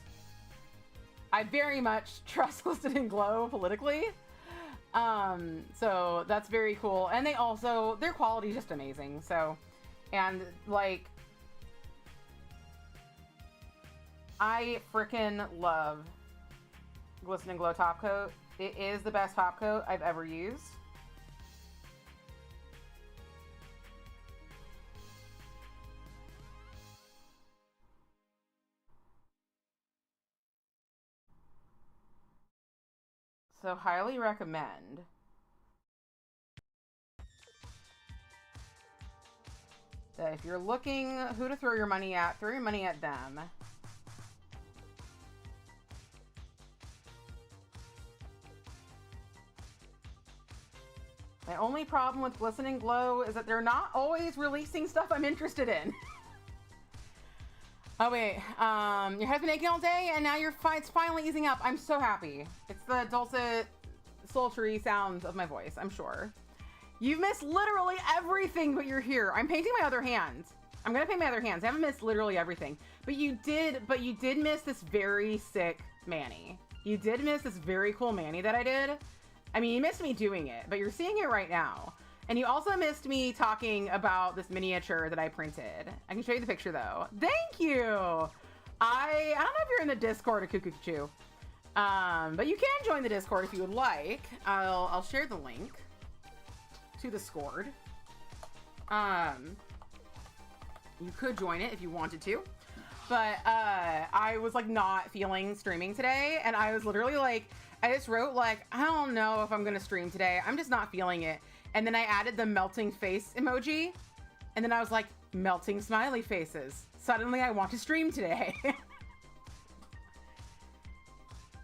I very much trust Glisten and Glow politically. So that's very cool. And they also, their quality is just amazing. So, and like, I freaking love Glisten and Glow top coat. It is the best top coat I've ever used. So highly recommend. That if you're looking who to throw your money at, throw your money at them. My only problem with Glisten and Glow is that they're not always releasing stuff I'm interested in. Oh wait, your head's been aching all day and now it's finally easing up. I'm so happy. It's the dulcet, sultry sounds of my voice, I'm sure. You've missed literally everything, but you're here. I'm painting my other hand. I'm gonna paint my other hands. I haven't missed literally everything. But you did miss this very sick Manny. You did miss this very cool Manny that I did. I mean, you missed me doing it, but you're seeing it right now. And you also missed me talking about this miniature that I printed. I can show you the picture though. Thank you. I don't know if you're in the Discord or Cuckoo, but you can join the Discord if you would like. I'll share the link to the Discord. You could join it if you wanted to, but I was like not feeling streaming today, and I was literally like, I just wrote like, I don't know if I'm gonna stream today. I'm just not feeling it. And then I added the melting face emoji. And then I was like, melting smiley faces. Suddenly I want to stream today.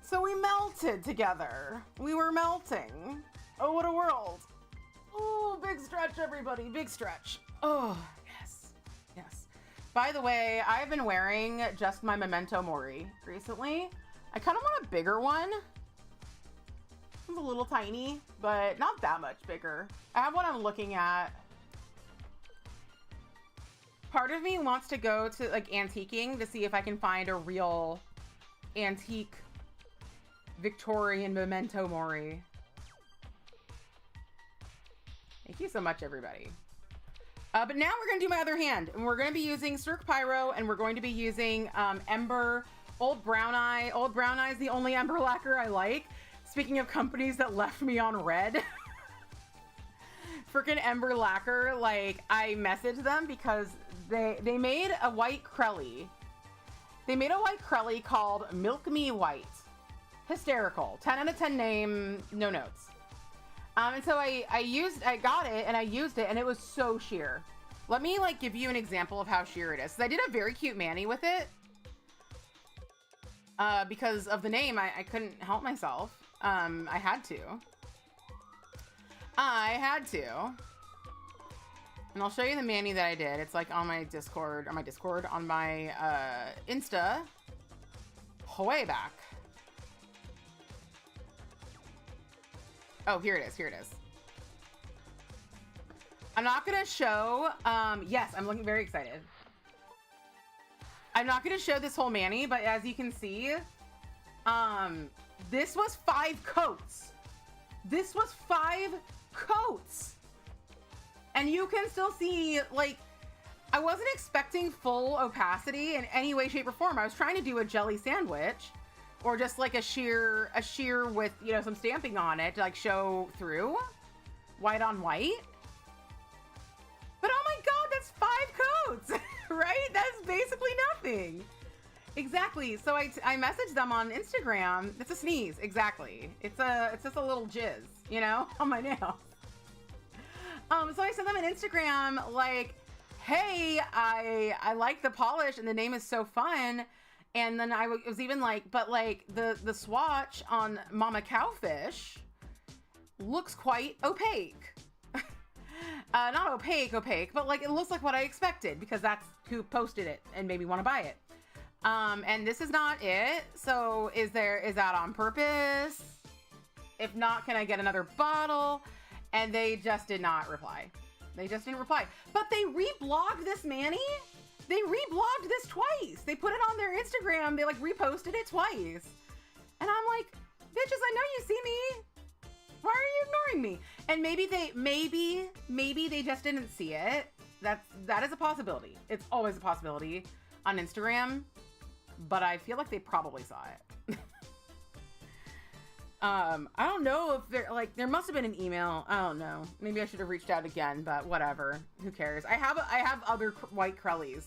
So we melted together. We were melting. Oh, what a world. Oh, big stretch, everybody. Big stretch. Oh, yes. Yes. By the way, I've been wearing just my Memento Mori recently. I kind of want a bigger one. It's a little tiny, but not that much bigger. I have what I'm looking at. Part of me wants to go to like antiquing to see if I can find a real antique Victorian Memento Mori. Thank you so much, everybody. But now we're gonna do my other hand, and we're gonna be using Cirque Pyro, and we're going to be using Ember Old Brown Eye. Old Brown Eye is the only Ember lacquer I like. Speaking of companies that left me on red, freaking Ember Lacquer, like, I messaged them because they made a white Crelly. They made a white Crelly called Milk Me White. Hysterical. 10 out of 10 name, no notes. And so I got it and I used it and it was so sheer. Let me like give you an example of how sheer it is. So I did a very cute mani with it. Because of the name, I couldn't help myself. I had to. And I'll show you the mani that I did. It's like on my Discord, on my Insta, way back. Oh, here it is. I'm not gonna show, yes, I'm looking very excited. I'm not gonna show this whole mani, but as you can see, this was 5 coats. And you can still see, like, I wasn't expecting full opacity in any way, shape, or form. I was trying to do a jelly sandwich or just like a sheer with, you know, some stamping on it to like show through white on white. But oh my God, that's 5 coats, right? That's basically nothing. Exactly. So I messaged them on Instagram. It's a sneeze. Exactly. It's just a little jizz, you know, on my nail. So I sent them an Instagram like, hey, I like the polish and the name is so fun. And then I was even like, but like the swatch on Mama Cowfish looks quite opaque. Not opaque, but like it looks like what I expected because that's who posted it and made me want to buy it. And this is not it. So is that on purpose? If not, can I get another bottle? And they just did not reply. They just didn't reply. But they reblogged this mani. They reblogged this twice. They put it on their Instagram. They like reposted it twice. And I'm like, bitches, I know you see me. Why are you ignoring me? And maybe they just didn't see it. That is a possibility. It's always a possibility on Instagram. But I feel like they probably saw it. I don't know if there must have been an email. I don't know. Maybe I should have reached out again, but whatever. Who cares? I have other white Crellies.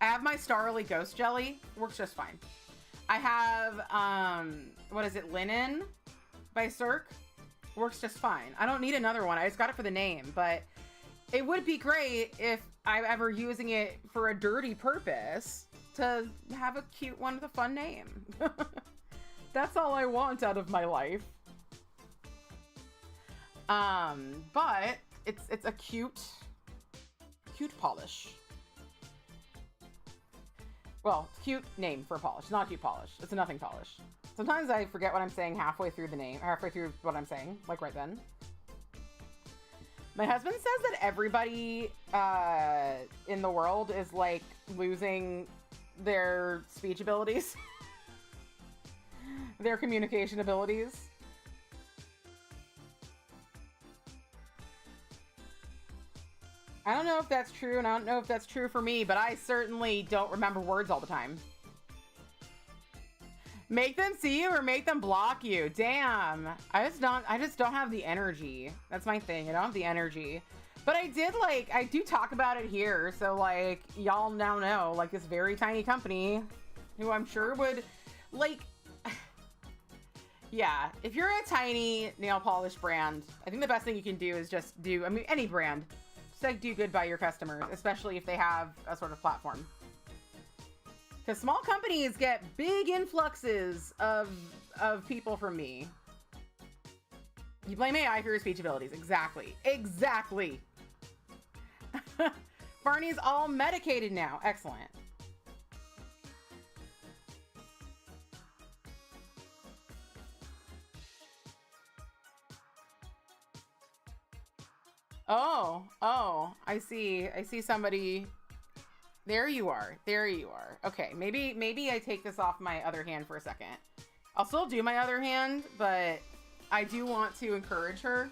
I have my Starly Ghost Jelly. Works just fine. I have, what is it? Linen by Cirque. Works just fine. I don't need another one. I just got it for the name, but it would be great if I'm ever using it for a dirty purpose to have a cute one with a fun name. That's all I want out of my life. But it's a cute polish. Well, cute name for a polish. It's not a cute polish. It's a nothing polish. Sometimes I forget what I'm saying halfway through what I'm saying, like right then. My husband says that everybody in the world is like losing their speech abilities. Their communication abilities. I don't know if that's true, and I don't know if that's true for me, but I certainly don't remember words all the time. Make them see you or make them block you. Damn. I just don't have the energy. That's my thing. I don't have the energy. But I do talk about it here, so like y'all now know, like this very tiny company who I'm sure would like yeah, if you're a tiny nail polish brand, I think the best thing you can do is just do, I mean, any brand, just like do good by your customers, especially if they have a sort of platform. Because small companies get big influxes of people from me. You blame AI for your speech abilities. Exactly. Exactly. Barney's all medicated now. Excellent. Oh, I see somebody. There you are. Okay, maybe I take this off my other hand for a second. I'll still do my other hand, but I do want to encourage her.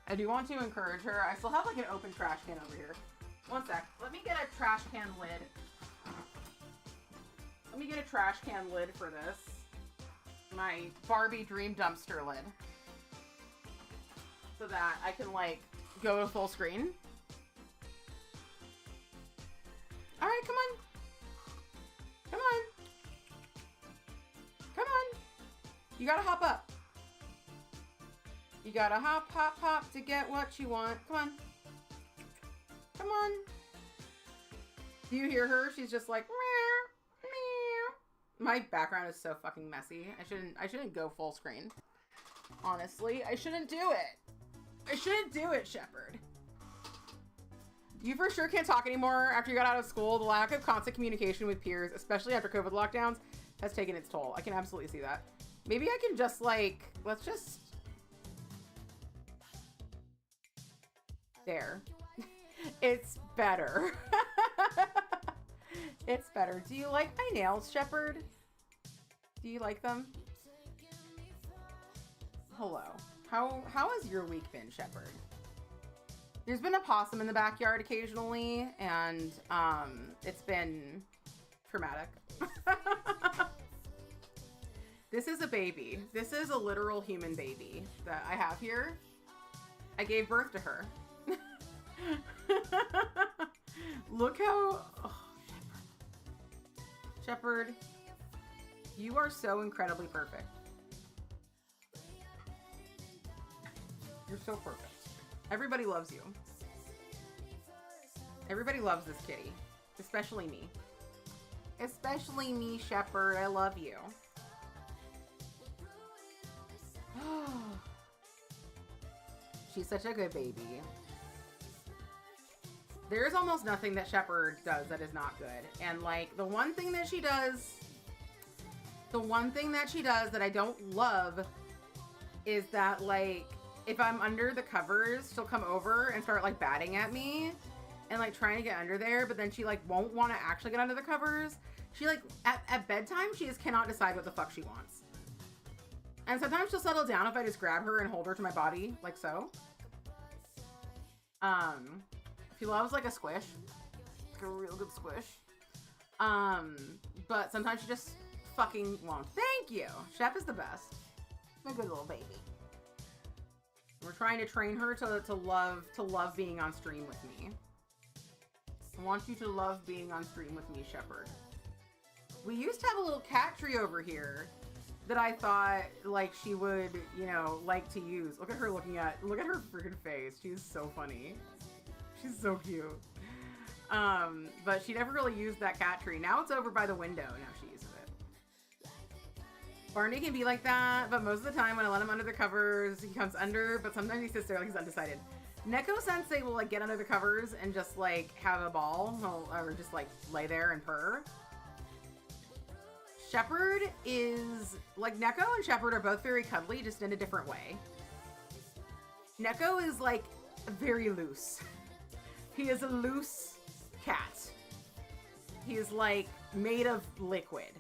I still have like an open trash can over here. One sec. Let me get a trash can lid. Let me get a trash can lid for this. my Barbie dream dumpster lid so that I can like go to full screen. All right, come on. Come on. Come on. You gotta hop up. You gotta hop, hop, hop to get what you want. Come on. Come on. Do you hear her? She's just like, meow, meow. My background is so fucking messy. I shouldn't go full screen. Honestly, I shouldn't do it. I shouldn't do it, Shepherd. You for sure can't talk anymore after you got out of school. The lack of constant communication with peers, especially after COVID lockdowns, has taken its toll. I can absolutely see that. Maybe I can just like, let's just... There. It's better. It's better. Do you like my nails, Shepherd? Do you like them? Hello. How has your week been, Shepherd? There's been a possum in the backyard occasionally, and it's been traumatic. This is a baby. This is a literal human baby that I have here. I gave birth to her. Look how... Oh, Shepherd, you are so incredibly perfect. You're so perfect. Everybody loves you. Everybody loves this kitty. Especially me. Especially me, Shepherd. I love you. She's such a good baby. There's almost nothing that Shepherd does that is not good. And like the one thing that she does that I don't love is that like if I'm under the covers, she'll come over and start like batting at me and like trying to get under there, but then she like won't want to actually get under the covers. She like at bedtime she just cannot decide what the fuck she wants. And sometimes she'll settle down if I just grab her and hold her to my body like so. She loves like a squish, like a real good squish. But sometimes she just fucking won't. Thank you. Shep is the best. My good little baby. We're trying to train her to love being on stream with me. I want you to love being on stream with me, Shepherd. We used to have a little cat tree over here that I thought like she would, you know, like to use. Look at her look at her freaking face. She's so funny. She's so cute. But she never really used that cat tree. Now it's over by the window. Now she uses it. Barney can be like that, but most of the time when I let him under the covers, he comes under, but sometimes he sits there like he's undecided. Neko Sensei will like get under the covers and just like have a ball, or just like lay there and purr. Shepherd is, like Neko and Shepherd are both very cuddly, just in a different way. Neko is like very loose. He is a loose cat. He is like made of liquid.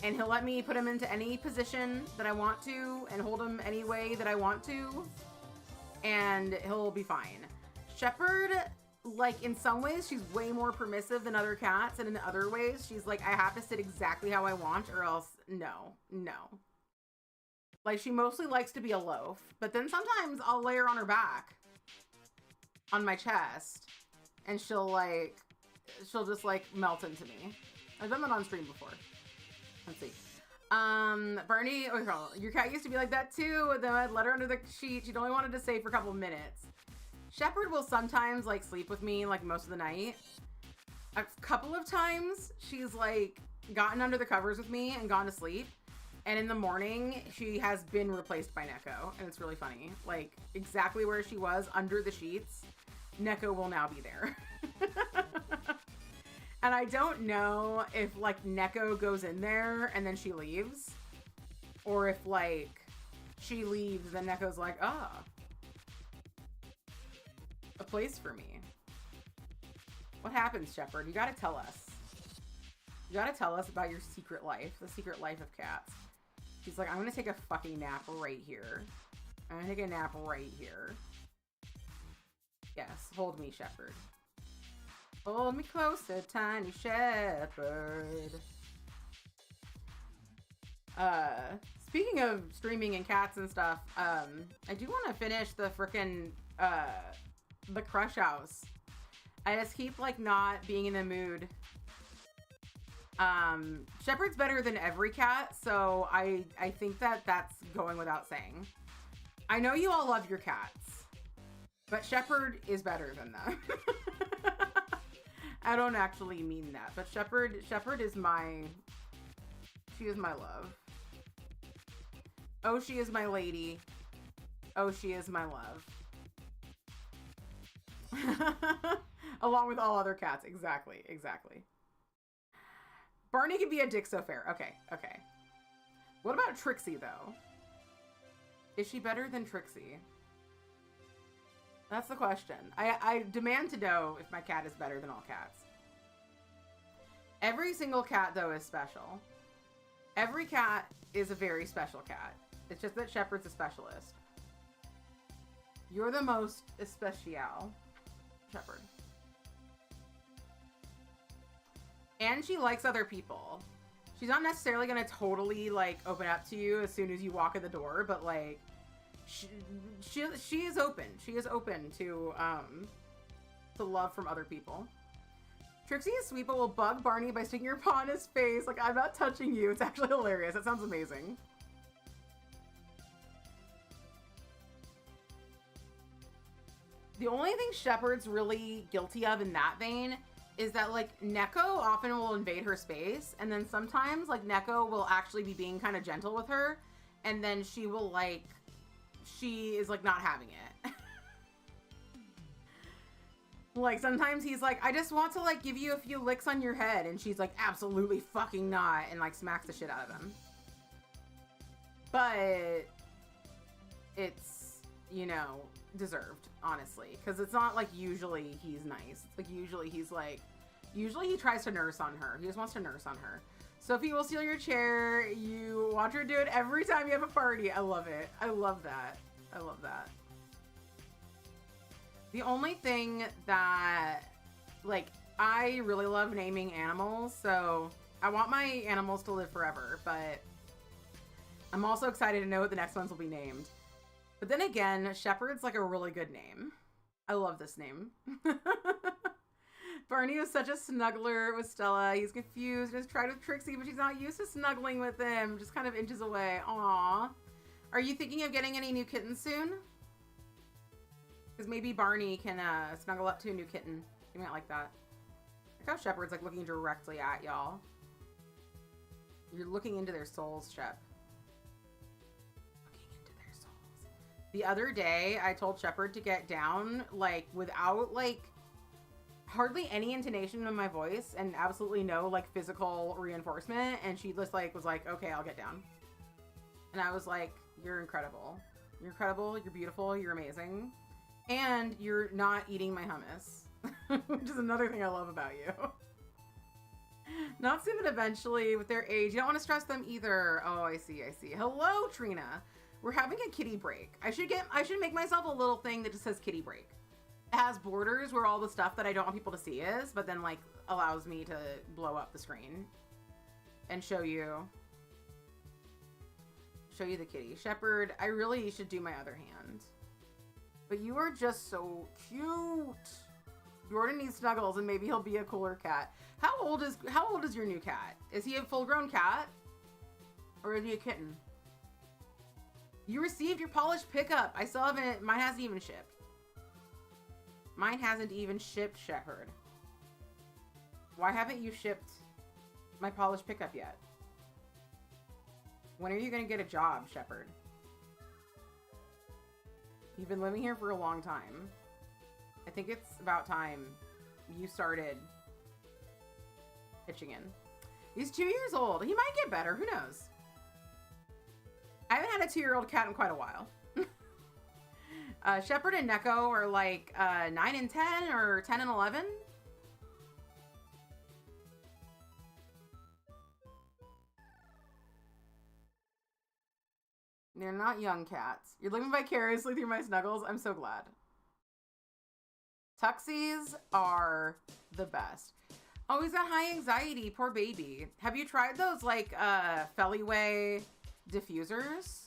And he'll let me put him into any position that I want to and hold him any way that I want to. And he'll be fine. Shepherd, like in some ways, she's way more permissive than other cats. And in other ways, she's like, I have to sit exactly how I want or else no. Like she mostly likes to be a loaf. But then sometimes I'll lay her on her back. On my chest, and she'll just like melt into me. I've done that on stream before. Let's see. Bernie, oh, your cat used to be like that too. Then I'd let her under the sheet. She'd only wanted to stay for a couple of minutes. Shepherd will sometimes like sleep with me like most of the night. A couple of times she's like gotten under the covers with me and gone to sleep. And in the morning, she has been replaced by Neko, and it's really funny. Like, exactly where she was, under the sheets, Neko will now be there. And I don't know if, like, Neko goes in there and then she leaves. Or if, like, she leaves, then Neko's like, ah, a place for me. What happens, Shepherd? You gotta tell us. You gotta tell us about your secret life, the secret life of cats. She's like, I'm gonna take a fucking nap right here. I'm gonna take a nap right here. Yes, hold me, Shepherd. Hold me closer, tiny shepherd. Speaking of streaming and cats and stuff, I do want to finish the frickin' the Crush House. I just keep like not being in the mood. Shepherd's better than every cat, so I think that that's going without saying. I know you all love your cats, but Shepherd is better than them. I don't actually mean that, but Shepherd is she is my love. Oh, she is my lady. Oh, she is my love. Along with all other cats. Exactly. Barney can be a dick so fair. Okay. What about Trixie, though? Is she better than Trixie? That's the question. I demand to know if my cat is better than all cats. Every single cat, though, is special. Every cat is a very special cat. It's just that Shepherd's a specialist. You're the most especial, Shepherd. And she likes other people. She's not necessarily gonna totally like open up to you as soon as you walk in the door, but like she is open. She is open to love from other people. Trixie is sweet, but will bug Barney by sticking her paw in his face. Like, I'm not touching you. It's actually hilarious. That sounds amazing. The only thing Shepherd's really guilty of in that vein is that, like, Neko often will invade her space, and then sometimes, like, Neko will actually be being kind of gentle with her, and then she will, like, she is, like, not having it. Like, sometimes he's like, I just want to, like, give you a few licks on your head, and she's like, absolutely fucking not, and, like, smacks the shit out of him. But it's, you know, deserved, honestly, because it's not like usually he's nice. It's like usually he's like, usually he tries to nurse on her. He just wants to nurse on her. Sophie will steal your chair. You watch her do it every time you have a party. I love it. I love that. I love that. The only thing that, like, I really love naming animals, so I want my animals to live forever, but I'm also excited to know what the next ones will be named. But then again, Shepherd's like a really good name. I love this name. Barney was such a snuggler with Stella. He's confused. He's tried with Trixie, but she's not used to snuggling with him. Just kind of inches away. Aww. Are you thinking of getting any new kittens soon? Because maybe Barney can snuggle up to a new kitten. You might like that. Look how Shepherd's like looking directly at y'all. You're looking into their souls, Shep. The other day, I told Shepherd to get down, like, without, like, hardly any intonation in my voice and absolutely no, like, physical reinforcement. And she just, like, was like, okay, I'll get down. And I was like, you're incredible. You're incredible. You're beautiful. You're amazing. And you're not eating my hummus, which is another thing I love about you. Not soon, but eventually with their age. You don't want to stress them either. Oh, I see. Hello, Trina. We're having a kitty break. I should make myself a little thing that just says kitty break. It has borders where all the stuff that I don't want people to see is, but then like allows me to blow up the screen and show you the kitty. Shepherd, I really should do my other hand. But you are just so cute. Jordan needs snuggles and maybe he'll be a cooler cat. How old is your new cat? Is he a full-grown cat? Or is he a kitten? You received your polished pickup. I still haven't, mine hasn't even shipped. Mine hasn't even shipped, Shepherd. Why haven't you shipped my polished pickup yet? When are you gonna get a job, Shepherd? You've been living here for a long time. I think it's about time you started pitching in. He's 2 years old. He might get better. Who knows? I haven't had a 2-year-old cat in quite a while. Shepherd and Neko are like 9 and 10 or 10 and 11. They're not young cats. You're living vicariously through my snuggles. I'm so glad. Tuxies are the best. Oh, he's got high anxiety. Poor baby. Have you tried those, like, Feliway diffusers?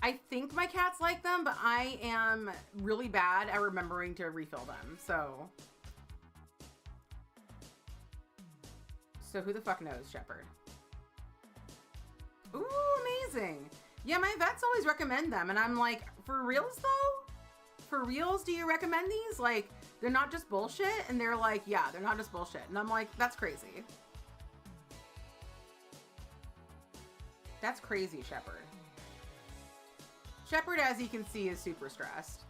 I think my cats like them, but I am really bad at remembering to refill them, so... So who the fuck knows, Shepherd? Ooh, amazing. Yeah, my vets always recommend them, and I'm like, for reals, though? For reals, do you recommend these? Like, they're not just bullshit? And they're like, yeah, they're not just bullshit. And I'm like, that's crazy. That's crazy, Shepherd. Shepherd, as you can see, is super stressed.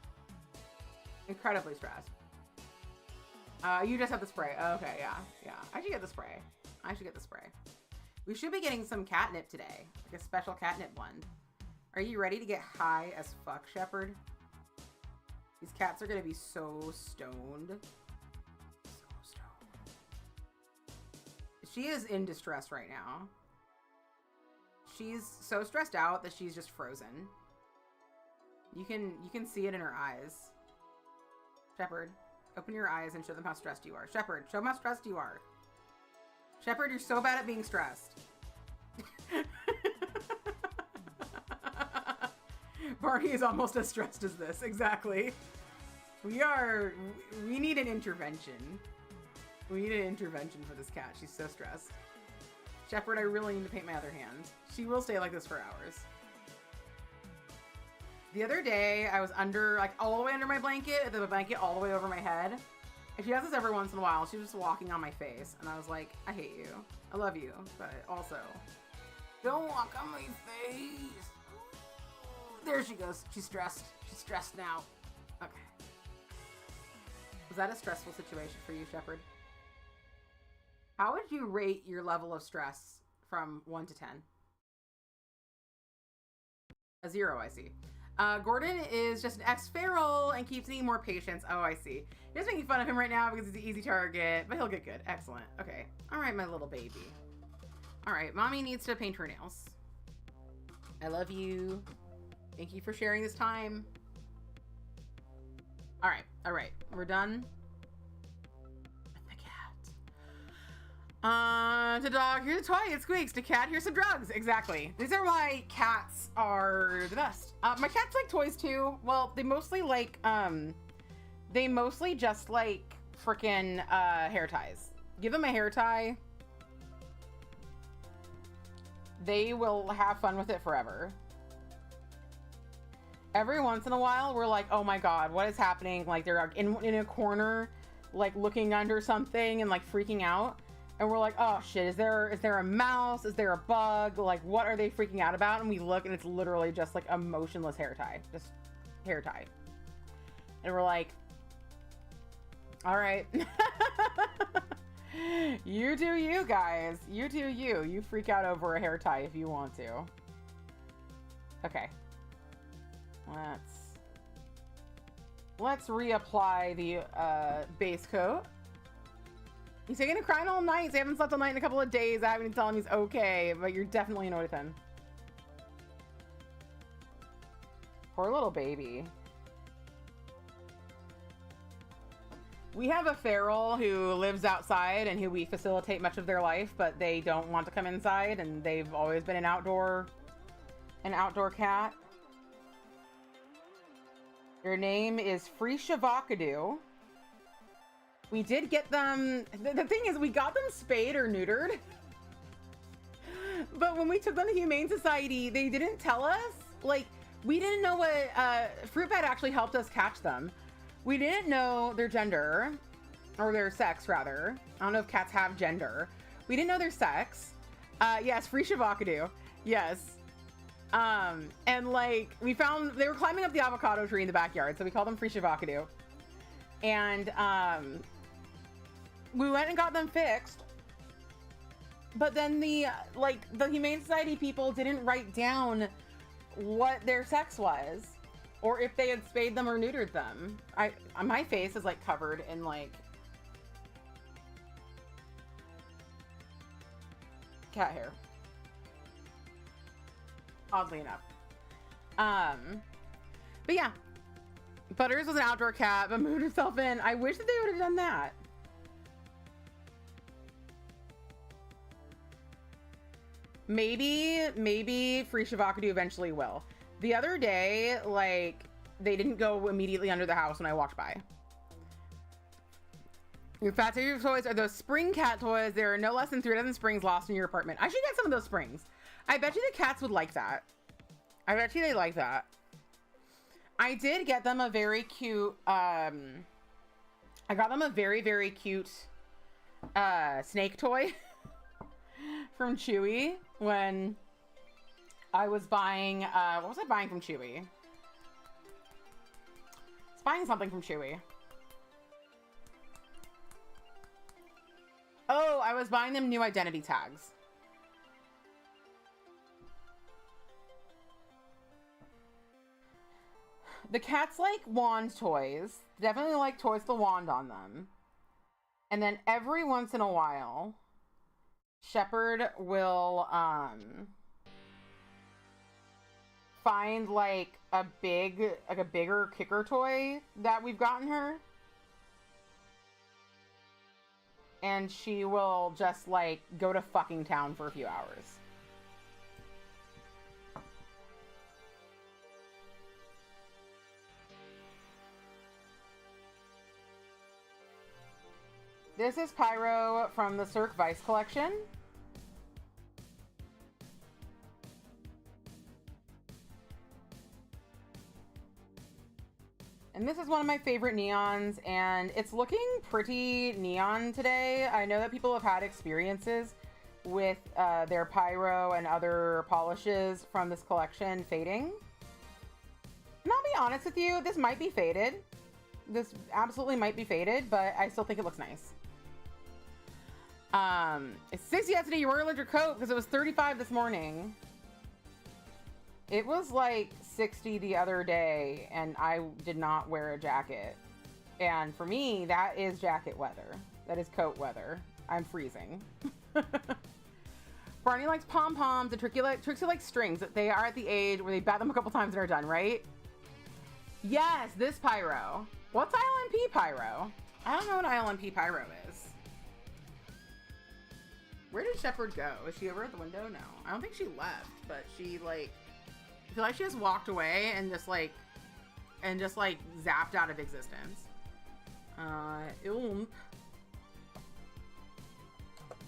Incredibly stressed. You just have the spray. Okay, yeah. Yeah, I should get the spray. I should get the spray. We should be getting some catnip today. Like a special catnip blend. Are you ready to get high as fuck, Shepherd? These cats are gonna be so stoned. So stoned. She is in distress right now. She's so stressed out that she's just frozen. You can see it in her eyes. Shepherd, open your eyes and show them how stressed you are. Shepherd, show them how stressed you are. Shepherd, you're so bad at being stressed. Barney is almost as stressed as this. Exactly. We need an intervention. We need an intervention for this cat. She's so stressed. Shepherd, I really need to paint my other hand. She will stay like this for hours. The other day, I was under, like, all the way under my blanket, the blanket all the way over my head. And she does this every once in a while. She was just walking on my face. And I was like, I hate you. I love you. But also, don't walk on my face. There she goes. She's stressed. She's stressed now. Okay. Was that a stressful situation for you, Shepherd? How would you rate your level of stress from 1 to 10? A 0, I see. Gordon is just an ex-feral and keeps needing more patience. Oh, I see. You're just making fun of him right now because he's an easy target, but he'll get good. Excellent. Okay. All right, my little baby. All right, mommy needs to paint her nails. I love you. Thank you for sharing this time. All right. We're done with the cat. To dog, here's a toy. It squeaks. To cat, here's some drugs. Exactly. These are why cats are the best. My cats like toys too. Well, they mostly like, they mostly just like freaking hair ties. Give them a hair tie. They will have fun with it forever. Every once in a while, we're like, oh my God, what is happening? Like they're in a corner, like looking under something and like freaking out. And we're like, oh shit, is there a mouse? Is there a bug? Like, what are they freaking out about? And we look and it's literally just like a motionless hair tie. Just hair tie. And we're like, all right. You do you, guys. You do you. You freak out over a hair tie if you want to. Okay. Let's reapply the base coat. He's taking a crying all night. So I haven't slept all night in a couple of days. I haven't told him he's okay, but you're definitely annoyed with him. Poor little baby. We have a feral who lives outside and who we facilitate much of their life, but they don't want to come inside, and they've always been an outdoor cat. Their name is Freeshavakadu. We did get them. The thing is, we got them spayed or neutered. But when we took them to Humane Society, they didn't tell us. Like, we didn't know what. Fruit Bat actually helped us catch them. We didn't know their gender, or their sex, rather. I don't know if cats have gender. We didn't know their sex. Yes, Freeshavakadu. Yes. And like, we found, they were climbing up the avocado tree in the backyard, so we called them Freeshavakadu. And, we went and got them fixed. But then the Humane Society people didn't write down what their sex was, or if they had spayed them or neutered them. My face is like covered in like cat hair. Oddly enough. But yeah. Butters was an outdoor cat, but moved himself in. I wish that they would have done that. Maybe Free Shavakadu eventually will. The other day, like, they didn't go immediately under the house when I walked by. Your favorite toys are those spring cat toys. There are no less than 3 dozen springs lost in your apartment. I should get some of those springs. I bet you the cats would like that. I bet you they like that. I did get them a very cute, I got them a very, very cute, snake toy from Chewy when I was buying, what was I buying from Chewy? I was buying something from Chewy. Oh, I was buying them new identity tags. The cats like wand toys. Definitely like toys with a wand on them. And then every once in a while, Shepherd will find like a bigger kicker toy that we've gotten her. And she will just like go to fucking town for a few hours. This is Pyro from the Cirque Vice collection. And this is one of my favorite neons, and it's looking pretty neon today. I know that people have had experiences with their Pyro and other polishes from this collection fading. And I'll be honest with you, this might be faded. This absolutely might be faded, but I still think it looks nice. It's 60 yesterday. You were allergic to coat because it was 35 this morning. It was like 60 the other day, and I did not wear a jacket. And for me, that is jacket weather. That is coat weather. I'm freezing. Barney likes pom-poms and Trixie likes strings. They are at the age where they bat them a couple times and are done, right? Yes, this Pyro. What's ILMP Pyro? I don't know what ILMP Pyro is. Where did Shepherd go? Is she over at the window? No. I don't think she left, but she like... I feel like she just walked away and just like zapped out of existence.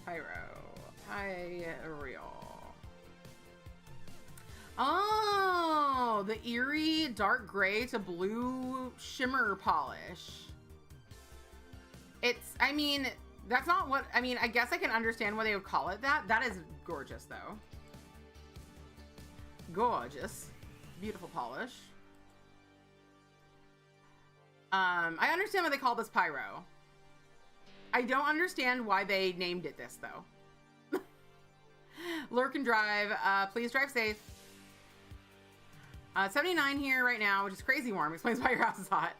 Pyro. Oh, the eerie dark gray to blue shimmer polish. It's, I mean, that's not what, I mean, I guess I can understand why they would call it that. That is gorgeous though. Gorgeous. Beautiful polish. I understand why they call this Pyro. I don't understand why they named it this though. Lurk and drive. Please drive safe. 79 here right now, which is crazy warm. Explains why your house is hot.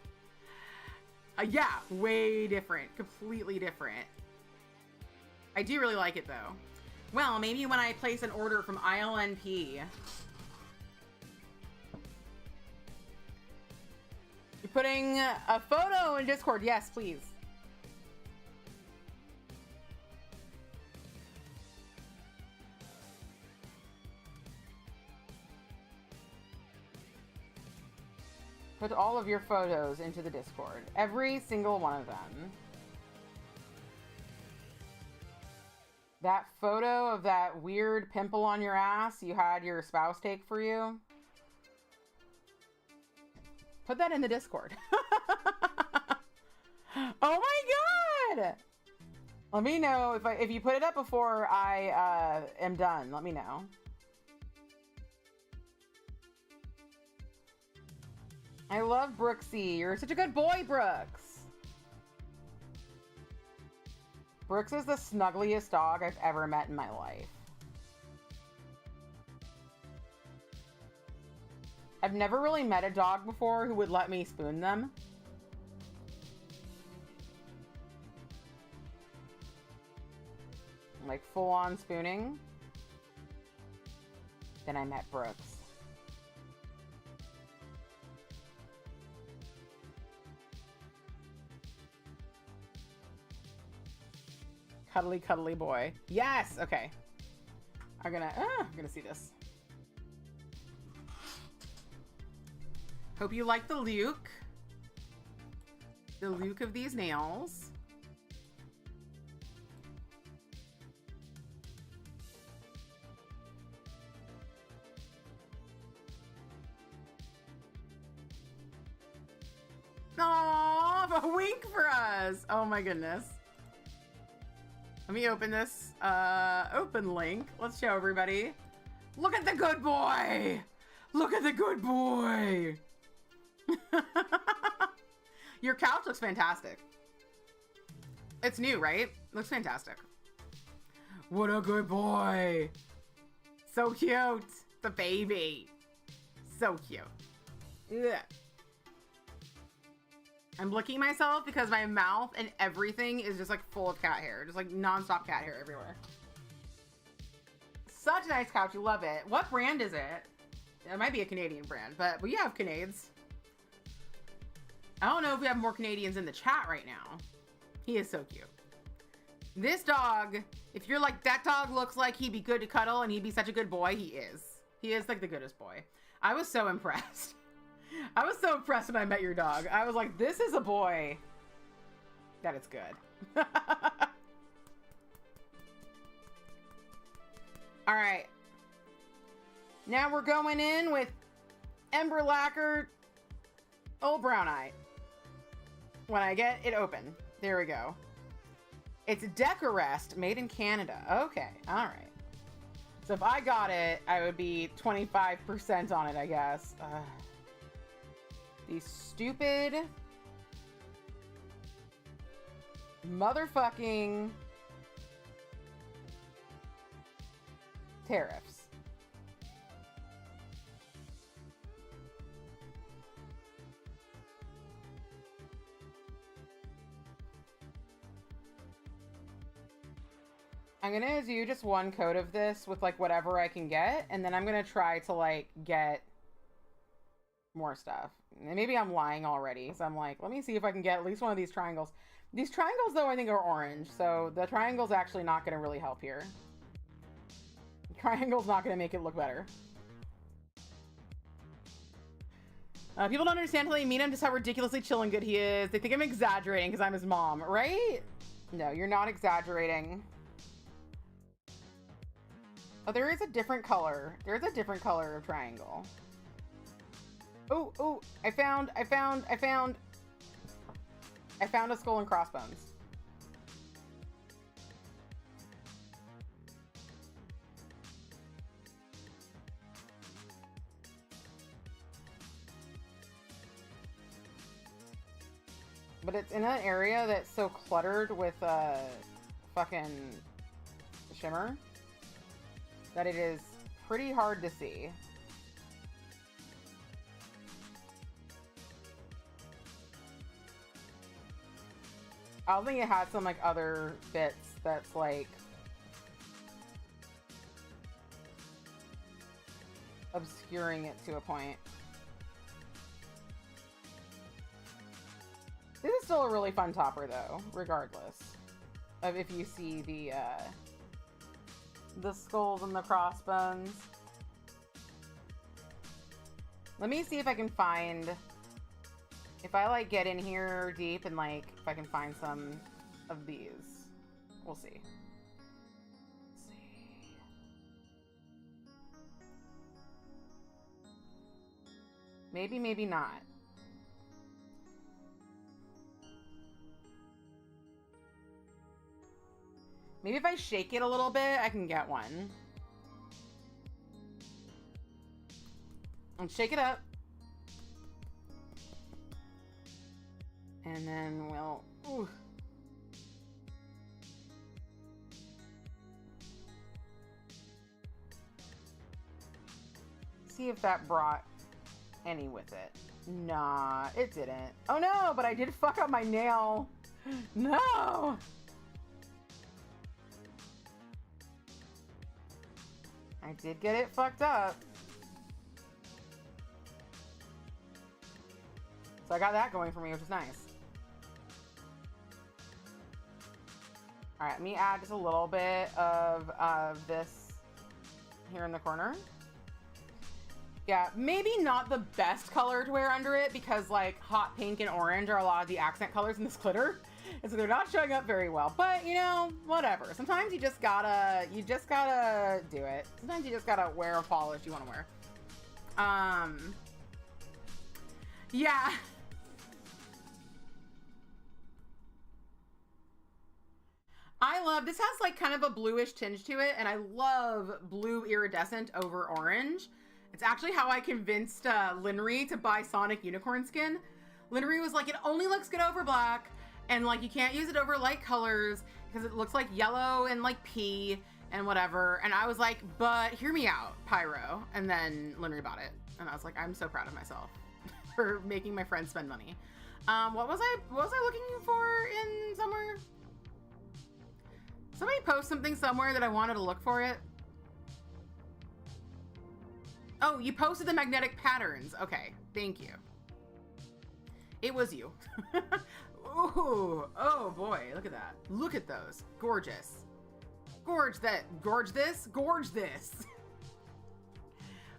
Yeah, way different. Completely different. I do really like it though. Well, maybe when I place an order from ILNP. You're putting a photo in Discord. Yes, please. Put all of your photos into the Discord. Every single one of them. That photo of that weird pimple on your ass you had your spouse take for you. Put that in the Discord. Oh my god! Let me know if you put it up before I am done. Let me know. I love Brooksy. You're such a good boy, Brooks. Brooks is the snuggliest dog I've ever met in my life. I've never really met a dog before who would let me spoon them. Like full-on spooning. Then I met Brooks. cuddly, cuddly boy. Yes. Okay. I'm gonna see this. Hope you like the look. The look of these nails. Aww, a wink for us. Oh my goodness. Let me open this. Open link. Let's show everybody. Look at the good boy. Look at the good boy. Your couch looks fantastic. It's new, right? Looks fantastic. What a good boy. So cute. The baby. So cute. Yeah. I'm licking myself because my mouth and everything is just like full of cat hair. Just like non-stop cat hair everywhere. Such a nice couch. You love it. What brand is it? It might be a Canadian brand, but we have Canades. I don't know if we have more Canadians in the chat right now. He is so cute. This dog, if you're like, that dog looks like he'd be good to cuddle and he'd be such a good boy, he is. He is like the goodest boy. I was so impressed. I was so impressed when I met your dog. I was like, this is a boy. That is good. All right. Now we're going in with Ember Lacquer Old Brown Eye. When I get it open. There we go. It's Decorest, made in Canada. Okay, all right. So if I got it, I would be 25% on it, I guess. These stupid motherfucking tariffs. I'm gonna do just one coat of this with like whatever I can get, and then I'm gonna try to like get more stuff. And maybe I'm lying already, so I'm like, let me see if I can get at least one of these triangles. These triangles though I think are orange, so the triangle's actually not gonna really help here. Triangle's not gonna make it look better. People don't understand how they meet him, just how ridiculously chill and good he is. They think I'm exaggerating because I'm his mom, right? No, you're not exaggerating. Oh, there is a different color. There's a different color of triangle. Oh, oh, I found a skull and crossbones. But it's in an area that's so cluttered with fucking shimmer that it is pretty hard to see. I don't think it had some like other bits that's like obscuring it to a point. This is still a really fun topper though, regardless of if you see the skulls and the crossbones. Let me see if I can find, if I like get in here deep and like if I can find some of these. We'll see. Maybe, maybe not. Maybe if I shake it a little bit, I can get one. And shake it up. And then we'll... Ooh. See if that brought any with it. Nah, it didn't. Oh no, but I did fuck up my nail. No! I did get it fucked up. So I got that going for me, which is nice. All right, let me add just a little bit of this here in the corner. Yeah, maybe not the best color to wear under it because like hot pink and orange are a lot of the accent colors in this glitter. And so they're not showing up very well, but you know, whatever. Sometimes you just gotta do it. Sometimes you just gotta wear a polish you want to wear. Yeah. I love, this has like kind of a bluish tinge to it, and I love blue iridescent over orange. It's actually how I convinced Linry to buy Sonic Unicorn skin. Linry was like, it only looks good over black, and like you can't use it over light colors because it looks like yellow and like pea and whatever. And I was like, but hear me out, Pyro. And then Linry bought it, and I was like, I'm so proud of myself for making my friends spend money. What was I looking for in somewhere? Somebody post something somewhere that I wanted to look for it. Oh, you posted the magnetic patterns. Okay, thank you. It was you. Ooh, oh boy, look at that. Look at those. Gorgeous. Gorge that. Gorge this. Gorge this.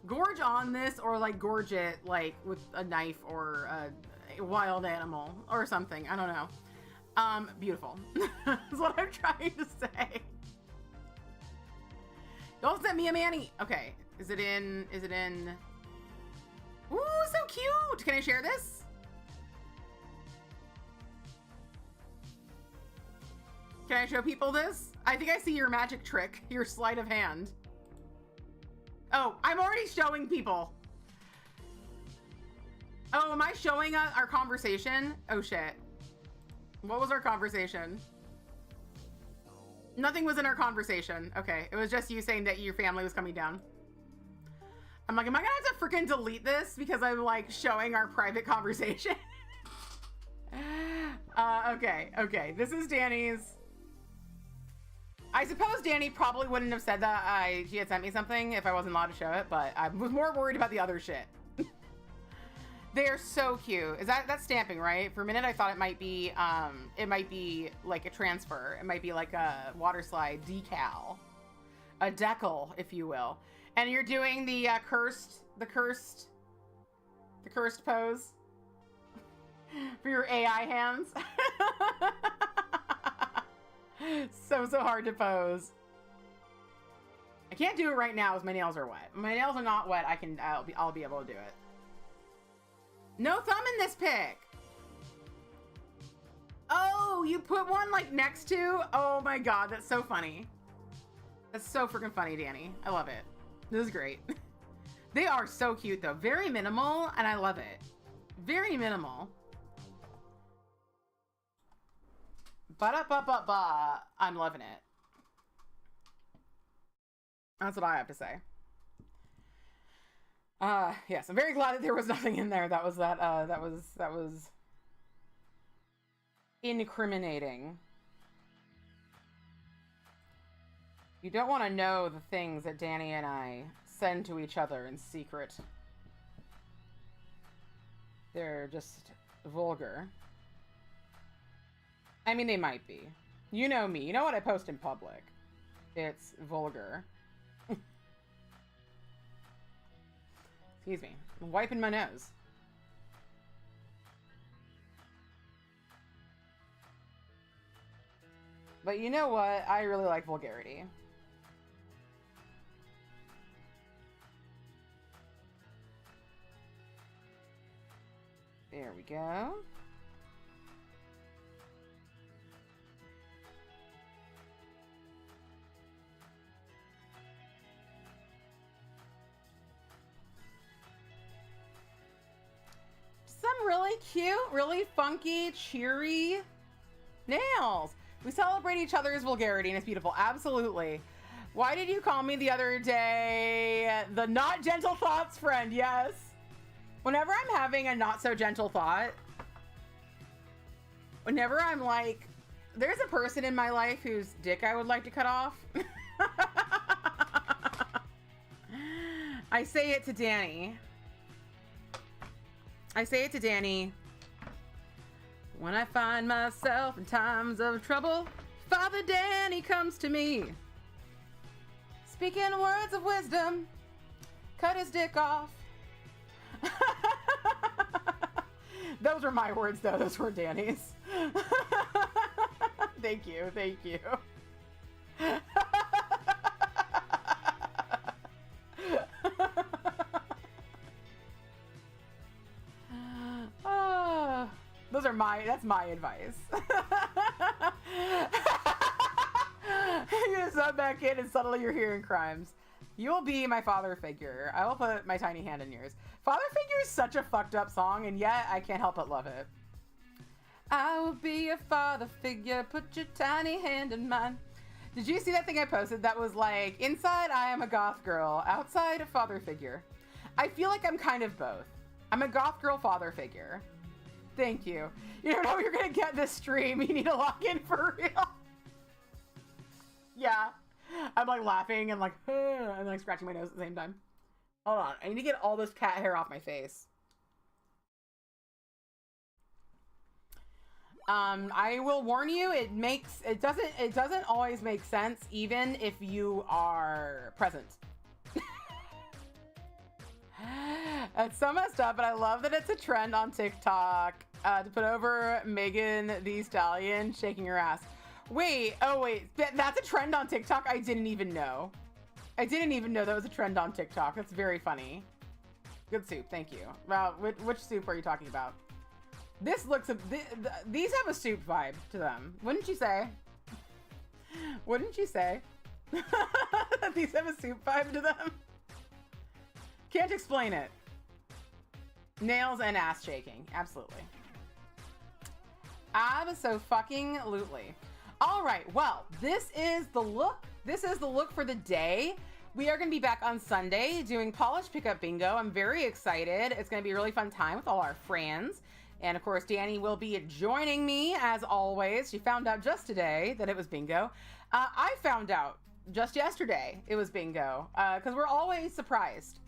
Gorge on this, or like gorge it like with a knife or a wild animal or something. I don't know. Beautiful. Is what I'm trying to say. Don't send me a Manny. Okay. Is it in? Ooh, so cute. Can I share this? Can I show people this? I think I see your magic trick, your sleight of hand. Oh, I'm already showing people. Oh, am I showing our conversation? Oh shit. What was our conversation? Nothing was in our conversation. Okay, it was just you saying that your family was coming down. I'm like, am I gonna have to freaking delete this because I'm like showing our private conversation? Okay. This is Danny's. I suppose Danny probably wouldn't have said that she had sent me something if I wasn't allowed to show it, but I was more worried about the other shit. They are so cute. Is that's stamping, right? For a minute I thought it might be like a transfer. It might be like a water slide decal. A decal, if you will. And you're doing the cursed pose for your AI hands. So hard to pose. I can't do it right now as my nails are wet. My nails are not wet. I'll be able to do it. No thumb in this pic. Oh, you put one like next to? Oh my God, that's so funny. That's so freaking funny, Danny. I love it. This is great. They are so cute though. Very minimal, and I love it. Very minimal. Ba-da-ba-ba-ba. I'm loving it. That's what I have to say. Yes, I'm very glad that there was nothing in there that was incriminating. You don't want to know the things that Danny and I send to each other in secret. They're just vulgar. I mean, they might be. You know me. You know what I post in public. It's vulgar. Excuse me. I'm wiping my nose. But you know what? I really like vulgarity. There we go. Some really cute, really funky, cheery nails. We celebrate each other's vulgarity and it's beautiful. Absolutely. Why did you call me the other day the not gentle thoughts friend? Yes. Whenever I'm having a not so gentle thought, whenever I'm like, there's a person in my life whose dick I would like to cut off. I say it to Danny. When I find myself in times of trouble, Father Danny comes to me, speaking words of wisdom. Cut his dick off. Those were my words, though. Those were Danny's. Thank you. Thank you. That's my advice. You're gonna sub back in and suddenly you're hearing crimes. You will be my father figure. I will put my tiny hand in yours. Father figure is such a fucked up song, and yet I can't help but love it. I will be a father figure. Put your tiny hand in mine. Did you see that thing I posted that was like, inside I am a goth girl, outside a father figure? I feel like I'm kind of both. I'm a goth girl father figure. Thank you. You don't know you're gonna get this stream. You need to log in for real. Yeah. I'm like laughing and like, and like scratching my nose at the same time. Hold on. I need to get all this cat hair off my face. I will warn you, it doesn't always make sense, even if you are present. It's so messed up, but I love that it's a trend on TikTok to put over Megan Thee Stallion shaking her ass. Wait, that's a trend on TikTok? I didn't even know. I didn't even know that was a trend on TikTok. That's very funny. Good soup, thank you. Well, which soup are you talking about? This looks, these have a soup vibe to them. Wouldn't you say? Wouldn't you say? These have a soup vibe to them? Can't explain it. Nails and ass shaking, absolutely. Abso-fucking-lutely. All right, well, this is the look. This is the look for the day. We are going to be back on Sunday doing Polish Pickup Bingo. I'm very excited. It's going to be a really fun time with all our friends. And of course, Danny will be joining me as always. She found out just today that it was bingo. I found out just yesterday it was bingo because we're always surprised.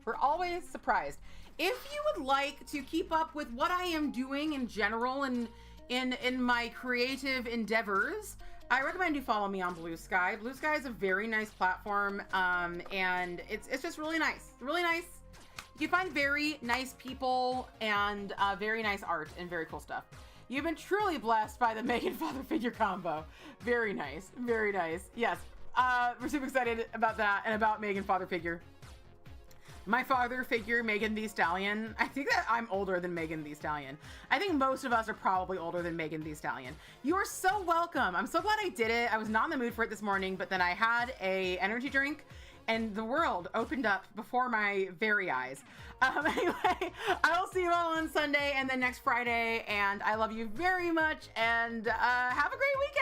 We're always surprised. If you would like to keep up with what I am doing in general and in my creative endeavors, I recommend you follow me on Blue Sky. Blue Sky is a very nice platform, and it's just really nice. Really nice. You find very nice people and very nice art and very cool stuff. You've been truly blessed by the Megan father figure combo. Very nice. Very nice. Yes. We're super excited about that and about Megan father figure. My father figure, Megan Thee Stallion. I think that I'm older than Megan Thee Stallion. I think most of us are probably older than Megan Thee Stallion. You are so welcome. I'm so glad I did it. I was not in the mood for it this morning, but then I had a energy drink and the world opened up before my very eyes. Anyway, I will see you all on Sunday and then next Friday. And I love you very much and have a great weekend.